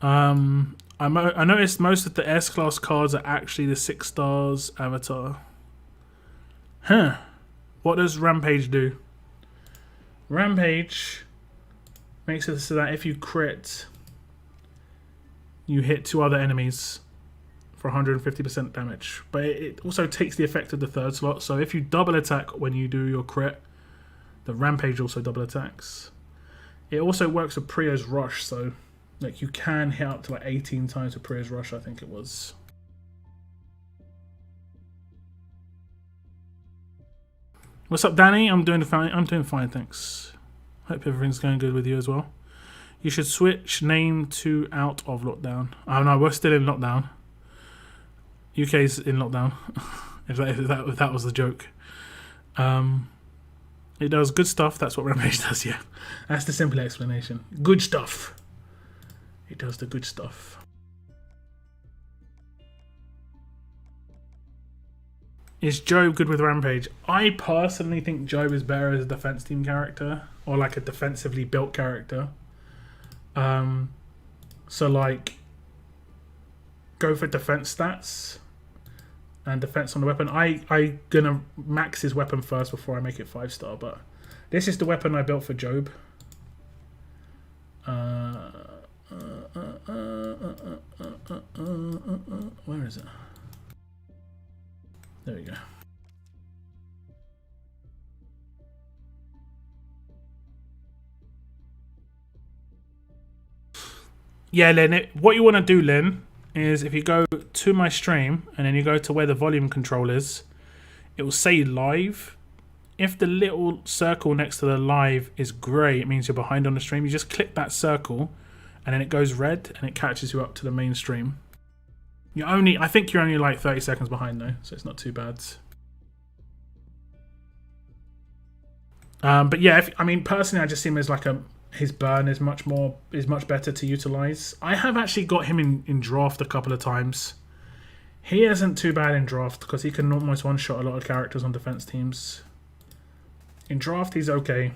I noticed most of the S-Class cards are actually the 6-stars avatar. Huh. What does Rampage do? Rampage makes it so that if you crit, you hit 2 other enemies for 150% damage. But it also takes the effect of the 3rd slot. So if you double attack when you do your crit, the Rampage also double attacks. It also works with Priya's Rush, so like you can hit up to like 18 times with Priya's Rush, I think it was. What's up, Danny? I'm doing fine. I'm doing fine, thanks. Hope everything's going good with you as well. You should switch name to out of lockdown. Oh no, we're still in lockdown. UK's in lockdown. if that was the joke. It does good stuff. That's what Rampage does. Yeah, that's the simple explanation. Good stuff. It does the good stuff. Is Job good with Rampage? I personally think Job is better as a defense team character, or like a defensively built character. So like, go for defense stats and defense on the weapon. I gonna max his weapon first before I make it 5-star, but this is the weapon I built for Job. Where is it? There we go. Yeah, Lynn, what you want to do, Lynn, is if you go to my stream and then you go to where the volume control is, it will say live. If the little circle next to the live is grey, it means you're behind on the stream. You just click that circle and then it goes red and it catches you up to the main stream. I think you're only like 30 seconds behind though, so it's not too bad. But yeah, personally, I just see him as like his burn is much better to utilize. I have actually got him in draft a couple of times. He isn't too bad in draft because he can almost one-shot a lot of characters on defense teams. In draft, he's okay.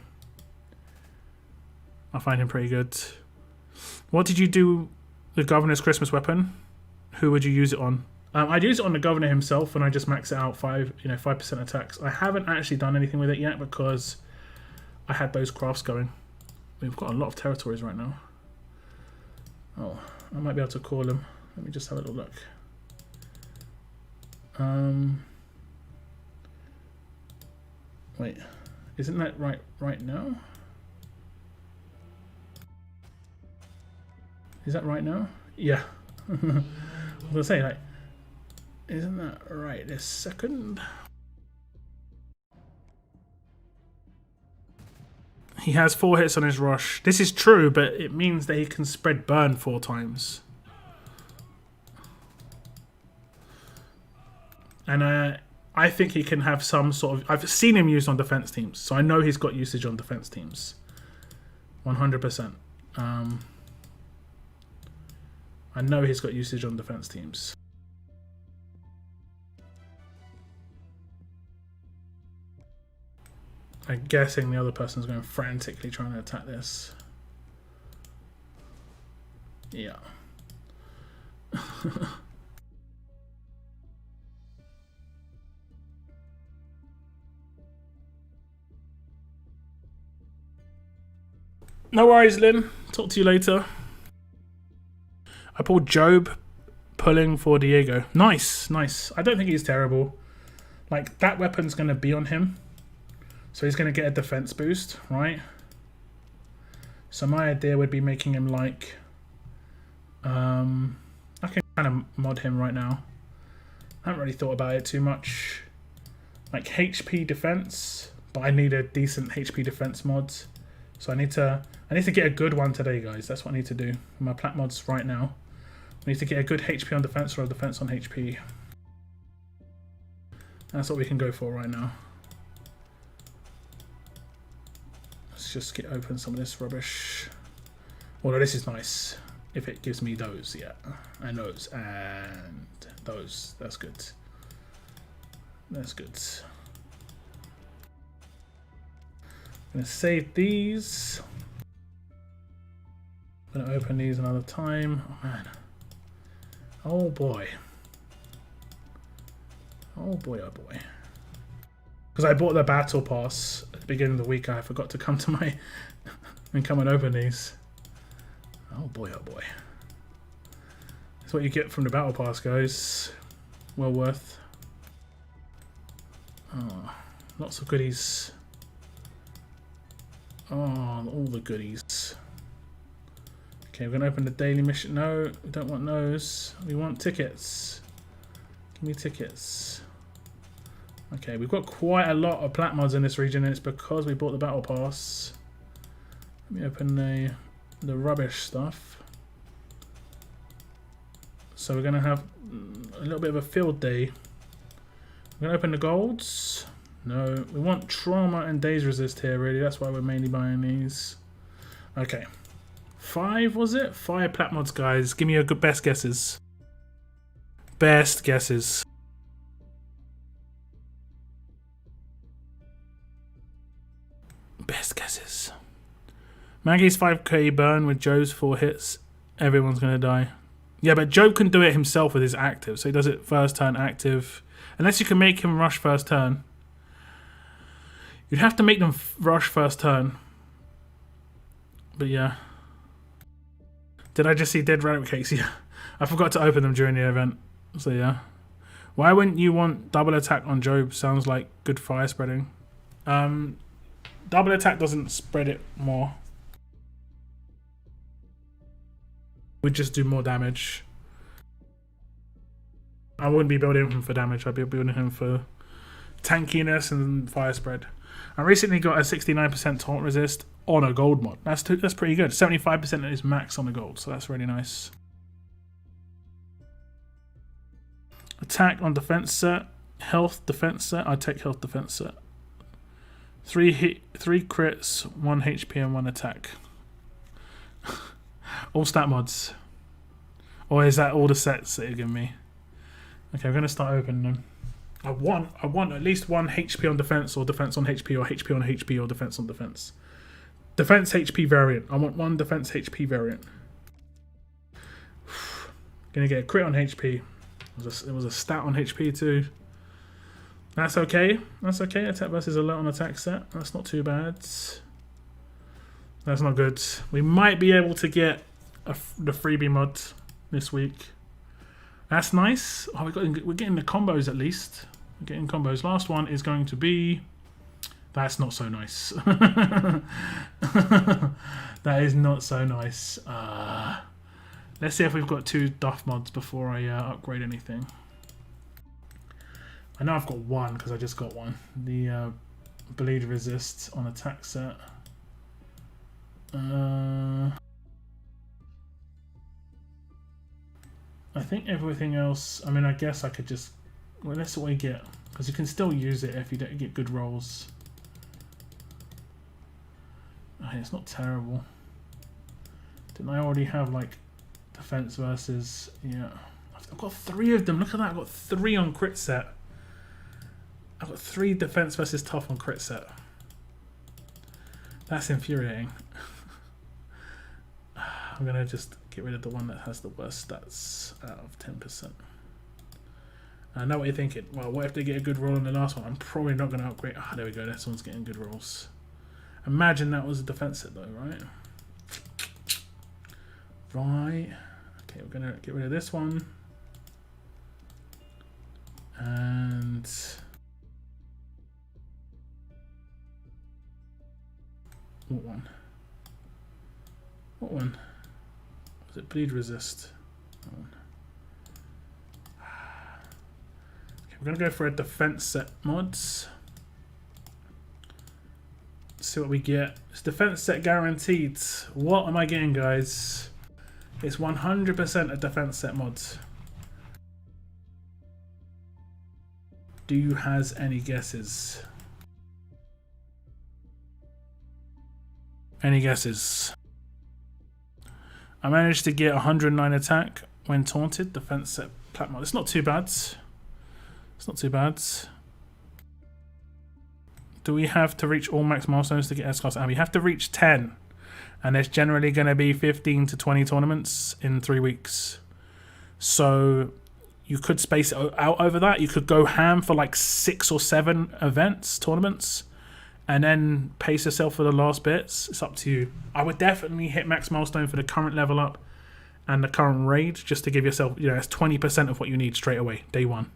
I find him pretty good. What did you do the governor's Christmas weapon? Who would you use it on? I'd use it on the governor himself, and I just max it out 5% attacks. I haven't actually done anything with it yet because I had those crafts going. We've got a lot of territories right now. Oh, I might be able to call him. Let me just have a little look. Wait, isn't that right now? Is that right now? Yeah. I was gonna say, like, isn't that right this second? He has 4 hits on his rush. This is true, but it means that he can spread burn 4 times. And I think he can have some sort of... I've seen him used on defense teams, so I know he's got usage on defense teams. 100%. I know he's got usage on defense teams. I'm guessing the other person's going frantically trying to attack this. Yeah. No worries, Lynn. Talk to you later. I pulled Job pulling for Diego. Nice, nice. I don't think he's terrible. Like, that weapon's going to be on him. So he's going to get a defense boost, right? So my idea would be making him like... I can kind of mod him right now. I haven't really thought about it too much. Like HP defense, but I need a decent HP defense mod. So I need to get a good one today, guys. That's what I need to do with my plat mods right now. I need to get a good HP on defense or a defense on HP. That's what we can go for right now. Let's just open some of this rubbish. Although this is nice. If it gives me those, yeah. And those. And those. That's good. That's good. I'm going to save these. I'm going to open these another time. Oh, man. Oh, boy. Oh, boy, oh, boy. Because I bought the battle pass at the beginning of the week. I forgot to come to my... and come and open these. Oh, boy, oh, boy. That's what you get from the battle pass, guys. Well worth. Oh, lots of goodies. Oh, all the goodies. Okay, we're going to open the daily mission. No, we don't want those. We want tickets. Give me tickets. Okay, we've got quite a lot of plat mods in this region, and it's because we bought the battle pass. Let me open the rubbish stuff. So we're going to have a little bit of a field day. We're going to open the golds. No, we want trauma and days resist here, really. That's why we're mainly buying these. Okay. 5, was it? 5 plat mods, guys. Give me your good best guesses. Best guesses. Best guesses. Maggie's 5k burn with Joe's 4 hits. Everyone's going to die. Yeah, but Joe can do it himself with his active. So he does it first turn active. Unless you can make him rush first turn. You'd have to make them rush first turn. But yeah. Did I just see dead rabbit cakes? Yeah. I forgot to open them during the event. So yeah. Why wouldn't you want double attack on Job? Sounds like good fire spreading. Double attack doesn't spread it more. Would just do more damage. I wouldn't be building him for damage. I'd be building him for tankiness and fire spread. I recently got a 69% taunt resist on a gold mod. That's pretty good. 75% is max on the gold, so that's really nice. Attack on defense set, health defense set. I'd take health defense set. 3 crits, 1 HP, and 1 attack. All stat mods. Or is that all the sets that you're giving me? Okay, we're gonna start opening them. I want at least 1 HP on defense, or defense on HP, or HP on HP, or defense on defense. Defense HP variant. I want 1 defense HP variant. Gonna get a crit on HP. It was a stat on HP too. That's okay. That's okay. Attack versus alert on attack set. That's not too bad. That's not good. We might be able to get the freebie mod this week. That's nice. Oh, we're getting the combos at least. We're getting combos. Last one is going to be... That's not so nice. That is not so nice. Let's see if we've got 2 duff mods before I upgrade anything. I know I've got 1 because I just got one. The bleed resist on attack set. I think everything else, I mean, I guess I could just, well, that's what we get, because you can still use it if you don't get good rolls. Okay, it's not terrible. Didn't I already have, like, defense versus, yeah. I've got 3 of them, look at that, I've got 3 on crit set. I've got 3 defense versus tough on crit set. That's infuriating. I'm going to just get rid of the one that has the worst stats out of 10%. I know what you're thinking. Well, what if they get a good roll on the last one? I'm probably not going to upgrade. Ah, there we go. This one's getting good rolls. Imagine that was a defense set though, right? Right. Okay, we're going to get rid of this one. And... what one? What one? Was it bleed resist? That one. Okay, we're gonna go for a defense set mods. Let's see what we get. It's defense set guaranteed. What am I getting, guys? It's 100% a defense set mods. Do you has any guesses? Any guesses? I managed to get 109 attack when taunted. Defense set plat mod. It's not too bad. It's not too bad. Do we have to reach all max milestones to get S-Class? And we have to reach 10. And there's generally going to be 15 to 20 tournaments in 3 weeks. So you could space it out over that. You could go ham for like 6 or 7 events, tournaments. And then pace yourself for the last bits. It's up to you. I would definitely hit max milestone for the current level up and the current raid, just to give yourself, you know, it's 20% of what you need straight away, day 1.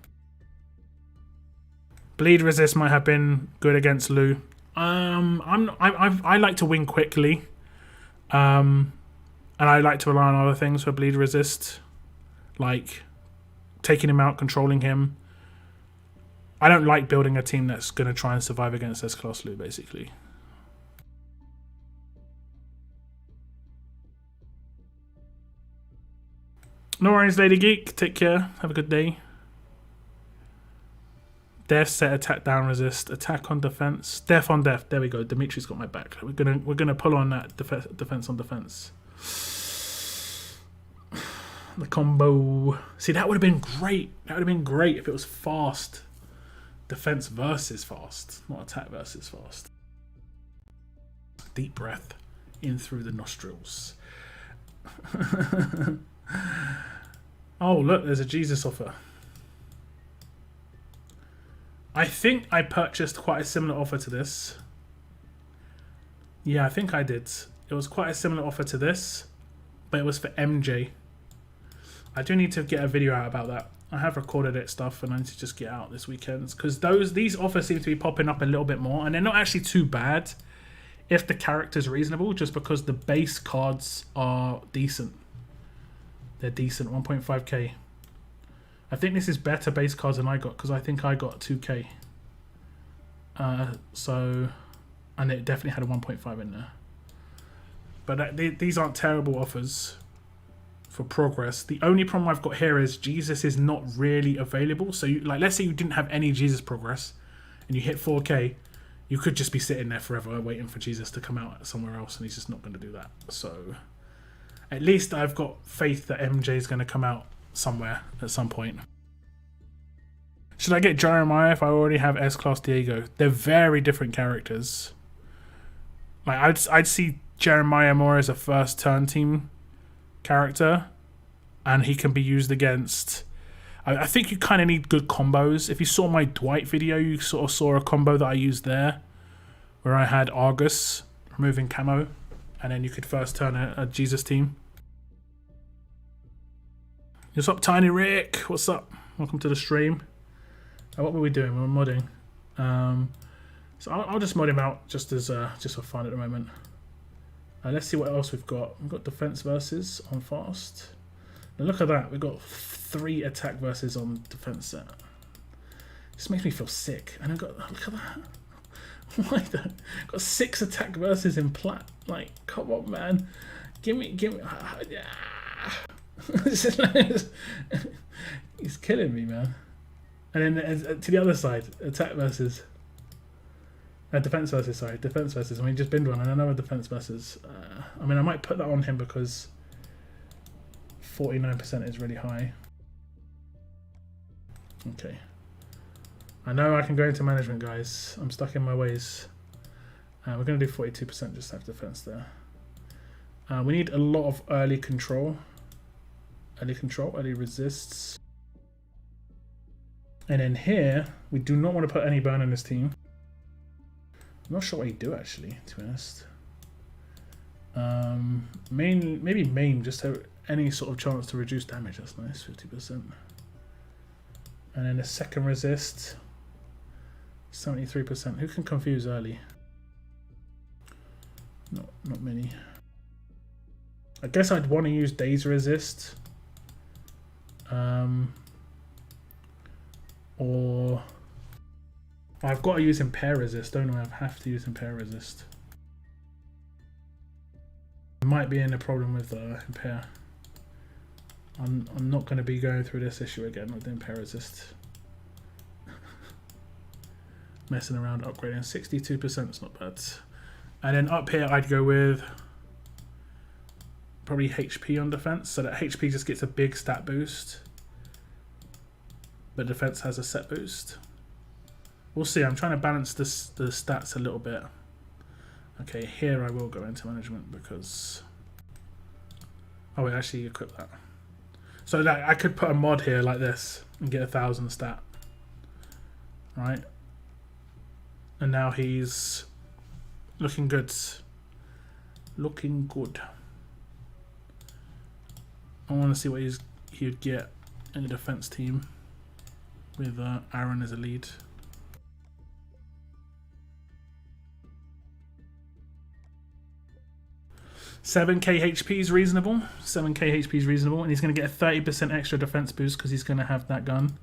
Bleed resist might have been good against Lou. I like to win quickly, and I like to rely on other things for bleed resist, like taking him out, controlling him. I don't like building a team that's going to try and survive against S-Class loot, basically. No worries, Lady Geek. Take care. Have a good day. Def set, attack down, resist, attack on defense, def on def. There we go. Dimitri's got my back. We're gonna pull on that defense on defense. The combo. See, that would have been great. That would have been great if it was fast. Defense versus fast, not attack versus fast. Deep breath in through the nostrils. Oh, look, there's a Jesus offer. I think I purchased quite a similar offer to this. Yeah, I think I did. It was quite a similar offer to this, but it was for MJ. I do need to get a video out about that. I have recorded it stuff, and I need to just get out this weekend because these offers seem to be popping up a little bit more, and they're not actually too bad if the character's reasonable, just because the base cards are decent. They're decent, 1.5k. I think this is better base cards than I got because I think I got 2k. And it definitely had a 1.5 in there. But these aren't terrible offers for progress. The only problem I've got here is Jesus is not really available. So let's say you didn't have any Jesus progress and you hit 4k, you could just be sitting there forever waiting for Jesus to come out somewhere else, and he's just not going to do that. So at least I've got faith that MJ is going to come out somewhere at some point. Should I get Jeremiah if I already have S-Class Diego? They're very different characters. Like I'd see Jeremiah more as a first turn team character, and he can be used against. I think you kind of need good combos. If you saw my Dwight video, you sort of saw a combo that I used there, where I had Argus removing camo, and then you could first turn a Jesus team. What's up, Tiny Rick? What's up? Welcome to the stream. What were we doing? We were modding. So I'll just mod him out just for fun at the moment. Let's see what else we've got. We've got defense versus on fast. Now look at that. We've got 3 attack versus on defense set. This makes me feel sick. And I've got, look at that. Why the, got 6 attack versus in plat. Like, come on, man. Give me. He's killing me, man. And then to the other side, attack versus. Defense versus, sorry. Defense versus. I mean, just binned one and another defense versus. I mean, I might put that on him because 49% is really high. Okay. I know I can go into management, guys. I'm stuck in my ways. We're going to do 42%, just have defense there. We need a lot of early control. Early resists. And then here, we do not want to put any burn in this team. I'm not sure what he'd do, actually, to be honest. Maybe maim, just to have any sort of chance to reduce damage. That's nice, 50%. And then a second resist, 73%. Who can confuse early? Not many. I guess I'd want to use daze resist. Or I've got to use impair resist, don't I? I have to use impair resist. I might be in a problem with impair. I'm not going to be going through this issue again with the impair resist. Messing around, upgrading 62%, it's not bad. And then up here I'd go with probably HP on defense, so that HP just gets a big stat boost, but defense has a set boost. We'll see. I'm trying to balance the stats a little bit. Okay, here I will go into management because we actually equip that. So like, I could put a mod here like this and get 1,000 stat, right? And now he's looking good. Looking good. I want to see what he would get in the defense team with Aaron as a lead. $7k HP is reasonable. 7k HP is reasonable, and he's going to get a 30% extra defense boost because he's going to have that gun.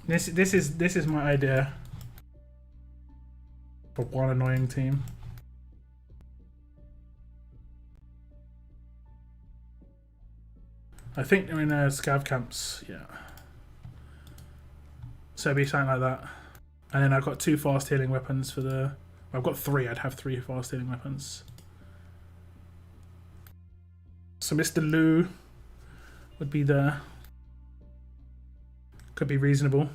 This is my idea for one annoying team. I think they're in scav camps, yeah. So it'd be something like that. And then I've got 2 fast healing weapons for the... I've got 3, I'd have 3 fast healing weapons. So Mr. Lou would be there. Could be reasonable.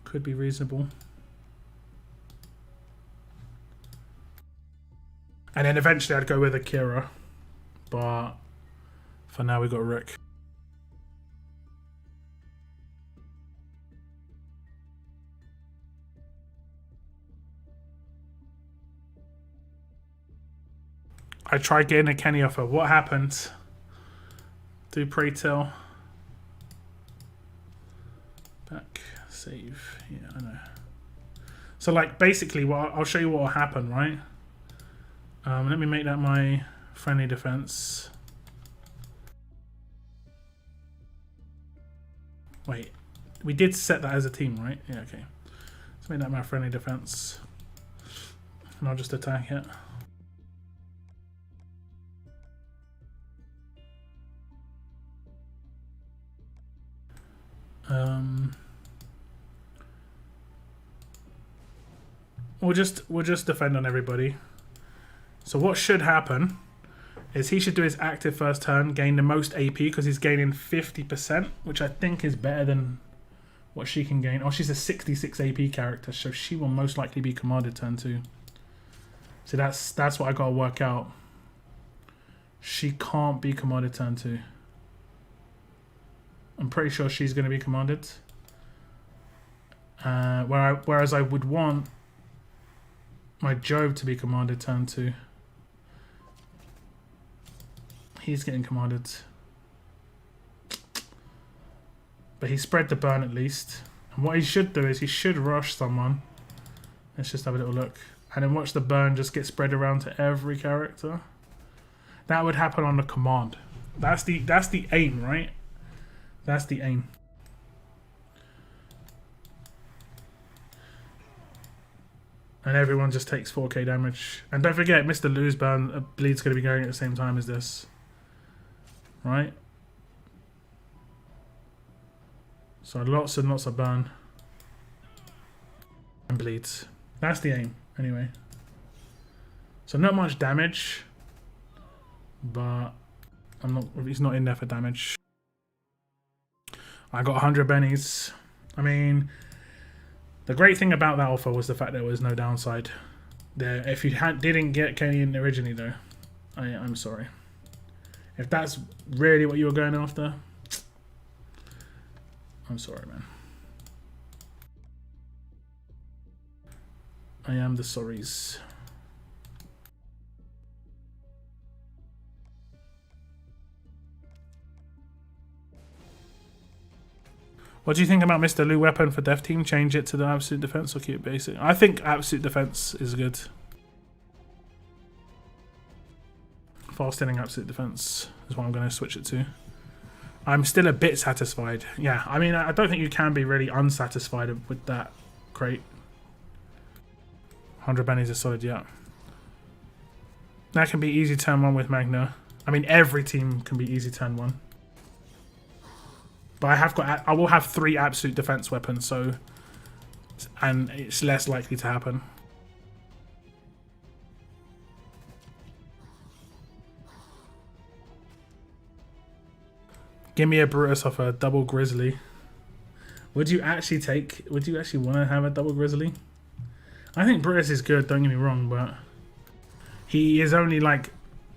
Could be reasonable. And then eventually I'd go with Akira. But for now we got Rick. I tried getting a Kenny offer. What happened? Do pray tell. Back. Save. Yeah, I know. So like basically what I'll show you what will happen, right? Let me make that my friendly defense. Wait. We did set that as a team, right? Yeah, okay. Let's make that my friendly defense. And I'll just attack it. We'll just defend on everybody. So what should happen is he should do his active first turn, gain the most AP because he's gaining 50%, which I think is better than what she can gain. Oh, she's a 66 AP character, so she will most likely be commanded turn 2. So that's what I gotta work out. She can't be commanded turn 2. I'm pretty sure she's going to be commanded. Whereas I would want my Job to be commanded turn 2. He's getting commanded. But he spread the burn at least. And what he should do is he should rush someone. Let's just have a little look. And then watch the burn just get spread around to every character. That would happen on the command. That's the aim, right? That's the aim. And everyone just takes 4k damage. And don't forget, Mr. Lou's burn bleed's going to be going at the same time as this. Right? So lots and lots of burn. And bleeds. That's the aim, anyway. So not much damage. But he's not in there for damage. I got 100 bennies. I mean, the great thing about that offer was the fact there was no downside. If you didn't get Kenny in originally, though, I'm sorry. If that's really what you were going after, I'm sorry, man. I am the sorries. What do you think about Mr. Lou weapon for Death Team? Change it to the absolute defense or keep it basic? I think absolute defense is good. Fast hitting absolute defense is what I'm going to switch it to. I'm still a bit satisfied. Yeah, I mean, I don't think you can be really unsatisfied with that crate. 100 bennies is solid, yeah. That can be easy turn 1 with Magna. I mean, every team can be easy turn 1. But I will have 3 absolute defense weapons, so, and it's less likely to happen. Give me a Brutus off a double Grizzly. Would you actually want to have a double Grizzly? I think Brutus is good, don't get me wrong, but he is only like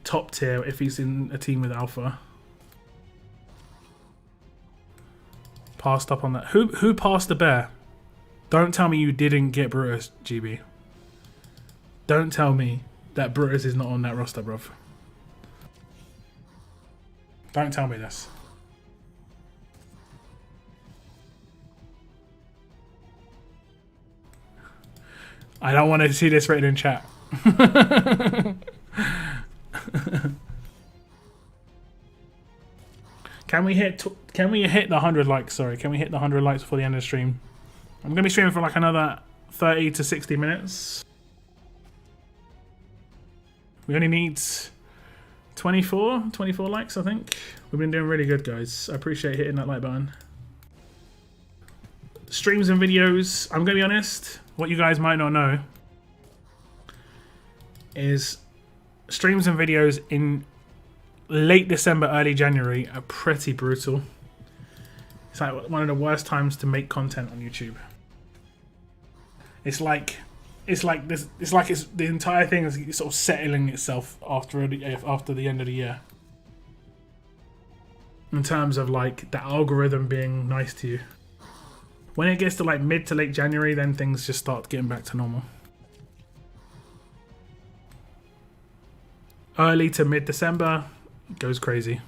top tier if he's in a team with Alpha. Passed up on that. Who passed the bear? Don't tell me you didn't get Brutus, GB. Don't tell me that Brutus is not on that roster, bruv. Don't tell me this. I don't want to see this written in chat. Can we hit the 100 likes? Sorry, can we hit the 100 likes before the end of the stream? I'm gonna be streaming for like another 30 to 60 minutes. We only need 24 likes, I think. We've been doing really good, guys. I appreciate hitting that like button. Streams and videos, I'm gonna be honest, what you guys might not know is streams and videos in late December, early January are pretty brutal. It's like one of the worst times to make content on YouTube. It's like the entire thing is sort of settling itself after the end of the year. In terms of like the algorithm being nice to you. When it gets to like mid to late January, then things just start getting back to normal. Early to mid December goes crazy.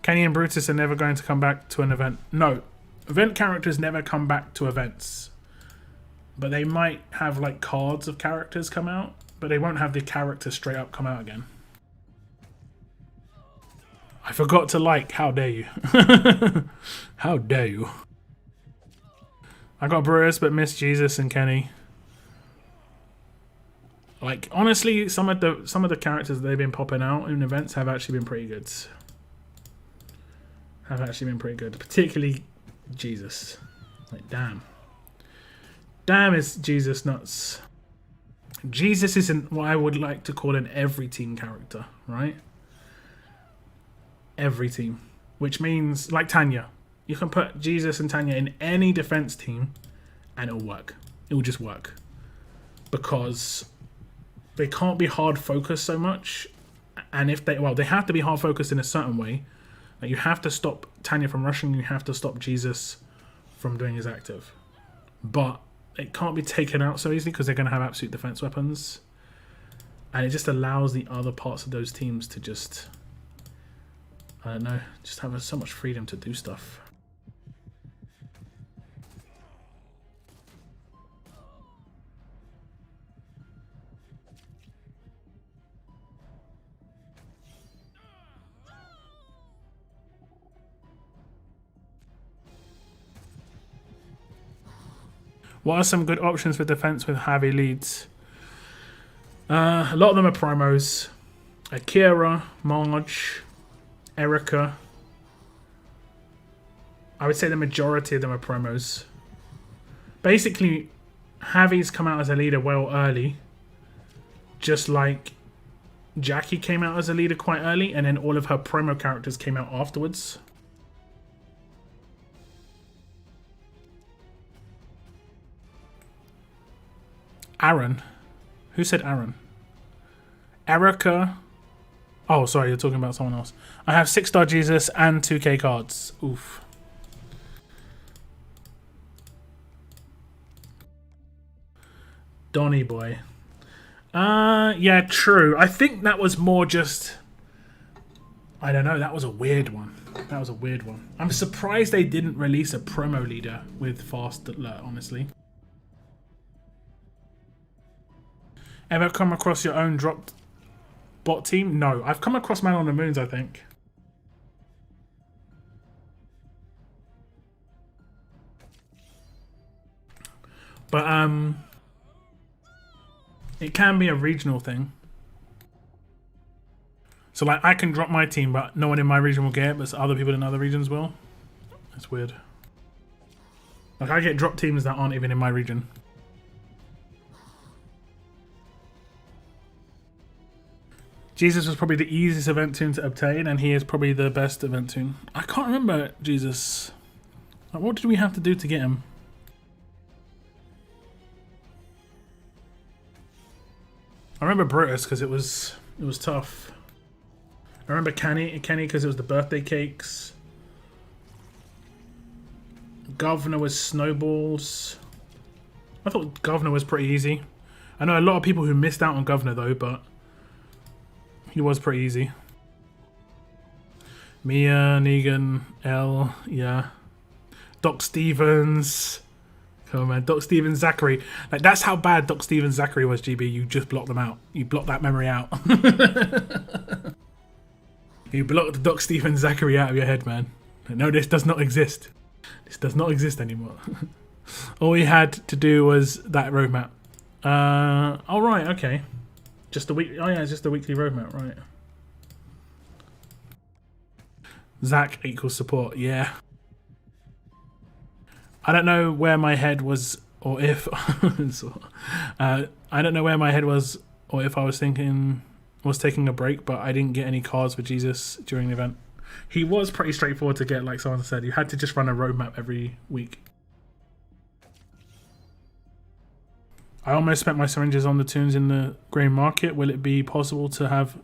Kenny and Brutus are never going to come back to an event. No, event characters never come back to events. But they might have like cards of characters come out, but they won't have the characters straight up come out again. I forgot to like. How dare you? How dare you? I got Brutus, but missed Jesus and Kenny. Like honestly, some of the characters that they've been popping out in events have actually been pretty good. Particularly Jesus. Like damn. Damn, is Jesus nuts. Jesus isn't what I would like to call an every team character, right? Every team. Which means, like Tanya, you can put Jesus and Tanya in any defense team and it'll work. It will just work. Because they can't be hard focused so much. And if they have to be hard focused in a certain way. Like you have to stop Tanya from rushing, you have to stop Jesus from doing his active. But it can't be taken out so easily because they're going to have absolute defense weapons. And it just allows the other parts of those teams to just, I don't know, just have so much freedom to do stuff. What are some good options for defense with heavy leads? A lot of them are promos. Akira, Marge, Erica. I would say the majority of them are promos. Basically, Javi's come out as a leader well early. Just like Jackie came out as a leader quite early, and then all of her promo characters came out afterwards. Aaron. Who said Aaron? Erica. Oh, sorry, you're talking about someone else. I have 6-star Jesus and 2k cards. Oof. Donny boy. Yeah, true. I think that was more just... I don't know, that was a weird one. I'm surprised they didn't release a promo leader with Fast Alert, honestly. Ever come across your own dropped bot team? No. I've come across Man on the Moons, I think. But, it can be a regional thing. So, like, I can drop my team, but no one in my region will get it, but other people in other regions will. That's weird. Like, I get drop teams that aren't even in my region. Jesus was probably the easiest event tune to obtain, and he is probably the best event tune. I can't remember Jesus. Like, what did we have to do to get him? I remember Brutus because it was tough. I remember Kenny because it was the birthday cakes. Governor was snowballs. I thought Governor was pretty easy. I know a lot of people who missed out on Governor though, but he was pretty easy. Mia, Negan, L, yeah. Doc Stevens. Come on, man. Doc Stevens, Zachary. Like, that's how bad Doc Stevens, Zachary was, GB. You just blocked them out. You blocked that memory out. You blocked Doc Stephen Zachary out of your head, man. No, this does not exist. This does not exist anymore. All you had to do was that roadmap. Oh, right, okay. Just a week. Oh, yeah, it's just a weekly roadmap, right. Zach equals support, yeah. I don't know where my head was, or if... I don't know where my head was, or if I was taking a break, but I didn't get any cards for Jesus during the event. He was pretty straightforward to get, like someone said. You had to just run a roadmap every week. I almost spent my syringes on the tunes in the grey market. Will it be possible to have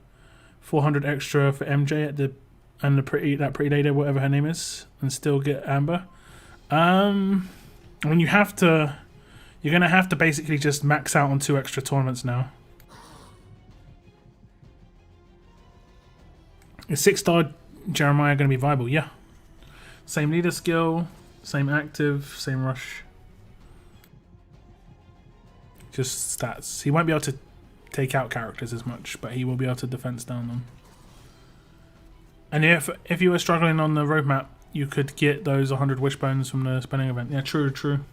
400 extra for MJ at that pretty lady, whatever her name is, and still get Amber? I mean, you're gonna have to basically just max out on 2 extra tournaments now. Is 6-star Jeremiah gonna be viable? Yeah. Same leader skill, same active, same rush. Just stats. He won't be able to take out characters as much, but he will be able to defense down them. And if you were struggling on the roadmap, you could get those 100 wishbones from the spending event. Yeah, true.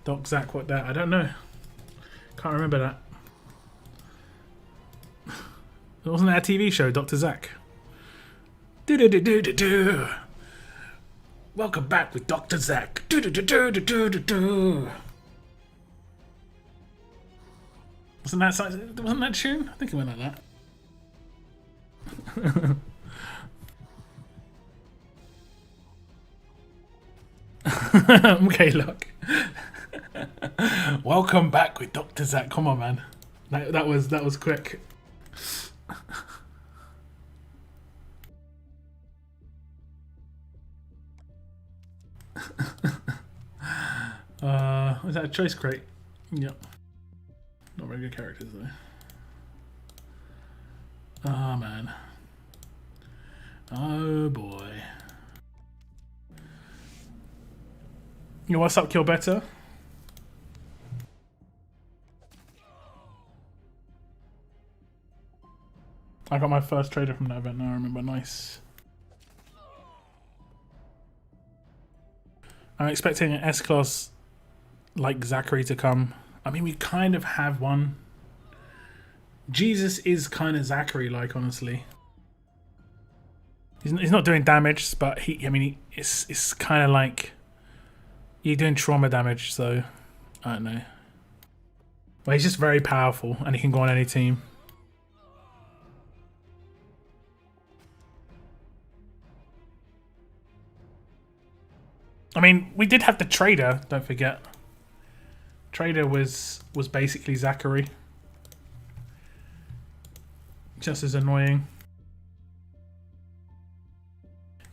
Doc Zach, what that? I don't know. Can't remember that. Wasn't that a TV show, Dr. Zach? Do. Welcome back with Dr. Zach. Do. Wasn't that tune? I think it went like that. Okay, look. Welcome back with Dr. Zach. Come on, man. That was quick. Was that a choice crate? Yep. Not very good characters though. Oh man. Oh boy. Yo, what's up, Kill Better? I got my first trader from that event now, I remember. Nice. I'm expecting an S-Class like Zachary to come. I mean, we kind of have one. Jesus is kind of Zachary-like, honestly. He's not doing damage, but it's kind of like you're doing trauma damage, so I don't know. But he's just very powerful, and he can go on any team. I mean, we did have the trader, don't forget. Trader was basically Zachary. Just as annoying.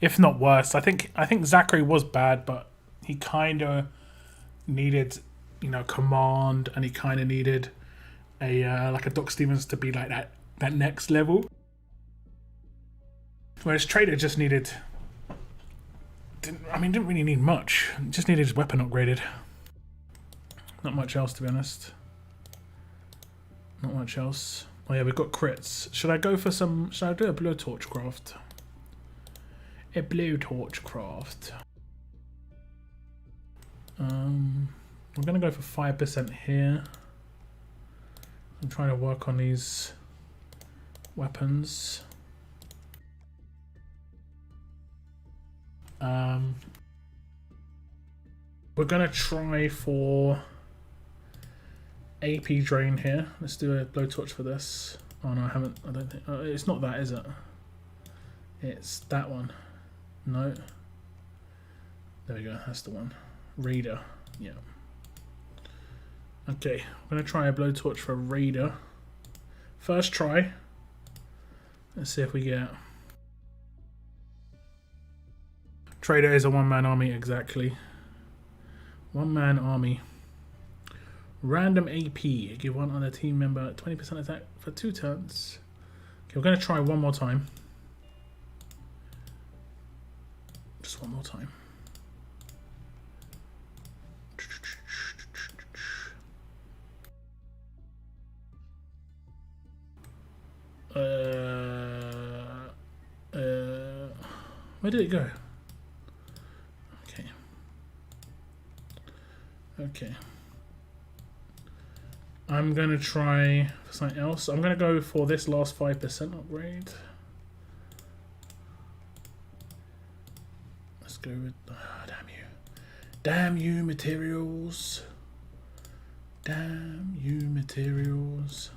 If not worse. I think Zachary was bad, but he kinda needed, command, and he kinda needed a like a Doc Stevens to be like that next level. Whereas Trader just needed didn't really need much. Just needed his weapon upgraded. Not much else, to be honest. Not much else. Oh yeah, we've got crits. Should I go for some... Should I do a blowtorch craft? A blowtorch craft. I'm going to go for 5% here. I'm trying to work on these weapons. We're going to try for AP drain here. Let's do a blowtorch for this. Oh no, I haven't. I don't think. It's not that, is it? It's that one. No. There we go. That's the one. Raider. Yeah. Okay. I'm going to try a blowtorch for Raider. First try. Let's see if we get... Trader is a one-man army, exactly. One-man army. Random AP. Give one other team member 20% attack for 2 turns. Okay, we're going to try one more time. Just one more time. Where did it go? Okay. Okay. I'm going to try something else. I'm going to go for this last 5% upgrade. Let's go with... damn you. Damn you, materials. Damn you, materials.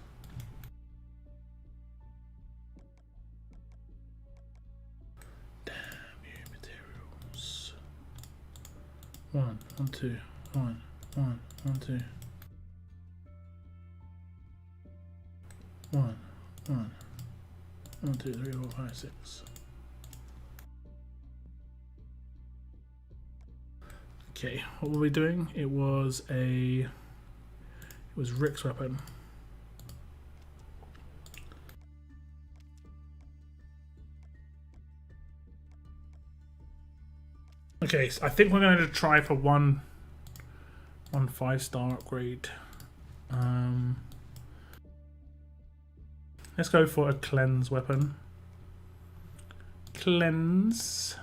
Damn you, materials. 1, 1, 2, 1, 1, 1, 2. 1, 1, 1, 2, 3, 4, 5, 6. Okay, what were we doing? It was Rick's weapon. Okay, so I think we're going to try for one 5-star upgrade. Let's go for a cleanse weapon. Cleanse.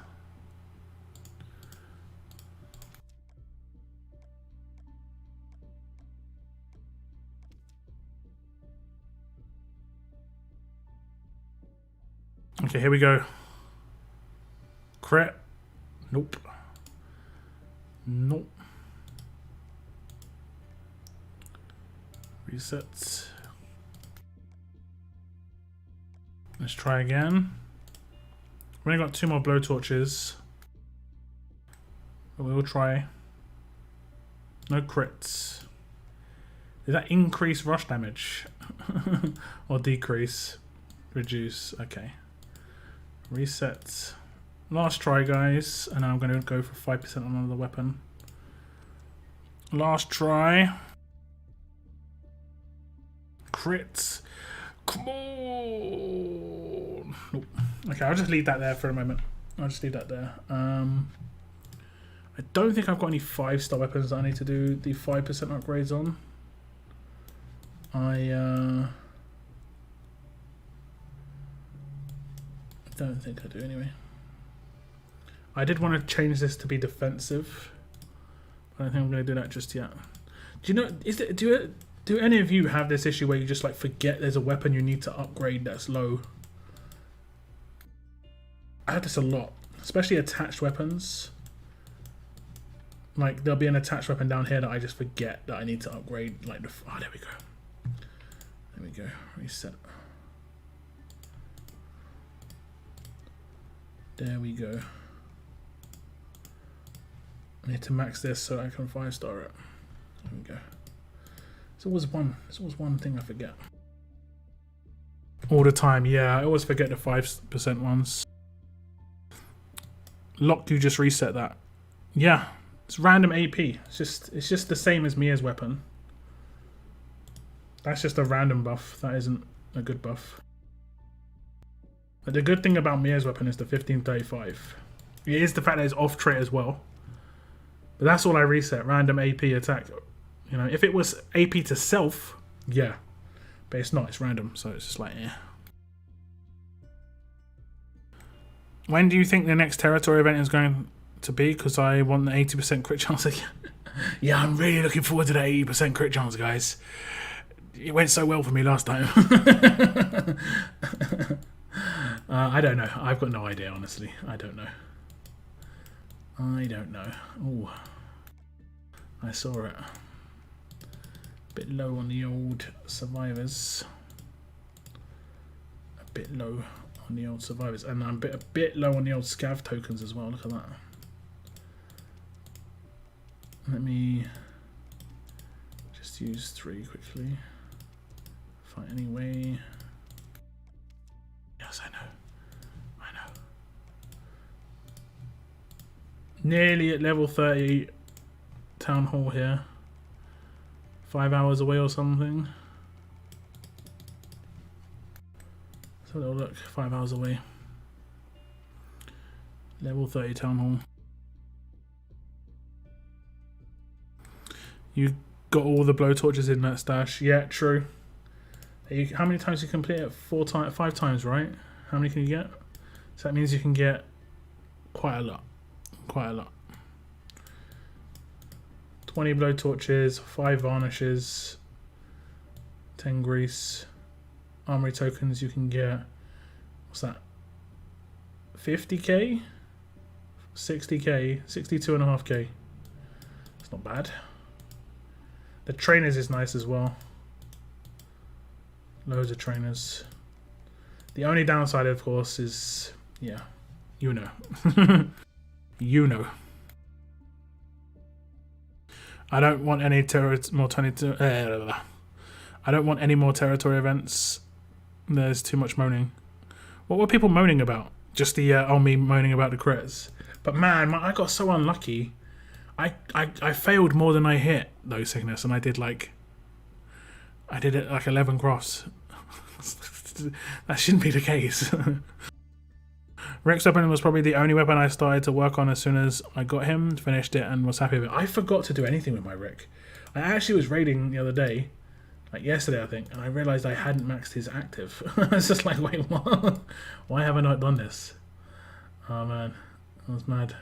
Okay, here we go. Crit. Nope. Nope. Resets. Let's try again. We've only got 2 more blowtorches. But we will try. No crits. Did that increase rush damage? Or decrease? Reduce. Okay. Reset. Last try, guys. And now I'm going to go for 5% on another weapon. Last try. Crits. Come on. Nope. Okay, I'll just leave that there for a moment. I'll just leave that there. I don't think I've got any 5-star weapons that I need to do the 5% upgrades on. I don't think I do anyway. I did want to change this to be defensive, but I don't think I'm going to do that just yet. Do you know? Do any of you have this issue where you just like forget there's a weapon you need to upgrade that's low? I have this a lot, especially attached weapons. Like there'll be an attached weapon down here that I just forget that I need to upgrade. Like oh, there we go. There we go. Reset. There we go. I need to max this so I can 5-star it. There we go. It's always one thing I forget. All the time, yeah. I always forget the 5% ones. Lock, you just reset that. Yeah, it's random AP. It's just the same as Mia's weapon. That's just a random buff. That isn't a good buff. But the good thing about Mia's weapon is the 1535. It is the fact that it's off trait as well. But that's all I reset. Random AP attack. You know, if it was AP to self, yeah. But it's not. It's random. So it's just like, yeah. When do you think the next territory event is going to be? Because I want the 80% crit chance again. Yeah, I'm really looking forward to that 80% crit chance, guys. It went so well for me last time. I don't know. I've got no idea, honestly. I don't know. Oh, I saw it. Bit low on the old survivors. A bit low on the old survivors, and I'm a bit low on the old scav tokens as well. Look at that. Let me just use 3 quickly. Fight anyway. Yes, I know. Nearly at level 30 town hall here. 5 hours away or something. So little look, 5 hours away. Level 30 town hall. You got all the blowtorches in that stash. Yeah, true. How many times you complete it? 5 times, right? How many can you get? So that means you can get quite a lot. Quite a lot. 20 blow torches, 5 varnishes, 10 grease, armory tokens you can get. What's that? 50k? 60k? 62.5k. It's not bad. The trainers is nice as well. Loads of trainers. The only downside, of course, is, yeah, you know. You know. I don't want any I don't want any more territory events. There's too much moaning. What were people moaning about? Just the me moaning about the crits. But man, I got so unlucky. I failed more than I hit though, Cygnus, and I did it like 11 cross. That shouldn't be the case. Rick's weapon was probably the only weapon I started to work on as soon as I got him, finished it, and was happy with it. I forgot to do anything with my Rick. I actually was raiding the other day, like yesterday I think, and I realised I hadn't maxed his active. I was just like, wait, what? Why have I not done this? Oh man, that was mad.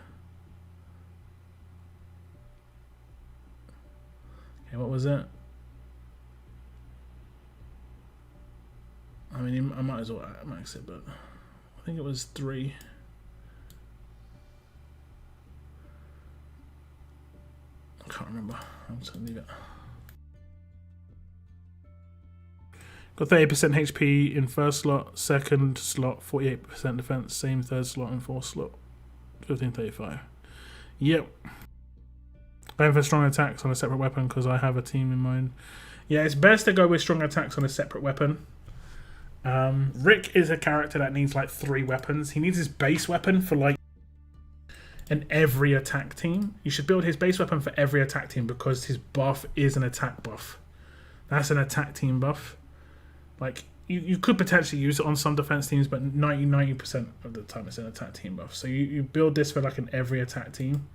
Okay, what was it? I mean, I might as well max it, but I think it was 3. I can't remember. I'm just going to leave it. Got 30% HP in first slot, second slot 48% defense, same third slot and fourth slot 1535. Yep. Going for strong attacks on a separate weapon because I have a team in mind. Yeah, it's best to go with strong attacks on a separate weapon. Rick is a character that needs like 3 weapons. He needs his base weapon for like in every attack team. You should build his base weapon for every attack team because his buff is an attack buff. That's an attack team buff. Like you could potentially use it on some defense teams, but 90% of the time it's an attack team buff. So you build this for like an every attack team.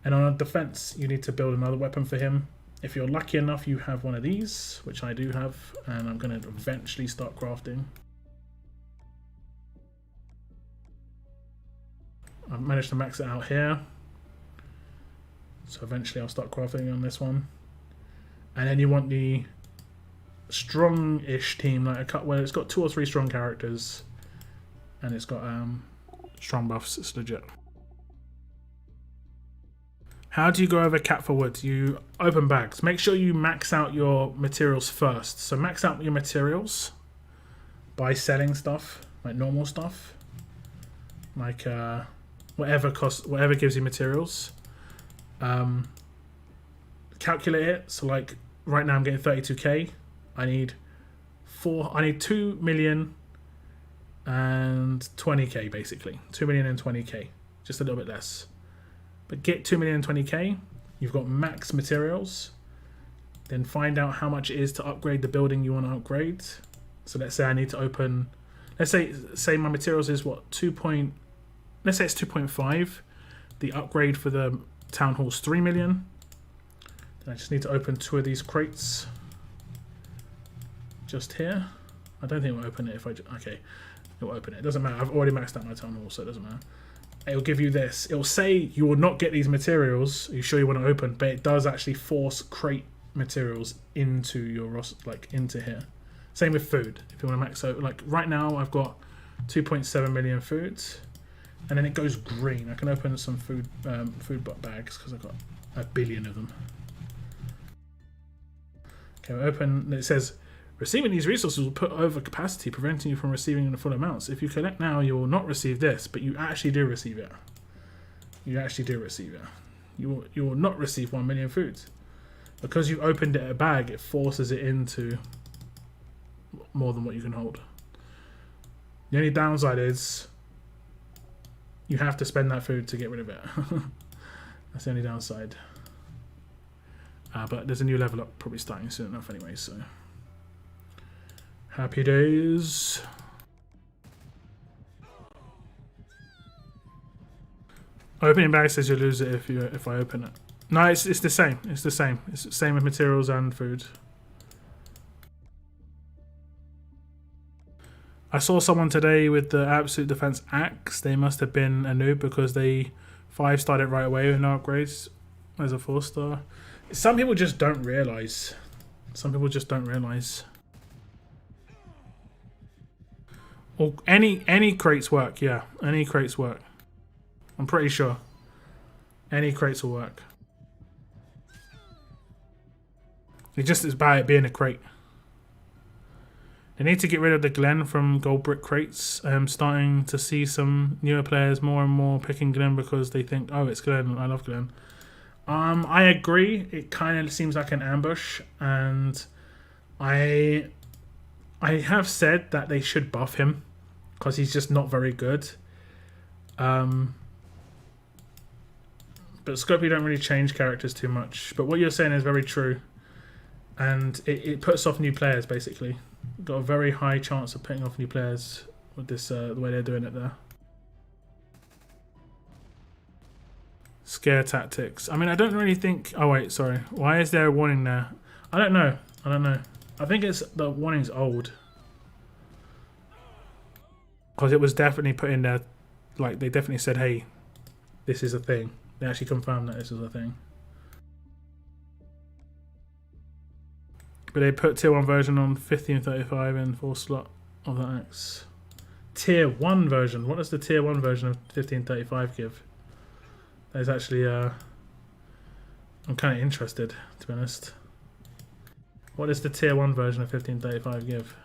And on a defense, you need to build another weapon for him. If you're lucky enough, you have one of these, which I do have, and I'm going to eventually start crafting. I've managed to max it out here. So eventually I'll start crafting on this one. And then you want the strong-ish team, like a cut where it's got 2 or 3 strong characters, and it's got strong buffs. It's legit. How do you go over cat for wood? You open bags. Make sure you max out your materials first. So max out your materials by selling stuff, like normal stuff, like whatever gives you materials. Calculate it. So like right now I'm getting 32k. I need 2 million and 20k basically. 2 million and 20k, just a little bit less. But get 2 million and 20k, you've got max materials. Then find out how much it is to upgrade the building you want to upgrade. So let's say I need to open, let's say my materials is what, let's say it's 2.5. The upgrade for the town hall is 3 million. Then I just need to open 2 of these crates. Just here. I don't think it will open it if okay, it will open it. It doesn't matter. I've already maxed out my town hall, so it doesn't matter. It'll give you this. It'll say you will not get these materials. Are you sure you want to open? But it does actually force crate materials into your into here. Same with food. If you want to max out, like right now I've got 2.7 million foods, and then it goes green. I can open some food bags because I've got 1 billion of them. Okay, we open. It says receiving these resources will put over capacity, preventing you from receiving the full amounts. If you collect now, you will not receive this, but you actually do receive it. You actually do receive it. You will not receive 1 million foods. Because you opened it a bag, it forces it into more than what you can hold. The only downside is you have to spend that food to get rid of it. That's the only downside. But there's a new level up probably starting soon enough anyway, so happy days. Opening bag says you lose it if I open it. No, it's the same. It's the same. It's the same with materials and food. I saw someone today with the Absolute Defense Axe. They must have been a noob because they 5-starred it right away with no upgrades as a 4-star. Some people just don't realise. Some people just don't realise. Or any crates work, yeah. Any crates work. I'm pretty sure. Any crates will work. It just is about it being a crate. They need to get rid of the Glen from gold brick crates. I'm starting to see some newer players more and more picking Glen because they think, oh, it's Glen. I love Glen. I agree. It kind of seems like an ambush, and I have said that they should buff him because he's just not very good. But Scopely don't really change characters too much. But what you're saying is very true, and it puts off new players basically. Got a very high chance of putting off new players with this the way they're doing it there. Scare tactics. I mean, I don't really think... Oh, wait, sorry. Why is there a warning there? I don't know. I don't know. I think it's the warning's old. Because it was definitely put in there. Like, they definitely said, hey, this is a thing. They actually confirmed that this is a thing. But they put tier 1 version on 1535 and 4 slot of the axe. Tier 1 version? What does the tier 1 version of 1535 give? There's actually, I'm kind of interested, to be honest. What does the tier 1 version of 1535 give?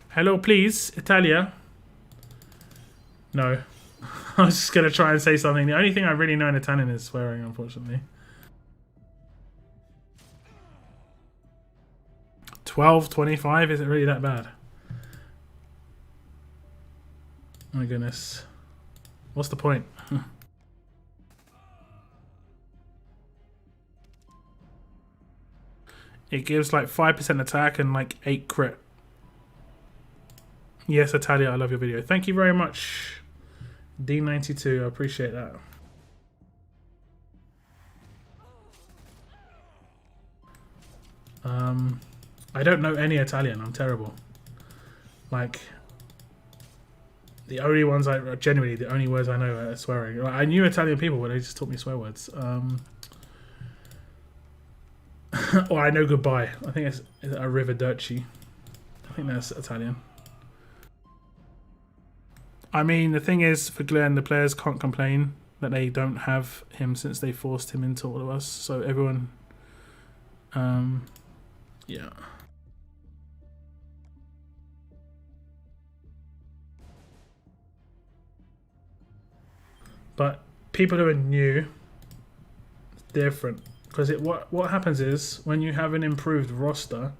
Hello, please, Italia. No. I was just going to try and say something. The only thing I really know in Italian is swearing, unfortunately. 12.25? Is it really that bad? My goodness. What's the point? It gives like 5% attack and like 8 crit. Yes, Italia, I love your video. Thank you very much, D92. I appreciate that. I don't know any Italian. I'm terrible. Like, the only ones genuinely, the only words I know are swearing. Like, I knew Italian people, but they just taught me swear words. Or I know goodbye. I think it's arrivederci. I think that's Italian. I mean, the thing is, for Glenn, the players can't complain that they don't have him since they forced him into all of us. So everyone, yeah. But people who are new, it's different. Because what happens is, when you have an improved roster,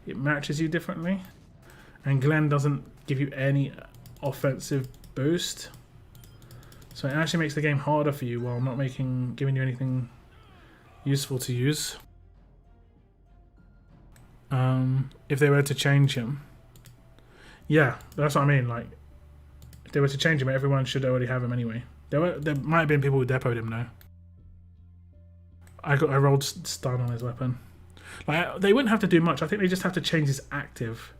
it matches you differently. And Glenn doesn't give you any offensive boost. So it actually makes the game harder for you while not giving you anything useful to use. If they were to change him. Yeah, that's what I mean. Like, if they were to change him, everyone should already have him anyway. There might have been people who depoted him though. I rolled stun on his weapon. Like, they wouldn't have to do much. I think they just have to change his active.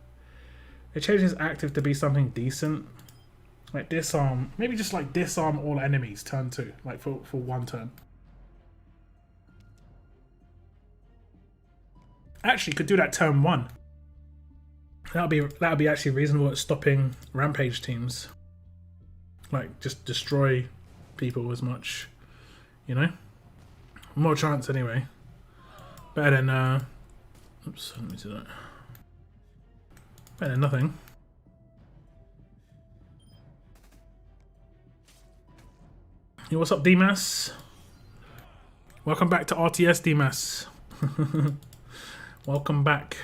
They change his active to be something decent. Like disarm. Maybe just like disarm all enemies turn 2. Like for 1 turn. Actually, could do that turn 1. That'll be actually reasonable at stopping rampage teams. Like, just destroy people as much, you know? More chance anyway. Better than, oops, let me do that. Better than nothing. Hey, what's up, DMAS? Welcome back to RTS, DMAS. Welcome back.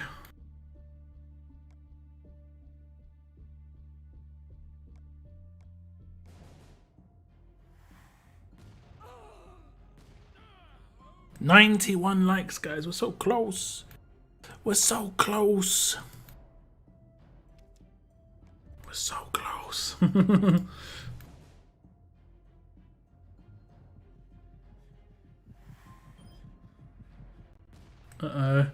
$91 likes, guys. We're so close. We're so close. We're so close. Uh-oh.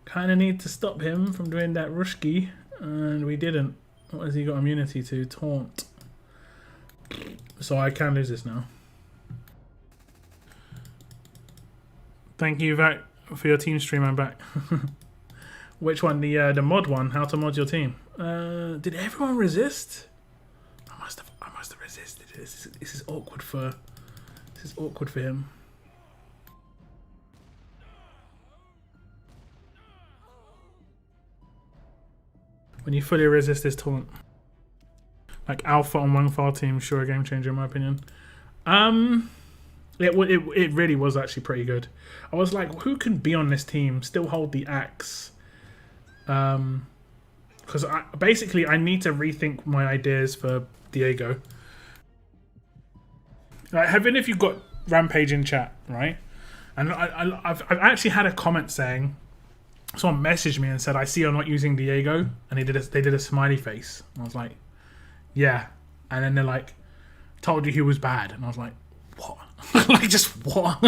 Kind of need to stop him from doing that rushki, and we didn't. What has he got immunity to? Taunt. So I can lose this now. Thank you, Vac, for your team stream. I'm back. Which one? The mod one? How to mod your team? Did everyone resist? I must have resisted. This is awkward for. This is awkward for him. When you fully resist this taunt. Like Alpha on one file team, sure, a game changer in my opinion. It really was actually pretty good. I was like, who can be on this team, still hold the axe? Because basically I need to rethink my ideas for Diego. Like, even if you've got Rampage in chat, right? And I've actually had a comment saying, someone messaged me and said, I see you're not using Diego, and they did a smiley face. And I was like, yeah. And then they're like, told you he was bad. And I was like, what? Like, just what?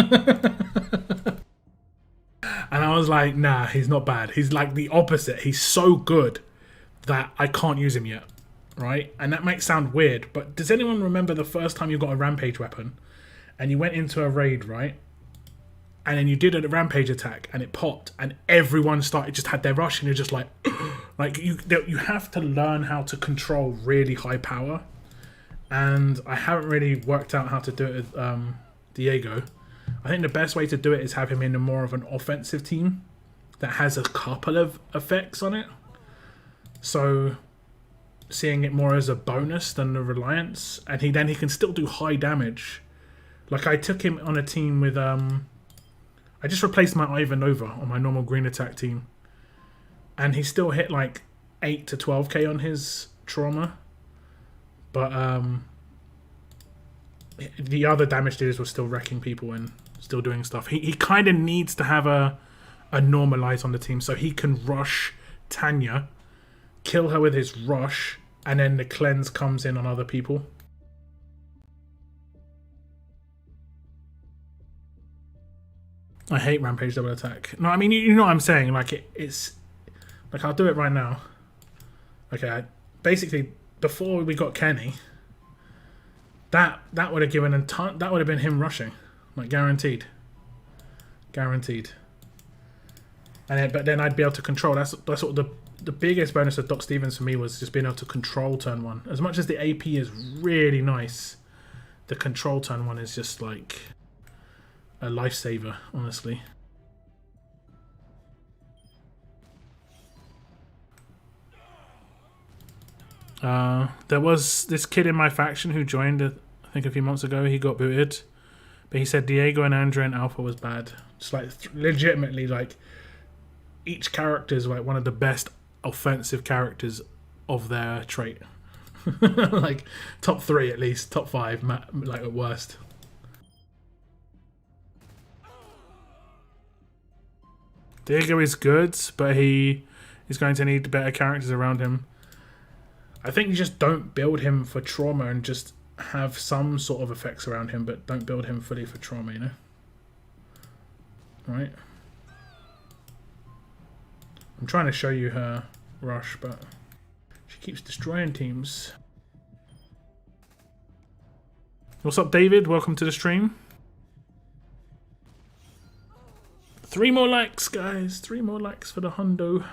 And I was like, nah, he's not bad. He's like the opposite. He's so good that I can't use him yet, right? And that might sound weird, but does anyone remember the first time you got a Rampage weapon and you went into a raid, right? And then you did a Rampage attack and it popped and everyone just had their rush and you're just like, like you have to learn how to control really high power. And I haven't really worked out how to do it with Diego. I think the best way to do it is have him in a more of an offensive team that has a couple of effects on it. So seeing it more as a bonus than a reliance, and he can still do high damage. Like I took him on a team with I just replaced my Ivanova on my normal green attack team, and he still hit like 8 to 12k on his trauma, but the other damage dealers were still wrecking people and still doing stuff. He kind of needs to have a normalize on the team so he can rush Tanya, kill her with his rush, and then the cleanse comes in on other people. I hate Rampage double attack. No, I mean, you know what I'm saying. Like, it's... Like, I'll do it right now. Okay, basically, before we got Kenny, that would have given a ton... That would have been him rushing. Like, guaranteed. Guaranteed. But then I'd be able to control. That's what the biggest bonus of Doc Stevens for me was, just being able to control turn one. As much as the AP is really nice, the control turn one is just, like... a lifesaver, honestly. There was this kid in my faction who joined, I think a few months ago. He got booted, but he said Diego and Andrea and Alpha was bad. Just like legitimately, like each character is like one of the best offensive characters of their trait. Like top 3 at least, top 5, like at worst. Diego is good, but he is going to need better characters around him. I think you just don't build him for trauma and just have some sort of effects around him, but don't build him fully for trauma, you know? Right? I'm trying to show you her rush, but she keeps destroying teams. What's up, David? Welcome to the stream. 3 more likes, guys. 3 more likes for the hundo.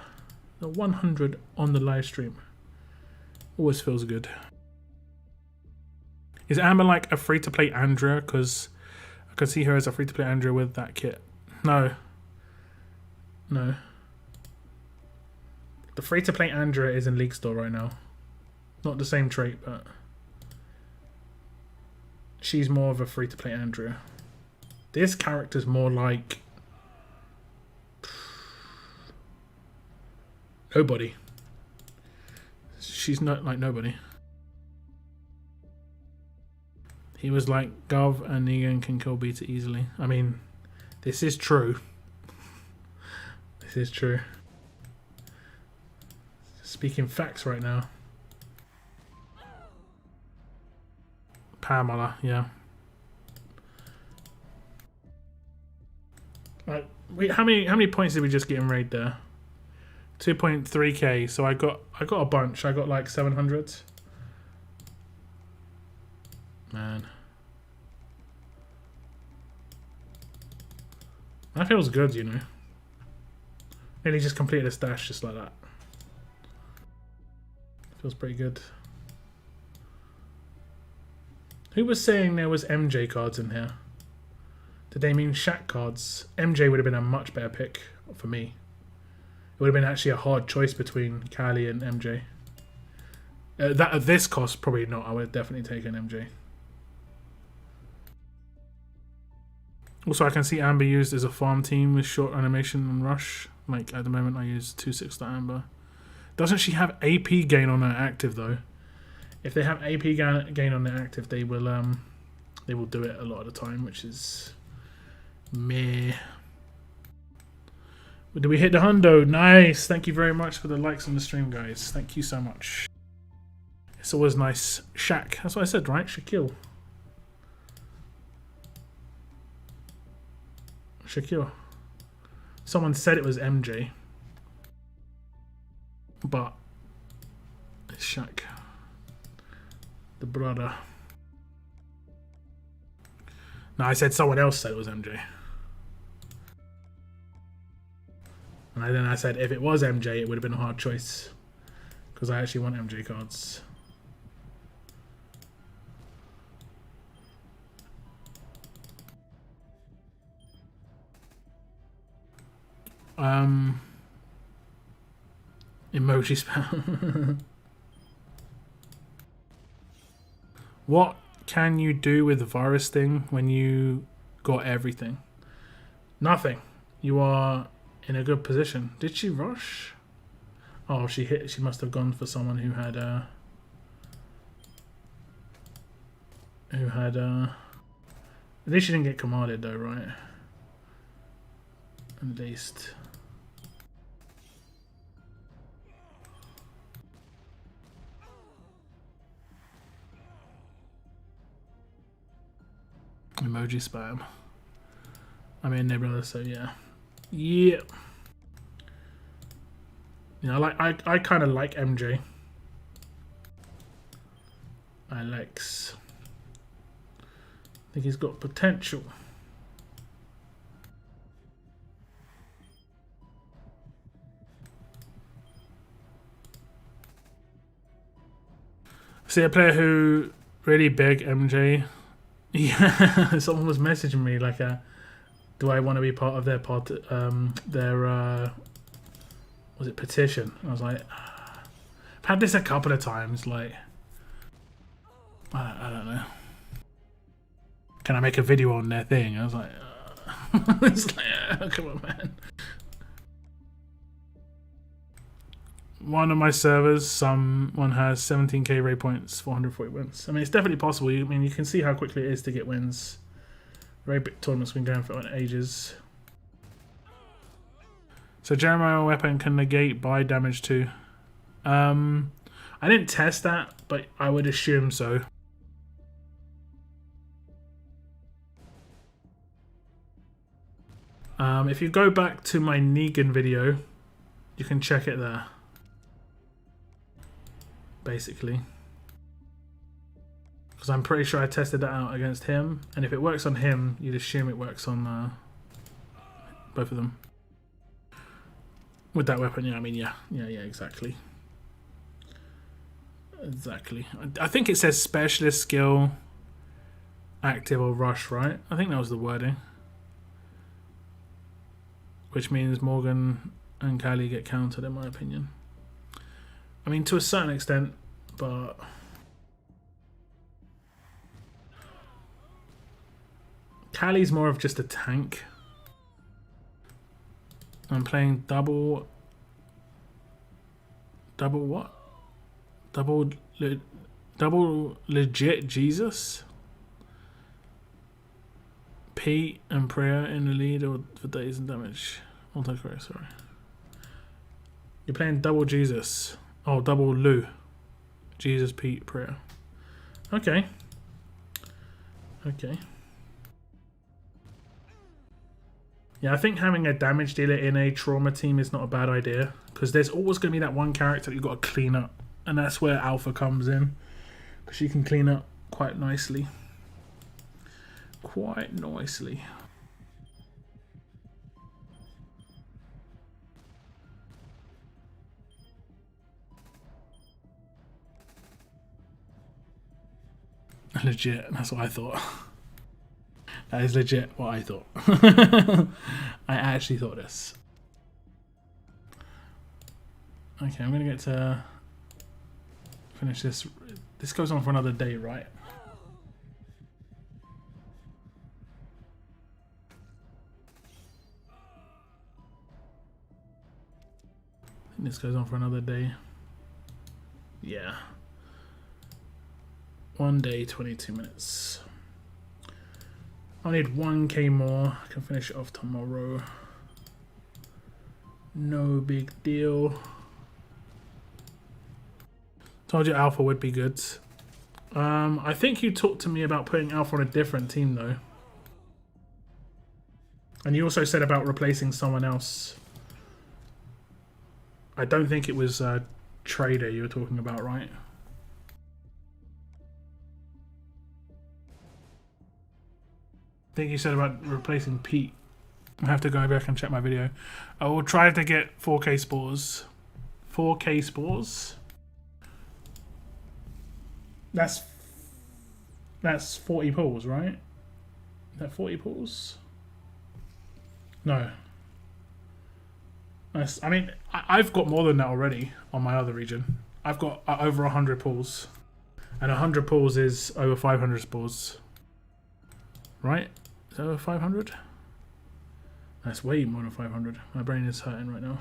The 100 on the live stream. Always feels good. Is Amber like a free-to-play Andrea? Because I could see her as a free-to-play Andrea with that kit. No. No. The free-to-play Andrea is in League Store right now. Not the same trait, but... she's more of a free-to-play Andrea. This character's more like... nobody. She's not like nobody. He was like, Gov and Negan can kill Beta easily. I mean, this is true. This is true. Speaking facts right now. Pamela, yeah. Like, wait, how many points did we just get in raid there? 2.3k. So I got a bunch. I got like 700. Man, that feels good, you know. Nearly just completed a stash just like that. Feels pretty good. Who was saying there was MJ cards in here? Did they mean Shaq cards? MJ would have been a much better pick for me. It would have been actually a hard choice between Cali and MJ. That at this cost, probably not. I would have definitely taken MJ. Also, I can see Amber used as a farm team with short animation and rush. Like at the moment, I use 2/6 Amber. Doesn't she have AP gain on her active though? If they have AP gain on their active, they will do it a lot of the time, which is meh. Did we hit the hundo? Nice. Thank you very much for the likes on the stream, guys. Thank you so much. It's always nice. Shaq. That's what I said, right? Shaquille. Shaquille. Someone said it was MJ, but it's Shaq, the brother. No, I said someone else said it was MJ. And then I said if it was MJ, it would have been a hard choice. Because I actually want MJ cards. Emoji spam. What can you do with the virus thing when you got everything? Nothing. You are in a good position. Did she rush? Oh, she hit. She must have gone for someone who had at least she didn't get commanded though, right? At least. Emoji spam. I'm in there, brother, so yeah. Yeah. You know, I kind of like MJ. I think he's got potential. See a player who really big MJ. Yeah, someone was messaging me like, do I want to be part of their was it petition? I was like, I've had this a couple of times. Like, I don't know. Can I make a video on their thing? I was like, it's like, come on, man. One of my servers, someone has 17k raid points, 440 wins. I mean, it's definitely possible. I mean, you can see how quickly it is to get wins. Raid tournament's been going for ages. So Jeremiah weapon can negate buy damage too. I didn't test that, but I would assume so. If you go back to my Negan video, you can check it there. Basically. Because I'm pretty sure I tested that out against him. And if it works on him, you'd assume it works on both of them. With that weapon, yeah, I mean, yeah, exactly. Exactly. I think it says specialist skill, active or rush, right? I think that was the wording. Which means Morgan and Callie get countered, in my opinion. I mean, to a certain extent, but Callie's more of just a tank. I'm playing double what? Double legit Jesus. Pete and Prayer in the lead or for days and damage. Multi-correct, sorry. You're playing double Jesus. Oh, double Lou. Jesus, Pete, Prayer. Okay. Okay. Yeah, I think having a damage dealer in a trauma team is not a bad idea, because there's always going to be that one character that you've got to clean up, and that's where Alpha comes in, because she can clean up quite nicely. Quite nicely. Legit, that's what I thought. That is legit what I thought. I actually thought this. Okay, I'm gonna get to finish this. This goes on for another day, right? I think this goes on for another day. Yeah. 1 day, 22 minutes. I need 1k more. I can finish it off tomorrow. No big deal. Told you Alpha would be good. I think you talked to me about putting Alpha on a different team though. And you also said about replacing someone else. I don't think it was Trader you were talking about, right? I think you said about replacing Pete. I have to go back and check my video. I will try to get 4k spores. 4k spores? That's 40 pulls, right? Is that 40 pulls? No. I mean, I've got more than that already on my other region. I've got over 100 pulls. And 100 pulls is over 500 spores. Right? Is that over 500? That's way more than 500. My brain is hurting right now.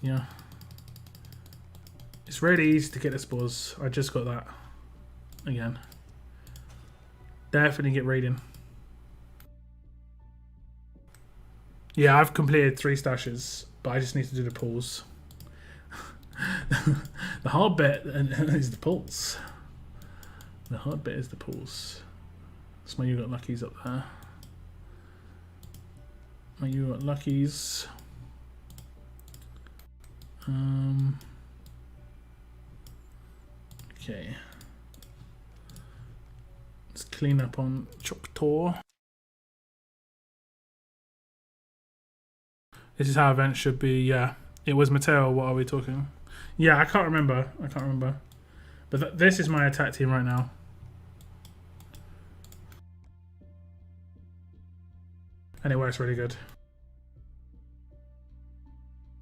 Yeah. It's really easy to get the spores. I just got that. Again. Definitely get raiding. Yeah, I've completed 3 stashes, but I just need to do the pulls. The hard bit is the pulls. The hard bit is the pulls. That's why you got luckies up there. Why you got luckies. Okay. Let's clean up on Choctaw. This is how events should be. Yeah, it was Mateo. What are we talking? Yeah, I can't remember. But this is my attack team right now. And it works really good.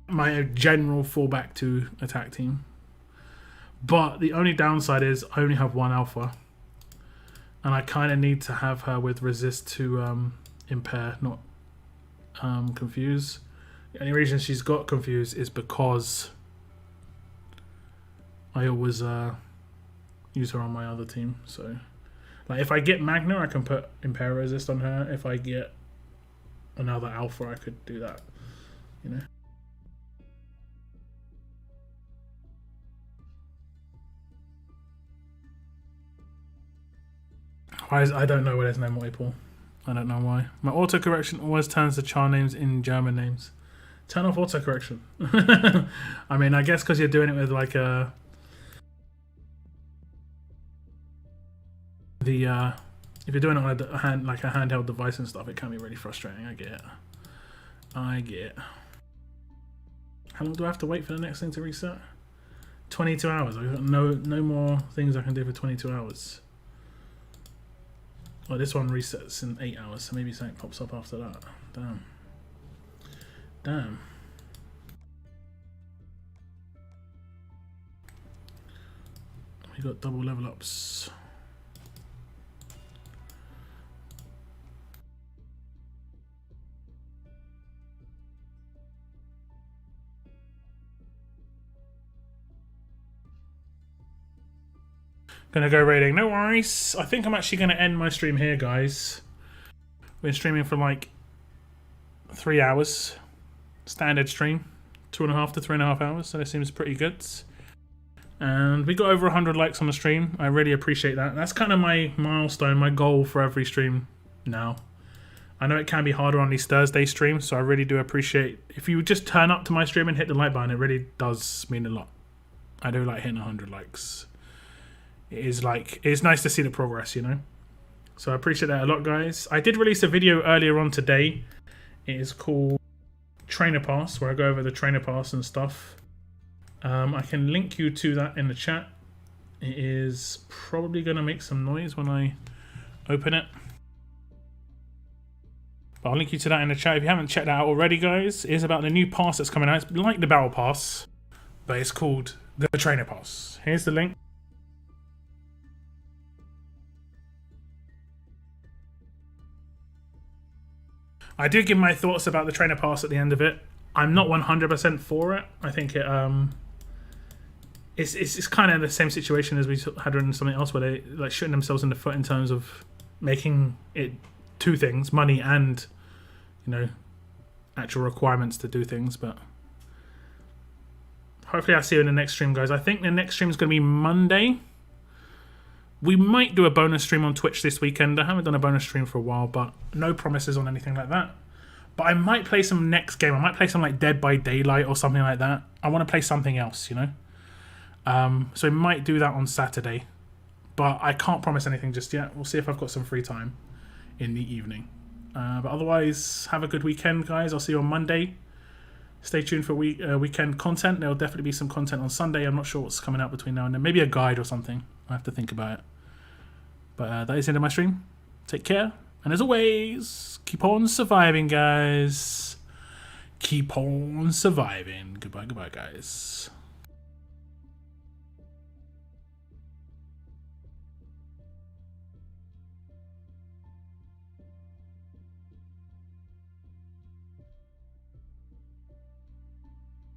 My general fallback to attack team. But the only downside is I only have 1 alpha. And I kind of need to have her with resist to impair, not confuse. The only reason she's got confused is because I always use her on my other team. So, like, if I get Magna, I can put impair resist on her. If I get another alpha, I could do that. You know. I don't know why there's no multiple. I don't know why. My autocorrection always turns the char names in German names. Turn off autocorrection. I mean, I guess because you're doing it with like a... if you're doing it on a handheld device and stuff, it can be really frustrating. I get it. I get it. How long do I have to wait for the next thing to reset? 22 hours. I've got no more things I can do for 22 hours. Oh, this one resets in 8 hours, so maybe something pops up after that. Damn. Damn. We got double level ups. Gonna go raiding. No worries. I think I'm actually gonna end my stream here, guys. Been streaming for like 3 hours. Standard stream. 2.5 to 3.5 hours, so that seems pretty good. And we got over 100 likes on the stream. I really appreciate that. That's kind of my milestone, my goal for every stream now. I know it can be harder on these Thursday streams, so I really do appreciate if you just turn up to my stream and hit the like button. It really does mean a lot. I do like hitting 100 likes. It's nice to see the progress, you know. So I appreciate that a lot, guys. I did release a video earlier on today. It is called Trainer Pass, where I go over the Trainer Pass and stuff. I can link you to that in the chat. It is probably going to make some noise when I open it. But I'll link you to that in the chat if you haven't checked that out already, guys. It is about the new pass that's coming out. It's like the Battle Pass, but it's called the Trainer Pass. Here's the link. I do give my thoughts about the Trainer Pass at the end of it. I'm not 100% for it. I think it's kind of the same situation as we had in something else, where they like shooting themselves in the foot in terms of making it two things, money and, you know, actual requirements to do things. But hopefully I'll see you in the next stream, guys. I think the next stream is going to be Monday. We might do a bonus stream on Twitch this weekend. I haven't done a bonus stream for a while, but no promises on anything like that. But I might play some next game. I might play some like Dead by Daylight or something like that. I want to play something else, you know. So we might do that on Saturday, but I can't promise anything just yet. We'll see if I've got some free time in the evening. But otherwise, have a good weekend, guys. I'll see you on Monday. Stay tuned for weekend content. There'll definitely be some content on Sunday. I'm not sure what's coming out between now and then. Maybe a guide or something. I have to think about it. But that is the end of my stream. Take care. And as always, keep on surviving, guys. Keep on surviving. Goodbye, guys.